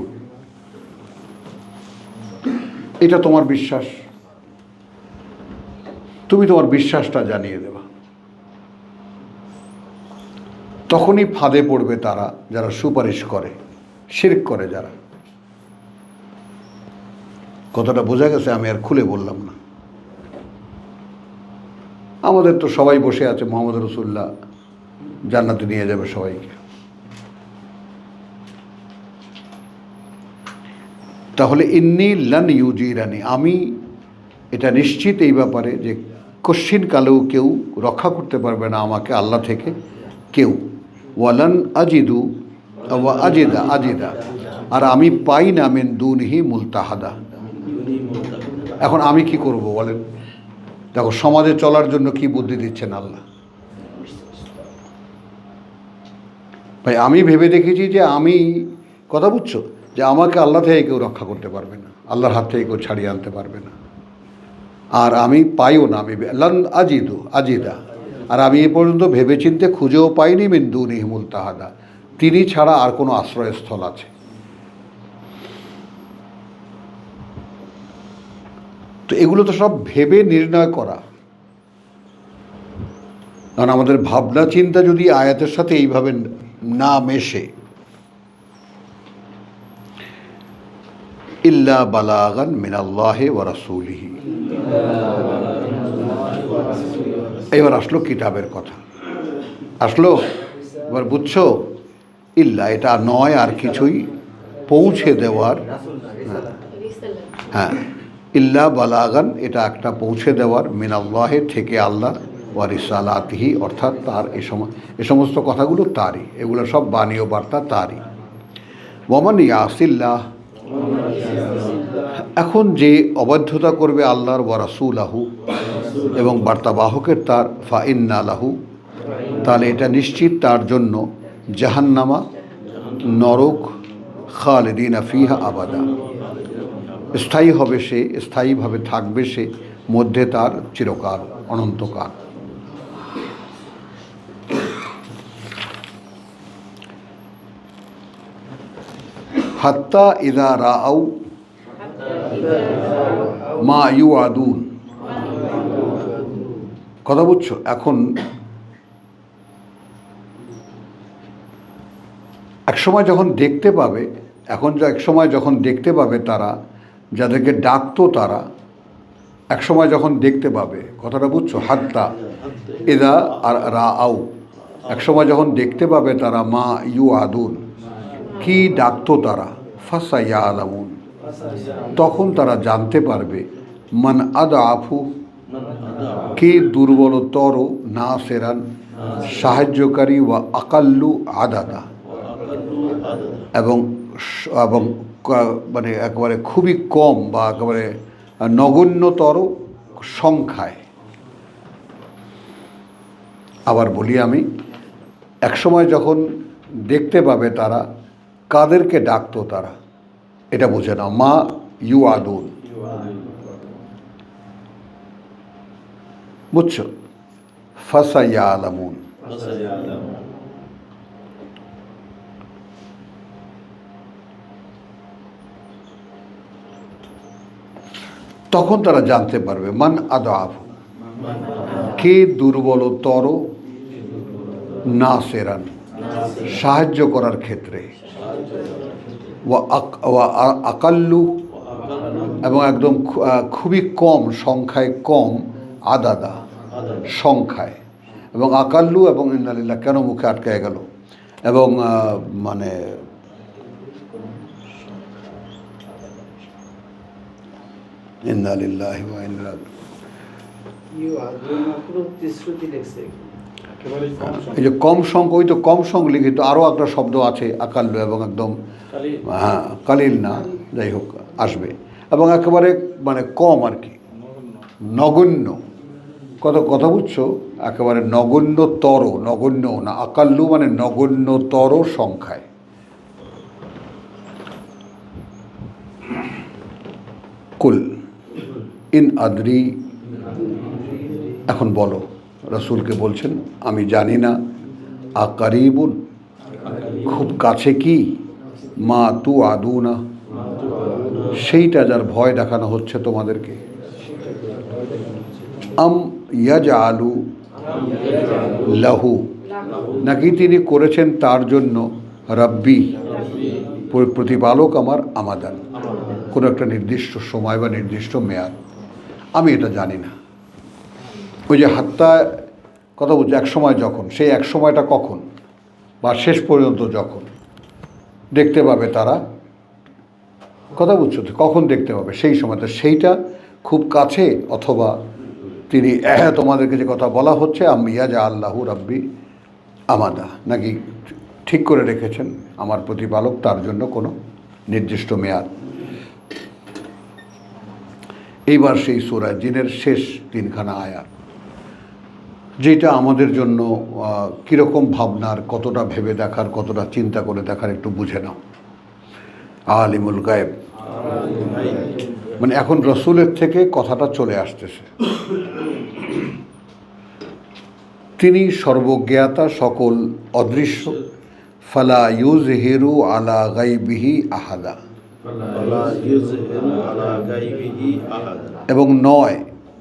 এটা তোমার বিশ্বাস, তুমি তোমার বিশ্বাসটা জানিয়ে দেবা। তখনই ফাঁদে পড়বে তারা যারা সুপারিশ করে, শিরক করে যারা। কথাটা বোঝা গেছে? আমি আর খুলে বললাম না। আমাদের তো সবাই বসে আছে, মুহাম্মদ রাসূলুল্লাহ জান্নাতে নিয়ে যাবে সবাইকে। তাহলে ইন্নী লান ইউজিরানি, আমি এটা নিশ্চিত এই ব্যাপারে যে কশ্চিন কালেও কেউ রক্ষা করতে পারবে না আমাকে আল্লাহ থেকে কেউ। ওয়ালান আজিদু ওয়া আজিদা, আর আমি পাই না মিন দুনিহি মুলতাহাদা। এখন আমি কি করব বলেন? দেখো সমাজে চলার জন্য কি বুদ্ধি দিচ্ছেন আল্লাহ। ভাই আমি ভেবে দেখেছি যে আমি, কথা বুঝছো, যে আমাকে আল্লাহ থেকে কেউ রক্ষা করতে পারবে না, আল্লাহর হাত থেকে কেউ ছাড়িয়ে আনতে পারবে না। আর আমি পাইও না, আমি লান আজিদা, আর আমি এ পর্যন্ত ভেবেচিন্তে খুঁজেও পাইনি মিন দুনিহি মুলতাহাদা, তিনি ছাড়া আর কোনো আশ্রয়স্থল আছে। তো এগুলো তো সব ভেবে নির্ণয় করা। কারণ আমাদের ভাবনা চিন্তা যদি আয়াতের সাথে এইভাবে না মেশে, ইল্লা বালাগান মিনাল্লাহি ওয়া রাসূলিহি। এবার আসলো কিতাবের কথা, আসলো। এবার বুঝছো, ইল্লা এটা নয় আর কিছুই, পৌঁছে দেওয়ার। হ্যাঁ, ইল্লা বালাগান এটা একটা পৌঁছে দেওয়ার, মিনাল্লাহি থেকে আল্লাহ, ওয়া রিসালাতিহি অর্থাৎ তার এ সমস্ত কথাগুলো তারই, এগুলো সব বাণীয় বার্তা তারই। ওয়ামান ইয়াসিল্লাহ, এখন যে অবাধ্যতা করবে আল্লাহর, ওয়া রাসূলাহু এবং বার্তাবাহকের তার, ফা ইন্না লাহু, তাহলে এটা নিশ্চিত তার জন্য জাহান্নামা, নরক, খালিদিনা ফিহা আবাদা, স্থায়ী হবে সে, স্থায়ীভাবে থাকবে সে, মধ্যে তার চিরকাল, অনন্তকাল। হাত্তা ইদা রাআউ মা ইউআদুন, কথা বুঝছো? এখন একসময় যখন দেখতে পাবে, একসময় যখন দেখতে পাবে তারা যাদেরকে ডাকতো, তারা একসময় যখন দেখতে পাবে, কথাটা বুঝছো? হাত্তা ইদা আর রাআউ, একসময় যখন দেখতে পাবে তারা মা ইউআদুন, কি ডাকতো তারা, ফাসায়ালামুন, তখন তারা জানতে পারবে, মান আদআফু, কে দুর্বলতর, নাসিরান, সাহায্যকারী, ওয়া আকাল্লু আদাদা, এবং এবং মানে একেবারে খুবই কম বা একেবারে নগণ্যতর সংখ্যায়। আবার বলি আমি, একসময় যখন দেখতে পাবে তারা কাদেরকে ডাকতো তারা, এটা বুঝে নাও, মা ইউআদুন, বুঝছো? ফাসায়ালামুন, তখন তারা জানতে পারবে, মান আদাফ, কে দুর্বলতর, নাসিরান, সাহায্য করার ক্ষেত্রে, ওয়া আকাল্লু, এবং একদম খুবই কম সংখ্যায়, কম, আদাদা সংখ্যায়, এবং আকাল্লু এবং ইন্নালিল্লাহ, কেন মুখে আটকে গেল, এবং মানে ইন্নালিল্লাহি ওয়া ইন্না এই যে কম সংখ্যা, ওই তো কম সংখ্যা লিখিত, আরও একটা শব্দ আছে আকাল্লু, এবং একদম হ্যাঁ কালিল না, যাই হোক আসবে, এবং একেবারে মানে কম আর কি, নগণ্য, কথা বুঝছো? একেবারে নগণ্যতর, নগণ্য না, আকাল্লু মানে নগণ্যতর সংখ্যায়। কুল ইন আদরি, এখন বলো, রাসূলকে বলছেন, আমি জানি না, আকারিবুন, খুব কাছে কি, মা তু আদুনা, সেইটা যার ভয় দেখানো হচ্ছে তোমাদেরকে, আম ইয়াজআলু লাহু, নাকি তিনি করেছেন তার জন্য, রাব্বি, প্রতিপালক আমার, আমাদান, কোনো একটা নির্দিষ্ট সময় বা নির্দিষ্ট মেয়াদ, আমি এটা জানি না। ওই যে হাত্তা, কথা বলছে, এক সময় যখন, সেই এক সময়টা কখন, বা শেষ পর্যন্ত যখন দেখতে পাবে তারা, কথা বুঝছো তো, কখন দেখতে পাবে, সেই সময়টা, সেইটা খুব কাছে, অথবা তিনি তোমাদেরকে যে কথা বলা হচ্ছে, আমিয়াজা আল্লাহু রাব্বি আমাদা, নাকি ঠিক করে রেখেছেন আমার প্রতিপালক তার জন্য কোনো নির্দিষ্ট মেয়াদ। এইবার সেই সূরা জিনের শেষ তিনখানা আয়াত, যেটা আমাদের জন্য কীরকম ভাবনার, কতটা ভেবে দেখার, কতটা চিন্তা করে দেখার, একটু বুঝে নাও। আলিমুল গায়েব, মানে এখন রসুলের থেকে কথাটা চলে আসতেছে, তিনি সর্বজ্ঞাতা, সকল অদৃশ্য, ফালা ইউজহিরু আলা গাইবিহি আহাদা, এবং নয়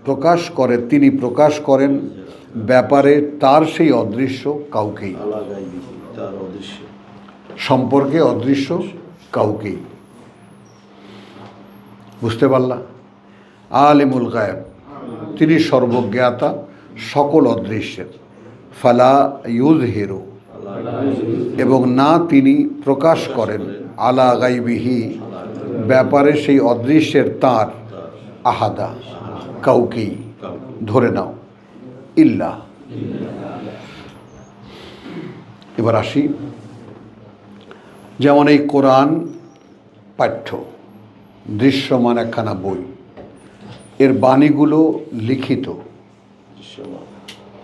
প্রকাশ করে, তিনি প্রকাশ করেন ব্যাপারে তার সেই অদৃশ্য কাউকেই, সম্পর্কে অদৃশ্য কাউকেই, বুঝতে পারলা? আলিমুল গায়েব, তিনি সর্বজ্ঞাতা, সকল অদৃশ্যের, ফালা ইউজহিরু, এবং না তিনি প্রকাশ করেন, আলা গাইবিহি, ব্যাপারে সেই অদৃশ্যের তার, আহাদা, কাউকেই, ধরে নাও, ইল্লা। এবার আসি, যেমন এই কোরআন পাঠ্য, দৃশ্যমান একখানা বই, এর বাণীগুলো লিখিত,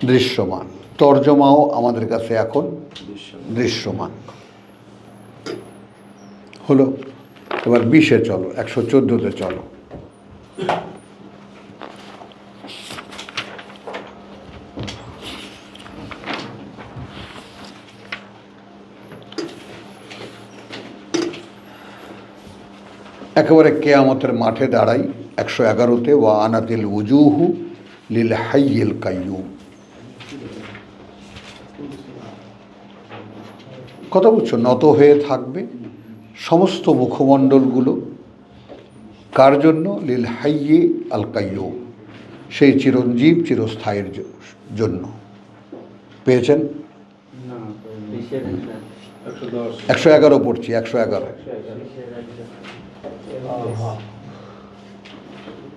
দৃশ্যমান, তর্জমাও আমাদের কাছে এখন দৃশ্যমান হলো। এবার 20-এ চলো, 114-তে চলো। একেবারে কেয়ামতের মাঠে দাঁড়াই 111-তে, ওয়া আনাতিল উজুহু লিল হাইয়িল কাইয়ুম। কথা বুঝছো? নত হয়ে থাকবে সমস্ত মুখমণ্ডলগুলো কার জন্য? লিল হাইয়ি আল কাইয়ুম, সেই চিরঞ্জীব চিরস্থায়ীর জন্য। পেয়েছেন? না, 110 111 পড়ছি, 111।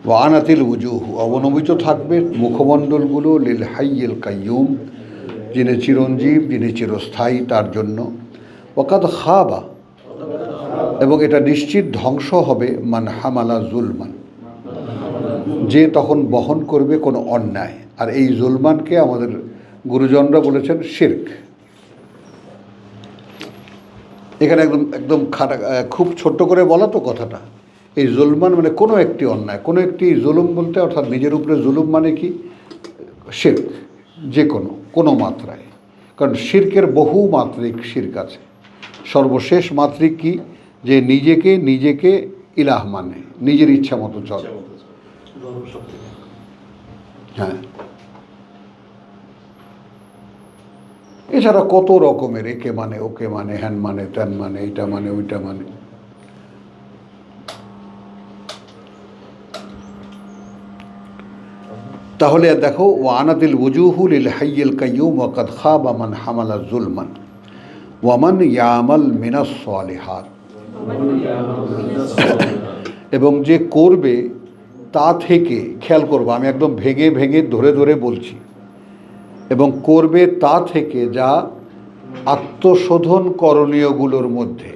ওয়ানাতিল উজুহু, অবনমিত থাকবে মুখমণ্ডলগুলো লিল হাইয়িল কাইয়ুম, যিনি চিরঞ্জীব, যিনি চিরস্থায়ী, তার জন্য। ওয়াকাদ খাবা, এবং এটা নিশ্চিত ধ্বংস হবে মান হামালা জুলমান, যে তখন বহন করবে কোনো অন্যায়। আর এই জুলমানকে আমাদের গুরুজনরা বলেছেন শিরক। এখানে একদম একদম খুব ছোট্ট করে বলা তো কথাটা। এই জুলমান মানে কোনো একটি অন্যায়, কোনো একটি জুলুম বলতে অর্থাৎ নিজের উপরে জুলুম মানে কি? শিরক, যে কোনো মাত্রায়। কারণ শিরকের বহু মাত্রিক শিরক আছে। সর্বশেষ মাত্রিক কি? যে নিজেকে ইলাহ মানে, নিজের ইচ্ছা মতো চলে। হ্যাঁ, এছাড়া কত রকমের একে মানে, ওকে মানে, হ্যান মানে, ত্যান মানে, এইটা মানে, ওইটা মানে। তাহলে দেখো, ওয়ানাতিল উজুহু লিল হাইয়িল কাইয়ুম ওয়াকাদ খাবা মান হামালা জুলমান ওয়ামান ইয়ামাল মিনাস সালিহাত, এবং যে করবে তা থেকে, খেয়াল করবো আমি একদম ভেঙে ভেঙে ধরে ধরে বলছি, এবং করবে তা থেকে যা আত্মশোধন করণীয়গুলোর মধ্যে,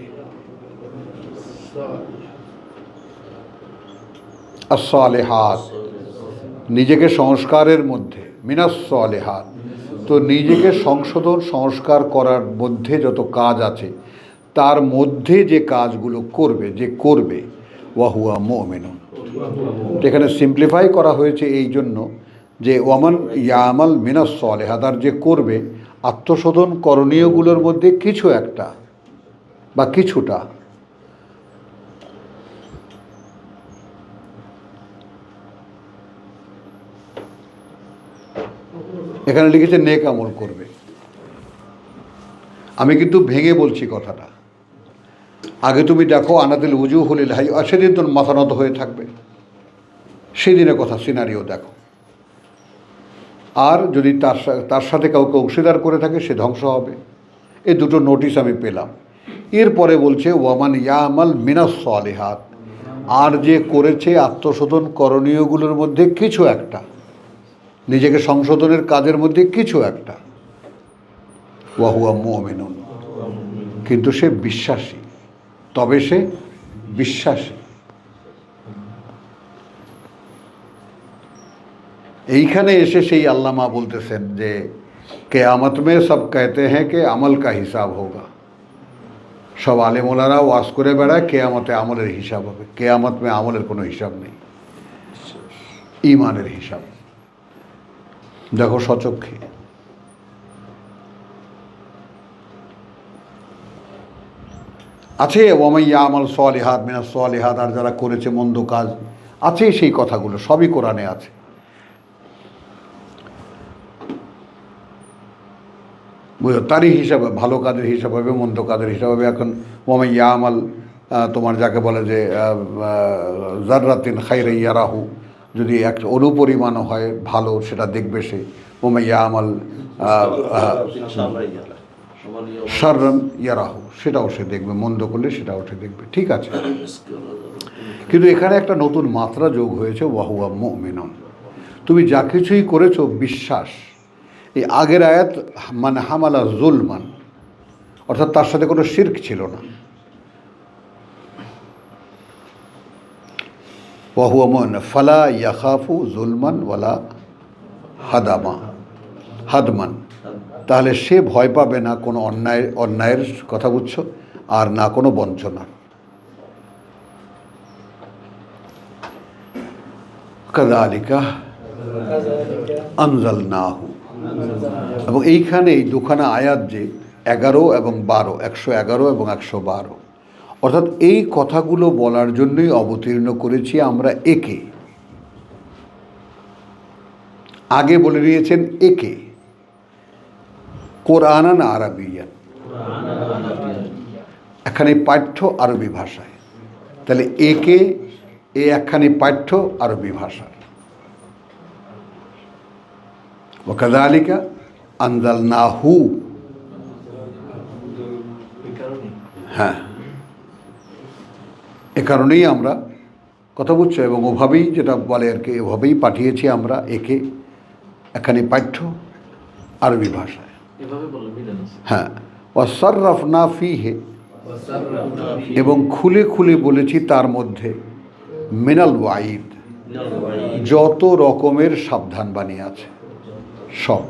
as-সালিহাত, নিজেকে সংস্কারের মধ্যে, মিনাস সালিহাত, তো নিজেকে সংস্কার করার মধ্যে যত কাজ আছে তার মধ্যে যে কাজগুলো করবে ওয়াহুয়া মুমিনুন। এখানে সিম্পলিফাই করা হয়েছে এই জন্য যে ওয়ামান ইয়ামাল মিনাস সালিহাত, আর যে করবে আত্মশোধন করণীয়গুলোর মধ্যে কিছু একটা বা কিছুটা। এখানে লিখেছে নেক আমল করবে। আমি কিন্তু ভেঙে বলছি কথাটা। আগে তুমি দেখো আনাতিল উজুহু লিল হাইয়ি, আর সেদিন তোর মাথা নত হয়ে থাকবে, সেদিনের কথা সিনারিও দেখো। আর যদি তার সাথে কাউকে অংশীদার করে থাকে সে ধ্বংস হবে। এই দুটো নোটিশ আমি পেলাম। এরপরে বলছে ওয়ামান ইয়ামাল মিনাস সালিহাত, আর যে করেছে আত্মশোধন করণীয়গুলোর মধ্যে কিছু একটা, নিজেকে সংশোধনের কাজের মধ্যে কিছু একটা, ওয়াহুয়া মুমিনুন, কিন্তু সে বিশ্বাসী, তবে সে বিশ্বাসী। এইখানে এসে সেই আল্লামা বলতেছেন যে কেয়ামত মে সব कहते हैं कि আমল কা হিসাব হোগা। সব আলেমোলারা ওয়াজ করে বেড়ায় কেয়ামতে আমলের হিসাব হবে। কেয়ামত মে আমলের কোনো হিসাব নেই, ইমানের হিসাব। দেখো সচক্ষে। আছে ওয়ামান ইয়ামাল সালিহাত মিনাস সালিহাত, আর যারা করেছে মন্দ কাজ, আছে সেই কথাগুলো, সবই কোরআনে আছে। বুঝলো? তারই হিসাবে ভালো কাজের হিসাব হবে, মন্দ কাজের হিসাব হবে। এখন ওয়ামান ইয়ামাল, তোমার যাকে বলে যে জাররাতিন খাইরান ইয়ারাহু, যদি এক অনুপরিমাণও হয় ভালো সেটা দেখবে সে। ওয়ামান ইয়ামাল শাররান ইয়ারাহু, সেটাও সে দেখবে, মন্দ করলে সেটাও সে দেখবে। ঠিক আছে, কিন্তু এখানে একটা নতুন মাত্রা যোগ হয়েছে, ওয়াহুয়া মুমিনুন। তুমি যা কিছুই করেছো বিশ্বাস। এই আগের আয়াত মানে হামালা জুলমান, অর্থাৎ তার সাথে কোনো শিরক ছিল না। ওয়াহুয়া মুমিনুন ফালা ইয়াখাফু জুলমান ওয়ালা হাদমান। তাহলে সে ভয় পাবে না কোনো অন্যায়ের কথা, বুঝছো, আর না কোনো বঞ্চনা। কাযালিকা আনজালনাহু, এবং এইখানে এই দুখানা আয়াত যে 11 এবং 12, 111 এবং 112, অর্থাৎ এই কথাগুলো বলার জন্যই অবতীর্ণ করেছি আমরা একে। আগে বলে দিয়েছেন একে কোরআনান আরাবিয়ান, একখানি পাঠ্য আরবি ভাষায়। তাহলে একে একখানি পাঠ্য আরবি ভাষার। ওয়াকাযালিকা আনজালনাহু, হ্যাঁ, এ কারণেই আমরা কথা বুঝছো, এবং ওভাবেই যেটা বলে আর কি, ওভাবেই পাঠিয়েছি আমরা একে একখানি পাঠ্য আরবি ভাষায়। এভাবে বললে মিলে না। হ্যাঁ, ওয়াসাররাফনা ফীহি, এবং খুলে খুলে বলেছি তার মধ্যে মিনাল ওয়াইদ, যত রকমের সাবধান বাণী আছে সব।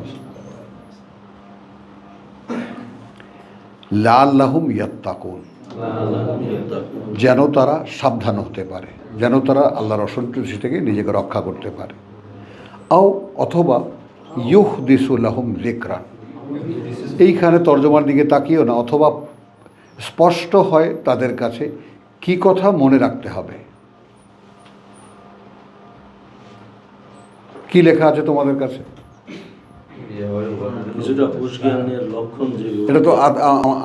লাআল্লাহুম ইয়াত্তাকুন, যেন তারা সাবধান হতে পারে, যেন তারা আল্লাহর অসন্তুষ্টি থেকে নিজেকে রক্ষা করতে পারে। অথবা ইউহদিসু লাহুম যিকরান, এইখানে তর্জমার দিকে তাকিও না, অথবা স্পষ্ট হয় তাদের কাছে কি কথা মনে রাখতে হবে। কি লেখা আছে তোমাদের কাছে? কিছুটা হুঁশ জ্ঞানের লক্ষণ যে এটা তো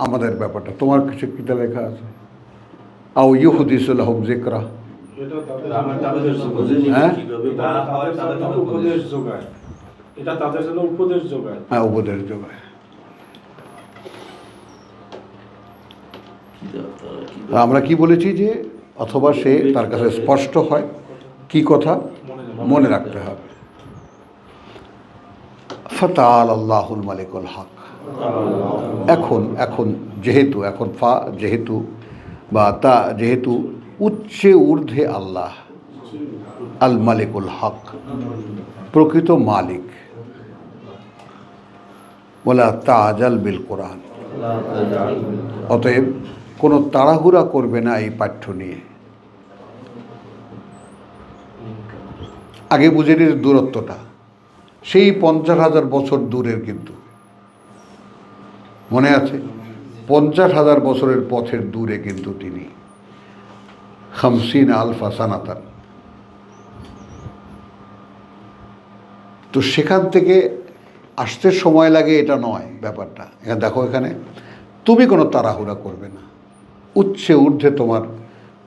আমাদের ব্যাপারটা, তোমার কিছু কিতা লেখা আছে? আও ইউহদিসু লাহুম যিকরা, এটা তাদের হ্যাঁ উপদেশ যোগায়, এটা তাদের জন্য উপদেশ যোগায়। হ্যাঁ, উপদেশ যোগায়। আমরা কি বলেছি যে অথবা সে তার কাছে স্পষ্ট হয় কি কথা মনে রাখতে হবে। ফাতাআলা আল্লাহুল মালিকুল হক, এখন যেহেতু বা তা যেহেতু উচ্চে ঊর্ধ্বে আল্লাহ, আল মালিকুল হক, প্রকৃত মালিক। ওয়ালা তাআজাল বিল কোরআন, অতএব কোনো তাড়াহুড়া করবে না এই পাঠ্য নিয়ে। আগে বুঝে নিয়ে দূরত্বটা সেই 50,000 বছর দূরের, কিন্তু মনে আছে 50,000 বছরের পথের দূরে কিন্তু তিনি 50 আলফা সানাতান। তো সেখান থেকে আসতে সময় লাগে এটা নয় ব্যাপারটা। এখানে দেখো, এখানে তুমি কোনো তাড়াহুড়া করবে না, উচ্চে ঊর্ধ্বে তোমার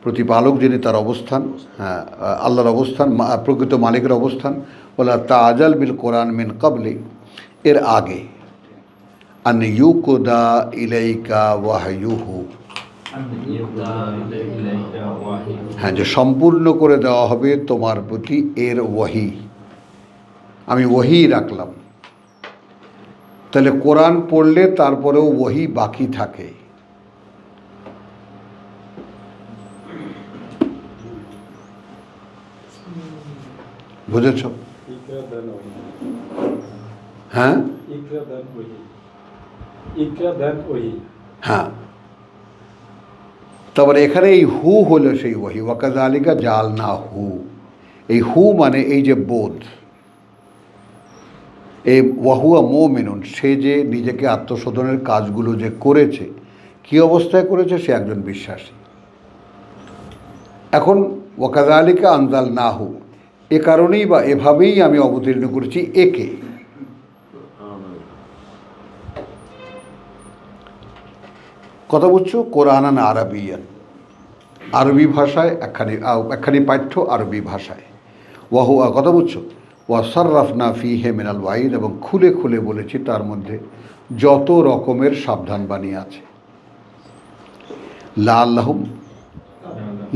প্রতিপালক যিনি, তার অবস্থান, হ্যাঁ, আল্লাহর অবস্থান, প্রকৃত মালিকের অবস্থান। ওয়ালা তাআজাল বিল কোরআন মিন ক্বাবলি, এর আগে, আন ইউকদা ইলাইকা ওয়াহয়ুহু, হ্যাঁ, যে সম্পূর্ণ করে দেওয়া হবে তোমার প্রতি এর ওয়াহি। আমি ওয়াহি রাখলাম, তাহলে কোরআন পড়লে তারপরেও ওয়াহি বাকি থাকে। বুঝেছ? হ্যাঁ হ্যাঁ, তারপরে এখানে এই হু হলো সেই ওয়াহি। ওয়াকাযালিকা জাআলনাহু, এই হু মানে এই যে বোধ, এই ওয়াহুয়া মুমিনুন, সে যে নিজেকে আত্মশোধনের কাজগুলো যে করেছে, কি অবস্থায় করেছে, সে একজন বিশ্বাসী। এখন ওয়াকাযালিকা আনজালনাহু, এ কারণেই বা এভাবেই আমি অবতীর্ণ করেছি একে। কথা বুঝছো? কোরআনান আরাবিয়ান, আরবি ভাষায় একখানি পাঠ্য আরবি ভাষায়। ওয়াহুয়া, কথা বুঝছো, ওয়াসাররাফনা ফীহি মিনাল ওয়াইদ, এবং খুলে খুলে বলেছি তার মধ্যে যত রকমের সাবধান বাণী আছে। লাআল্লাহুম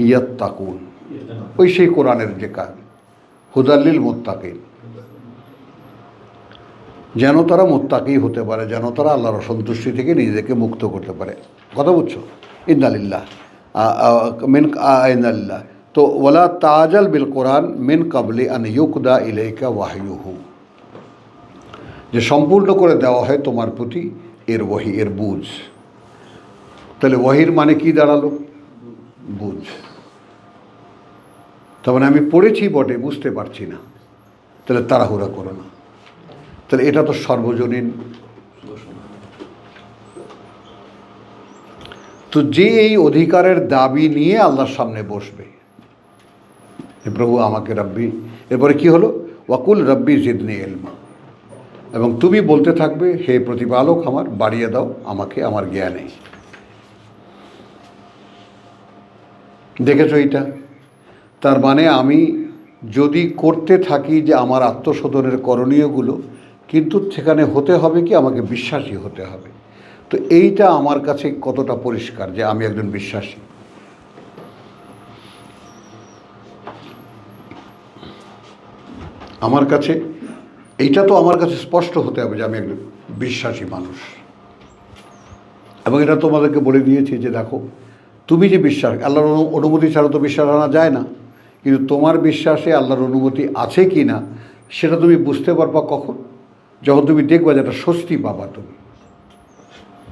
ইয়াত্তাকুন, ওই সেই কোরআনের যে কাজ, হুদাল্লিল মুত্তাকিন, যেন তারা মুত্তাকি হতে পারে, যেন তারা আল্লাহর অসন্তুষ্টি থেকে নিজেকে মুক্ত করতে পারে। কথা বুঝছো? ইন্নালিল্লাহ ইন্নালিল্লাহ। তো ওয়ালা তাআজাল বিল কোরআন মিন ক্বাবলি আন ইউকদা ইলাইকা ওয়াহয়ুহু, যে সম্পূর্ণ করে দেওয়া হয় তোমার প্রতি এর ওয়াহি, এর বুঝ। তাহলে ওয়াহির মানে কি দাঁড়ালো? বুঝ। তার মানে আমি পড়েছি বটে, বুঝতে পারছি না, তাহলে তাড়াহুড়া করো না। তাহলে এটা তো সর্বজনীন। তো যে এই অধিকারের দাবি নিয়ে আল্লাহর সামনে বসবে, হে প্রভু আমাকে রব্বি, এরপরে কি হলো? ওয়াকুল রব্বি জিদনি ইলমা, এবং তুমি বলতে থাকবে হে প্রতিপালক আমার, বাড়িয়ে দাও আমাকে আমার জ্ঞানে। দেখেছো এইটা? তার মানে আমি যদি করতে থাকি যে আমার আত্মশোধনের করণীয়গুলো, কিন্তু সেখানে হতে হবে কি, আমাকে বিশ্বাসী হতে হবে। তো এইটা আমার কাছে কতটা পরিষ্কার যে আমি একজন বিশ্বাসী। আমার কাছে এইটা তো আমার কাছে স্পষ্ট হতে হবে যে আমি একজন বিশ্বাসী মানুষ। এবং এটা তোমাদেরকে বলে দিয়েছি যে দেখো, তুমি যে বিশ্বাস, আল্লাহর অনুমতি ছাড়া তো বিশ্বাস আনা যায় না, কিন্তু তোমার বিশ্বাসে আল্লাহর অনুমতি আছে কি না সেটা তুমি বুঝতে পারবা কখন? যখন তুমি দেখবা যে একটা স্বস্তি পাবা, তুমি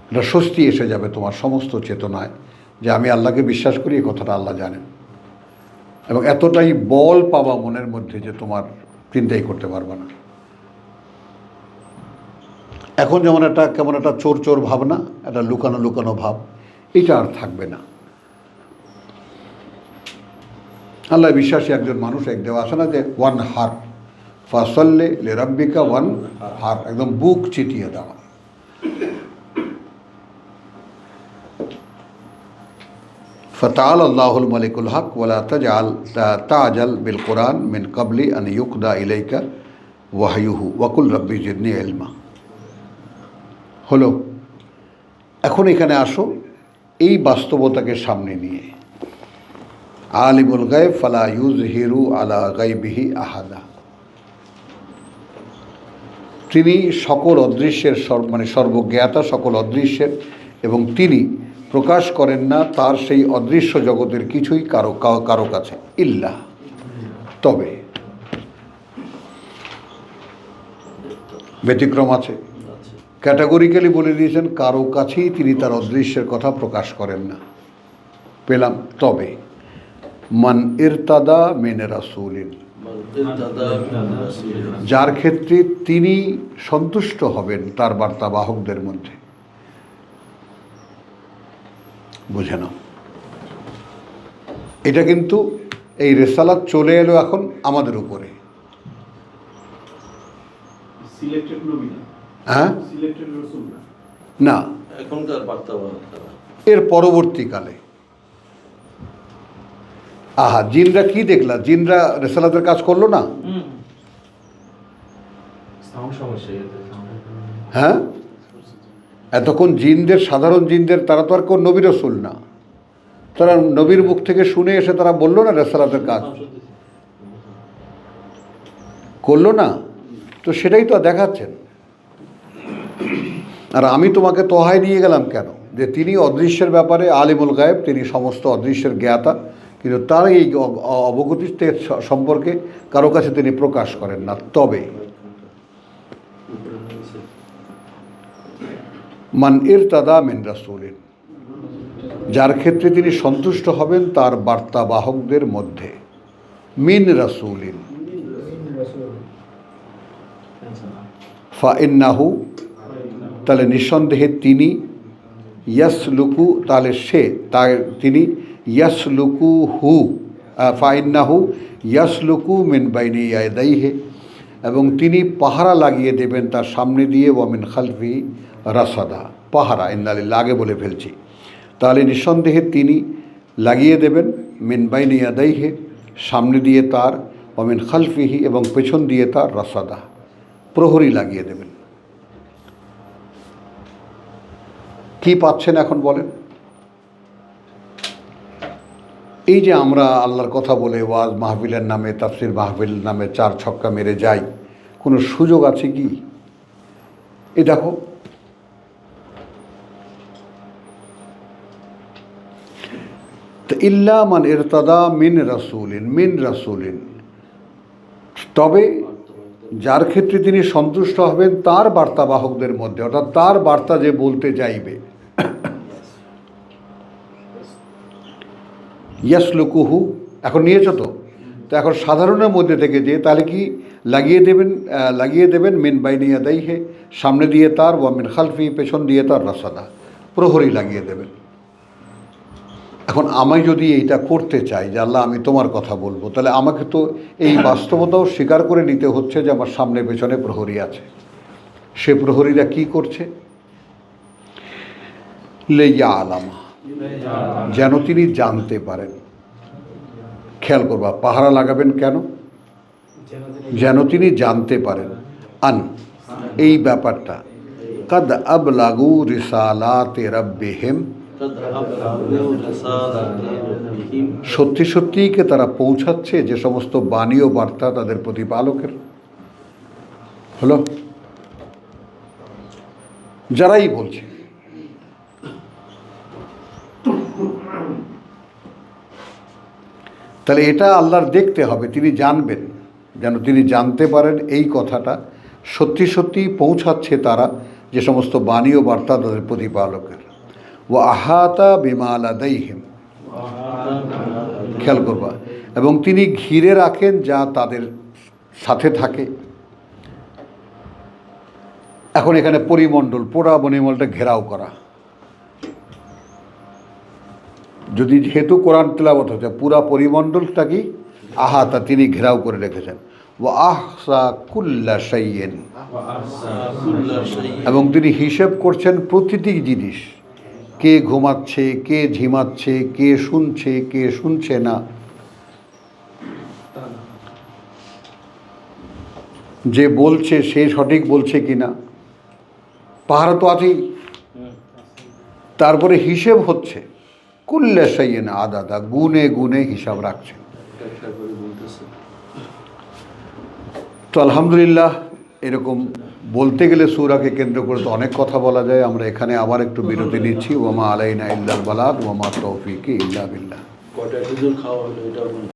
একটা স্বস্তি এসে যাবে তোমার সমস্ত চেতনায় যে আমি আল্লাহকে বিশ্বাস করি, এই কথাটা আল্লাহ জানেন। এবং এতটাই বল পাবা মনের মধ্যে যে তোমার চিন্তাই করতে পারবা না। এখন যেমন একটা কেমন একটা চোর চোর ভাবনা, একটা লুকানো লুকানো ভাব, এটা আর থাকবে না। আল্লাহ বিশ্বাসী একজন মানুষ, এক দেওয়া আছে না যে ওয়ান হার ফাসল্লে লে রাব্বিকা ওয়ান হার, একদম বুক চিতিয়ে দেওয়া। ফতাআল আল্লাহুল মালিকুল হক ওয়ালা তাজাল বিল কোরআন মিন ক্বাবলি আন ইউকদা ইলাইকা ওয়াহয়ুহু ওয়াকুল রব্বি জিদনি ইলমা। হলো, এখন এখানে আসো এই বাস্তবতাকে সামনে নিয়ে। আলিমুল গায়ব ফালা ইউজহিরু আলা গায়বিহি আহাদা, তিনি সকল অদৃশ্যের মানে সর্বজ্ঞাতা, সকল অদৃশ্যের, এবং তিনি প্রকাশ করেন না তার সেই অদৃশ্য জগতের কিছুই কারো কাছে, ইল্লা, তবে ব্যতিক্রম আছে। ক্যাটাগরিক্যালি বলে দিয়েছেন কারো কাছেই তিনি তার অদৃশ্যের কথা প্রকাশ করেন না। পেলাম, তবে মান ইরতাদা মিন রাসূলিন, যার ক্ষেত্রে তিনি সন্তুষ্ট হবেন তার বার্তাবাহকদের মধ্যে। বুঝে নাও, এটা কিন্তু এই রেসালাত চলে এলো এখন আমাদের উপরে। সিলেক্টেড নবী না, হ্যাঁ, সিলেক্টেড রাসূল না, না, এখনকার বার্তাবাহক তারা। এর পরবর্তীকালে আহা, জিনরা কি দেখলা? জিনরা রেসালাতের কাজ করলো না? সাউন্ড সমস্যা এতে। হ্যাঁ, এতক্ষণ জিনদের, সাধারণ জিনদের, তারা তো আর কোন নবী রসুল না, তারা নবীর মুখ থেকে শুনে এসে তারা বললো না রেসালাতের কাজ করলো না? তো সেটাই তো দেখাচ্ছেন। আর আমি তোমাকে তোহায় নিয়ে গেলাম কেন? যে তিনি অদৃশ্যের ব্যাপারে আলিমুল গায়েব, তিনি সমস্ত অদৃশ্যের জ্ঞাতা, কিন্তু তার এই অবগতিত্বের সম্পর্কে কারো কাছে তিনি প্রকাশ করেন না। তবে মান ইরতাদা মিন রাসূলিন, যার ক্ষেত্রে তিনি সন্তুষ্ট হবেন তার বার্তাবাহকদের মধ্যে, মিন রাসূলিন ফাইন্নাহু, তাহলে নিঃসন্দেহে তিনি, ইয়াসলুকু, তাহলে সে, তিনি, ইয়াসলুকু হু, ফাইন্নাহু ইয়াসলুকু মিন বাইনি ইয়াদাইহি, এবং তিনি পাহারা লাগিয়ে দেবেন তার সামনে দিয়ে, ওয়া মিন খালফি রাসাদা, পাহারা ইন্নালিল্লাহ আগে বলে ফেলছি। তাহলে নিঃসন্দেহে তিনি লাগিয়ে দেবেন মিন বাইনি ইয়াদাইহি, সামনে দিয়ে তার, ওয়া মিন খালফিহি, এবং পেছন দিয়ে তার, রাসাদা, প্রহরী লাগিয়ে দেবেন। কি পাচ্ছেন এখন বলেন? এই যে আমরা আল্লাহর কথা বলে ওয়াজ মাহফিলের নামে, তাফসির মাহফিল নামে 4 ছক্কা মেরে যাই, কোনো সুযোগ আছে কি? এই দেখো, তো ইল্লা মান ইরতাদা মিন রাসূলিন, মিন রাসূলিন, তবে যার ক্ষেত্রে তিনি সন্তুষ্ট হবেন তার বার্তাবাহকদের মধ্যে, অর্থাৎ তার বার্তা যে বলতে চাইবে। ইয়াসলুকুহু, এখন নিয়েছ তো, তো এখন সাধারণের মধ্যে থেকে যে তাহলে কি লাগিয়ে দেবেন মিন বাইনি ইয়াদাইহি, সামনে দিয়ে তার, ওয়া মিন খালফি, পেছন দিয়ে তার, রাসাদা, প্রহরী লাগিয়ে দেবেন। এখন আমি যদি এইটা করতে চাই যে আল্লাহ আমি তোমার কথা বলবো, তাহলে আমাকে তো এই বাস্তবতাও স্বীকার করে নিতে হচ্ছে যে আমার সামনে পেছনে প্রহরী আছে। সে প্রহরীরা কি করছে? লেইয়া আলামা, যেন তিনি জানতে পারেন। খেয়াল করবা, পাহারা লাগাবেন কেন? যেন তিনি জানতে পারেন। আন, এই ব্যাপারটা, কাদ আবলাগু রিসালাতে রাব্বিহিম, সত্যি সত্যিই কে তারা পৌঁছাচ্ছে যে সমস্ত বাণী ও বার্তা তাদের প্রতিপালকের। হলো, যারাই বলছে। তাহলে এটা আল্লাহর দেখতে হবে, তিনি জানবেন, যেন তিনি জানতে পারেন এই কথাটা সত্যি সত্যি পৌঁছাচ্ছে তারা যে সমস্ত বাণী ও বার্তা তাদের প্রতিপালকের। ও আহাতা বিমা লাদাইহিম, খেয়াল করবা, এবং তিনি ঘিরে রাখেন যা তাদের সাথে থাকে। এখন এখানে পরিমণ্ডল, পোড়া বনিমণ্ডলটা ঘেরাও করা, যদি যেহেতু কোরআন তেলাওয়াত হচ্ছে, পুরা পরিমণ্ডলটা কি আহাতা, তিনি ঘেরাও করে রেখেছেন। ও আহসা কুল্লা শাইইন, এবং তিনি হিসেব করছেন প্রতিটি জিনিস, কে ঘুমাচ্ছে, কে ঝিমাচ্ছে, কে শুনছে, কে শুনছে না, যে বলছে সে সঠিক বলছে কিনা, পাহারা তো আছেই। তারপরে হিসেব হচ্ছে, কুল্লা শাইইন আদাদা, গুনে গুনে হিসাব রাখছেন। তো আলহামদুলিল্লাহ, এরকম বলতে গেলে সূরাকে কেন্দ্র করে তো অনেক কথা বলা যায়। আমরা এখানে আবার একটু বিরতি নিচ্ছি। ওয়ামা আলাইনা ইল্লাল বালাগ ওয়ামা তৌফিকি ইল্লা বিল্লাহ। কটা খেজুর খাওয়া হলো এটা